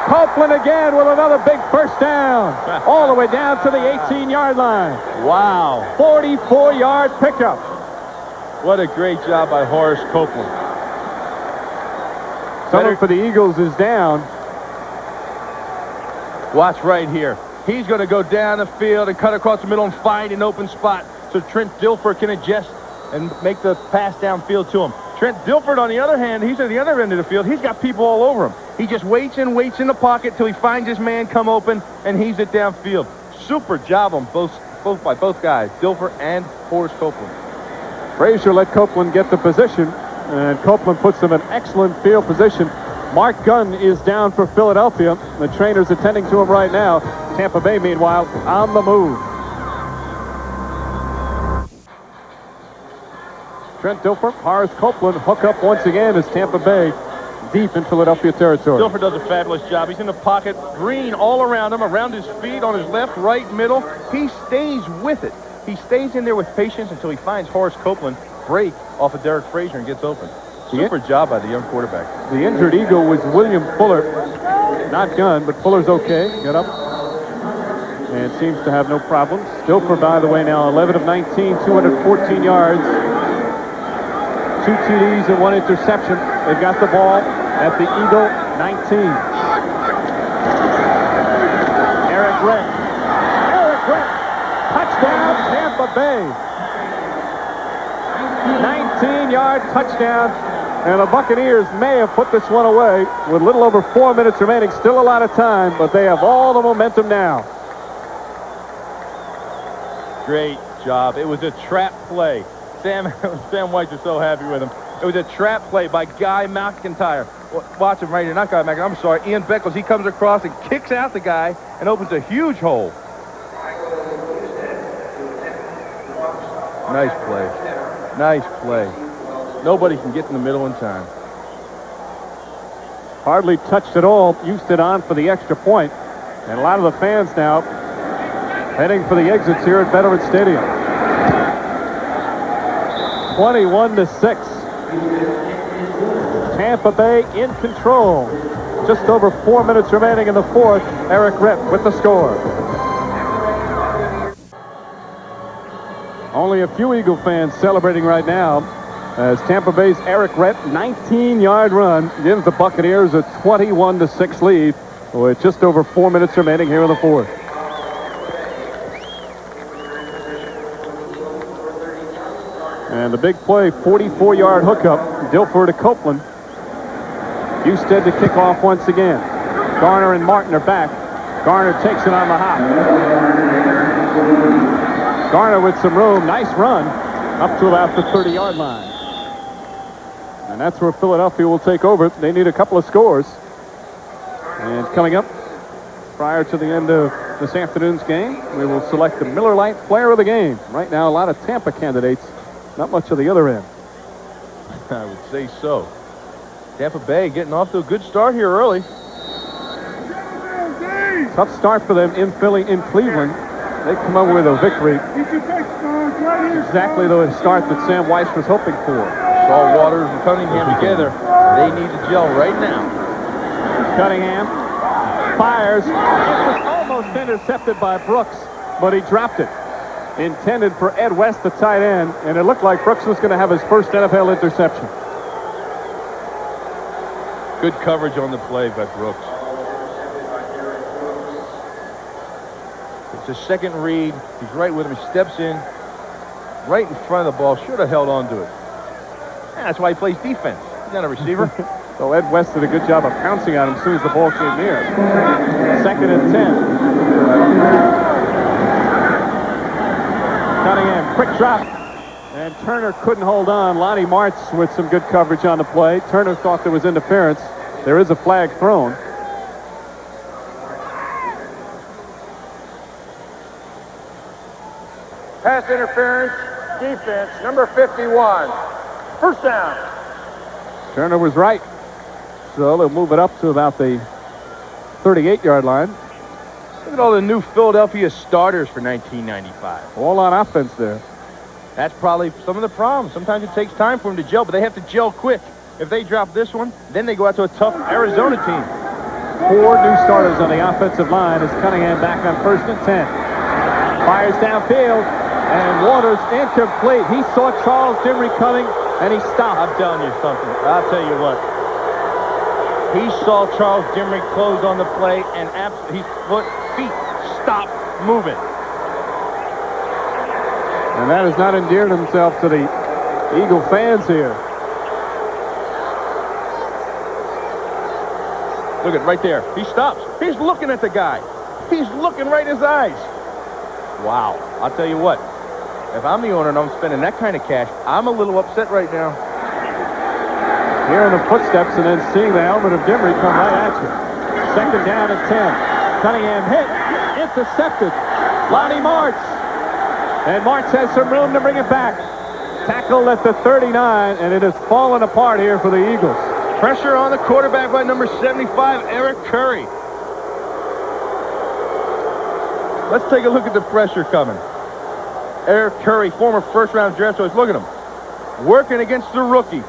Speaker 1: Copeland again with another big first down. All the way down to the 18-yard line.
Speaker 2: Wow.
Speaker 1: 44-yard pickup.
Speaker 2: What a great job by Horace Copeland.
Speaker 1: Someone for the Eagles is down.
Speaker 2: Watch right here. He's going to go down the field and cut across the middle and find an open spot so Trent Dilfer can adjust and make the pass downfield to him. Trent Dilfer, on the other hand, he's at the other end of the field. He's got people all over him. He just waits in the pocket till he finds his man come open, and he's it downfield. Super job on both by both guys, Dilfer and Horace Copeland.
Speaker 1: Frazier let Copeland get the position. And Copeland puts them in excellent field position. Mark Gunn is down for Philadelphia. The trainer's attending to him right now. Tampa Bay, meanwhile, on the move. Trent Dilfer, Horace Copeland hook up once again as Tampa Bay deep in Philadelphia territory.
Speaker 2: Dilfer does a fabulous job. He's in the pocket. Breen all around him, around his feet, on his left, right, middle. He stays with it. He stays in there with patience until he finds Horace Copeland break off of Derek Frazier and gets open. Super job by the young quarterback.
Speaker 1: The injured Eagle was William Fuller. Not Gunn, but Fuller's okay. Got up and seems to have no problems. Dilfer, by the way, now 11 of 19, 214 yards. 2 TDs and 1 interception. They've got the ball at the Eagle 19. Eric Rett. Touchdown, Tampa Bay. 19-yard touchdown. And the Buccaneers may have put this one away with a little over 4 minutes remaining. Still a lot of time, but they have all the momentum now.
Speaker 2: Great job. It was a trap play. Sam White is so happy with him. It was a trap play by Guy McIntyre. Watch him right here. Not Guy McIntyre. I'm sorry. Ian Beckles. He comes across and kicks out the guy and opens a huge hole. Nice play. Nice play. Nobody can get in the middle in time.
Speaker 1: Hardly touched at all. Used it on for the extra point. And a lot of the fans now heading for the exits here at Veterans Stadium. 21-6. Tampa Bay in control. Just over 4 minutes remaining in the fourth. Eric Rett with the score. Only a few Eagle fans celebrating right now as Tampa Bay's Eric Rett 19-yard run gives the Buccaneers a 21-6 lead with just over 4 minutes remaining here in the fourth. And the big play, 44-yard hookup, Dilfer to Copeland. Husted to kick off once again. Garner and Martin are back. Garner takes it on the hop. Garner with some room. Nice run up to about the 30-yard line. And that's where Philadelphia will take over. They need a couple of scores. And coming up prior to the end of this afternoon's game, we will select the Miller Lite Player of the Game. Right now, a lot of Tampa candidates. Not much of the other end.
Speaker 2: I would say so. Tampa Bay getting off to a good start here early.
Speaker 1: Tough start for them in Cleveland. They come up with a victory. Exactly the start that Sam Weiss was hoping for.
Speaker 2: Saul Waters and Cunningham together. They need to gel right now.
Speaker 1: Cunningham fires. It was almost intercepted by Brooks, but he dropped it. Intended for Ed West, the tight end, and it looked like Brooks was going to have his first NFL interception.
Speaker 2: Good coverage on the play by Brooks. It's a second read. He's right with him. He steps in right in front of the ball. Should have held on to it. Yeah, that's why he plays defense. He's not a receiver.
Speaker 1: So Ed West did a good job of pouncing on him as soon as the ball came near. 2nd and 10. Cunningham, quick drop. And Turner couldn't hold on. Lonnie Martz with some good coverage on the play. Turner thought there was interference. There is a flag thrown.
Speaker 3: Pass interference, defense, number 51. First down.
Speaker 1: Turner was right. So they'll move it up to about the 38-yard line.
Speaker 2: Look at all the new Philadelphia starters for 1995.
Speaker 1: All on offense there.
Speaker 2: That's probably some of the problems. Sometimes it takes time for them to gel, but they have to gel quick. If they drop this one, then they go out to a tough Arizona team.
Speaker 1: 4 new starters on the offensive line as Cunningham back on 1st and 10. Fires downfield, and Waters incomplete. He saw Charles Dimry coming, and he stopped.
Speaker 2: I'm telling you something. I'll tell you what. He saw Charles Dimry close on the play, and his feet stopped moving.
Speaker 1: And that has not endeared himself to the Eagle fans here.
Speaker 2: Look at right there. He stops. He's looking at the guy. He's looking right in his eyes. Wow. I'll tell you what. If I'm the owner and I'm spending that kind of cash, I'm a little upset right now.
Speaker 1: Hearing the footsteps and then seeing the helmet of Dimry come right at you. Second down and 10. Cunningham hit. Intercepted. Lonnie Martz. And Martz has some room to bring it back. Tackled at the 39, and it has fallen apart here for the Eagles.
Speaker 2: Pressure on the quarterback by number 75, Eric Curry. Let's take a look at the pressure coming. Eric Curry, former first-round draft choice. Look at him. Working against the rookie.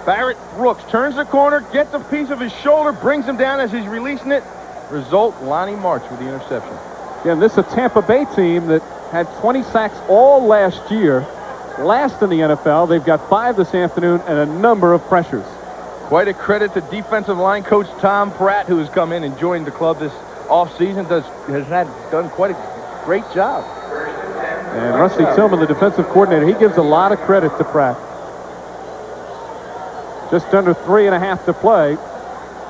Speaker 2: Barrett Brooks turns the corner, gets a piece of his shoulder, brings him down as he's releasing it. Result, Lonnie Martz with the interception.
Speaker 1: Again, this is a Tampa Bay team that had 20 sacks all last year. Last in the NFL. They've got 5 this afternoon and a number of pressures.
Speaker 2: Quite a credit to defensive line coach Tom Pratt, who has come in and joined the club this offseason. Has done quite a great job.
Speaker 1: And Rusty Tillman, the defensive coordinator, he gives a lot of credit to Pratt. Just under 3.5 to play.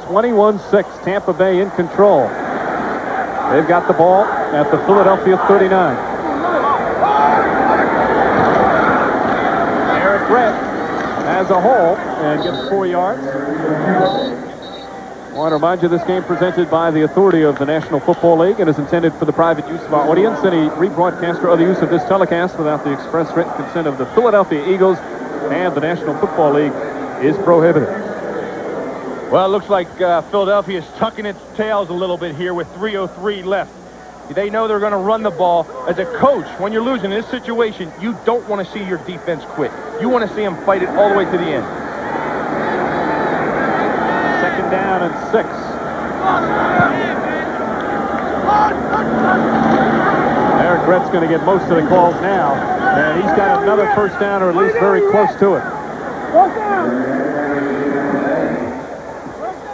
Speaker 1: 21-6, Tampa Bay in control. They've got the ball at the Philadelphia 39. Eric Brett has a hole and gets 4 yards. I want to remind you this game presented by the authority of the National Football League and is intended for the private use of our audience. Any rebroadcast or other use of this telecast without the express written consent of the Philadelphia Eagles and the National Football League is prohibited.
Speaker 2: Well, it looks like Philadelphia is tucking its tails a little bit here with 3:03 left. They know they're going to run the ball. As a coach, when you're losing in this situation, you don't want to see your defense quit. You want to see them fight it all the way to the end.
Speaker 1: Second down and 6. Eric Brett's going to get most of the calls now, and he's got another first down, or at least very close to it.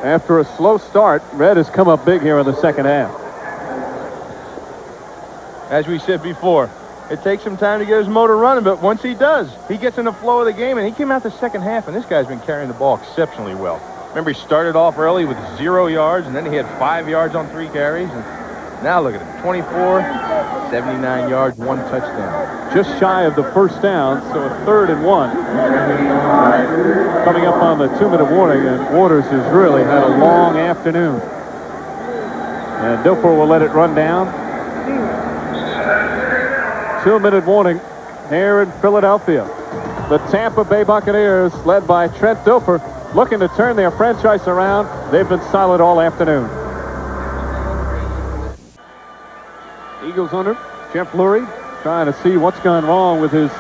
Speaker 1: After a slow start, Red has come up big here in the second half.
Speaker 2: As we said before, it takes some time to get his motor running, but once he does, he gets in the flow of the game, and he came out the second half, and this guy's been carrying the ball exceptionally well. Remember, he started off early with 0 yards, and then he had 5 yards on 3 carries, and now look at him, 24, 79 yards, 1 touchdown.
Speaker 1: Just shy of the first down, so a 3rd and 1. Coming up on the 2-minute warning, and Waters has really had a long afternoon. And Dilfer will let it run down. 2-minute warning here in Philadelphia. The Tampa Bay Buccaneers, led by Trent Dilfer, looking to turn their franchise around. They've been solid all afternoon. Eagles owner Jeff Lurie trying to see what's gone wrong with his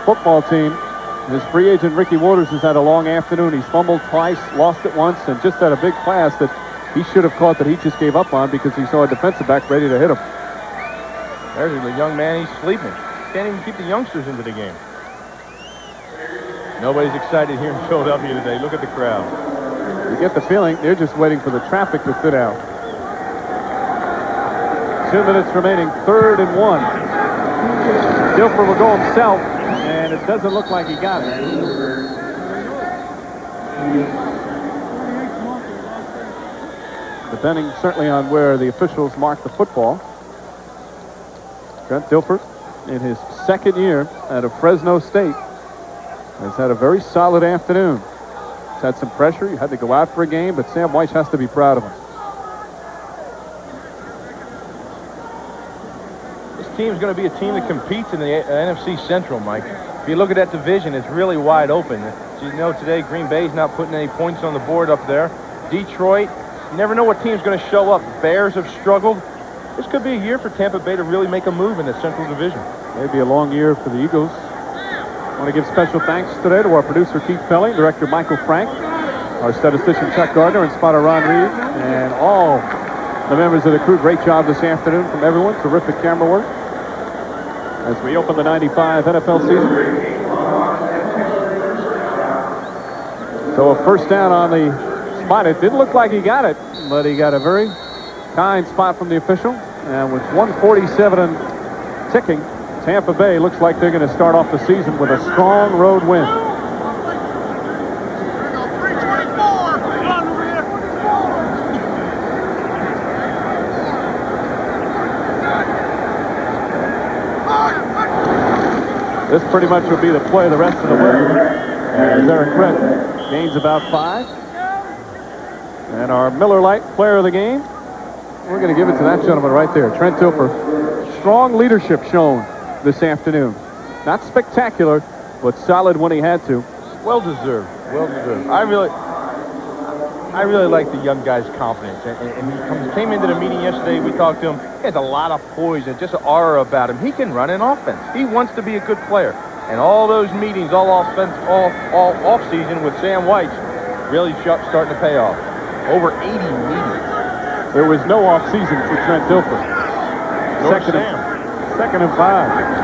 Speaker 1: football team. His free agent Ricky Waters has had a long afternoon. He's fumbled twice, lost it once, and just had a big pass that he should have caught that he just gave up on because he saw a defensive back ready to hit him.
Speaker 2: There's the young man, he's sleeping. Can't even keep the youngsters into the game. Nobody's excited here in Philadelphia today. Look at the crowd.
Speaker 1: You get the feeling they're just waiting for the traffic to thin out. 2 minutes remaining, 3rd and 1. Dilfer will go himself, and it doesn't look like he got it. Depending certainly on where the officials mark the football. Trent Dilfer, in his 2nd year out of Fresno State, has had a very solid afternoon. He's had some pressure. He had to go out for a game, but Sam Weiss has to be proud of him.
Speaker 2: This team's going to be a team that competes in the NFC Central, Mike. If you look at that division, it's really wide open. As you know, today, Green Bay's not putting any points on the board up there. Detroit, you never know what team's going to show up. Bears have struggled. This could be a year for Tampa Bay to really make a move in the Central Division.
Speaker 1: Maybe a long year for the Eagles. I want to give special thanks today to our producer, Keith Pelling, director, Michael Frank, our statistician, Chuck Gardner, and spotter, Ron Reed, and all the members of the crew. Great job this afternoon from everyone. Terrific camera work as we open the 95 NFL season. So a first down on the spot. It didn't look like he got it, but he got a very kind spot from the official. And with 1:47 and ticking, Tampa Bay looks like they're going to start off the season with a strong road win. This pretty much will be the play the rest of the way. As Eric Brett gains about 5. And our Miller Lite player of the game, we're going to give it to that gentleman right there, Trent Dilfer. Strong leadership shown this afternoon. Not spectacular, but solid when he had to.
Speaker 2: Well deserved. Well deserved. I really like the young guy's confidence. And he came into the meeting yesterday. We talked to him. He has a lot of poise and just an aura about him. He can run an offense. He wants to be a good player. And all those meetings, all off season with Sam White, really starting to pay off. Over 80 meetings.
Speaker 1: There was no off season for Trent Dilfer. Second and 5.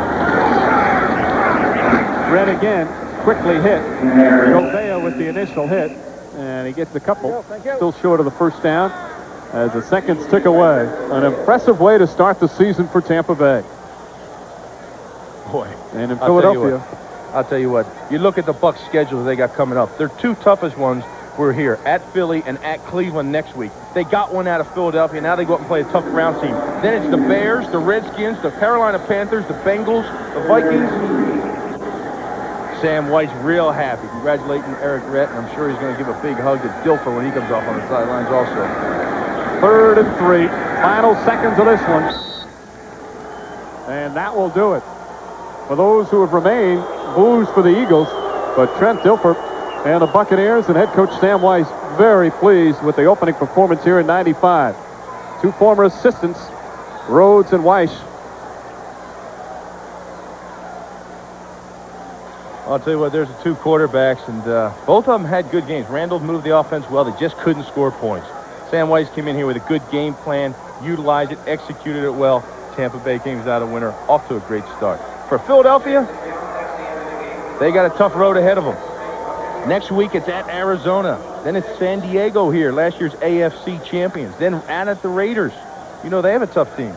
Speaker 1: Red again, quickly hit. Gobea with the initial hit, and he gets a couple. Still short of the first down as the seconds tick away. An impressive way to start the season for Tampa Bay.
Speaker 2: Boy,
Speaker 1: and in Philadelphia.
Speaker 2: I'll tell you what. You look at the Bucs' schedule they got coming up. Their two toughest ones were here, at Philly and at Cleveland next week. They got one out of Philadelphia. Now they go up and play a tough Browns team. Then it's the Bears, the Redskins, the Carolina Panthers, the Bengals, the Vikings. Sam White's real happy. Congratulating Eric Rett, and I'm sure he's going to give a big hug to Dilfer when he comes off on the sidelines also.
Speaker 1: 3rd and 3. Final seconds of this one. And that will do it. For those who have remained, booze for the Eagles, but Trent Dilfer and the Buccaneers and head coach Sam Weiss very pleased with the opening performance here in 95. Two former assistants, Rhodes and Weiss.
Speaker 2: I'll tell you what, there's the two quarterbacks, and both of them had good games. Randall moved the offense well. They just couldn't score points. Sam Weiss came in here with a good game plan, utilized it, executed it well. Tampa Bay came out a winner, off to a great start. For Philadelphia, they got a tough road ahead of them. Next week, it's at Arizona. Then it's San Diego here, last year's AFC champions. Then at the Raiders. You know, they have a tough team.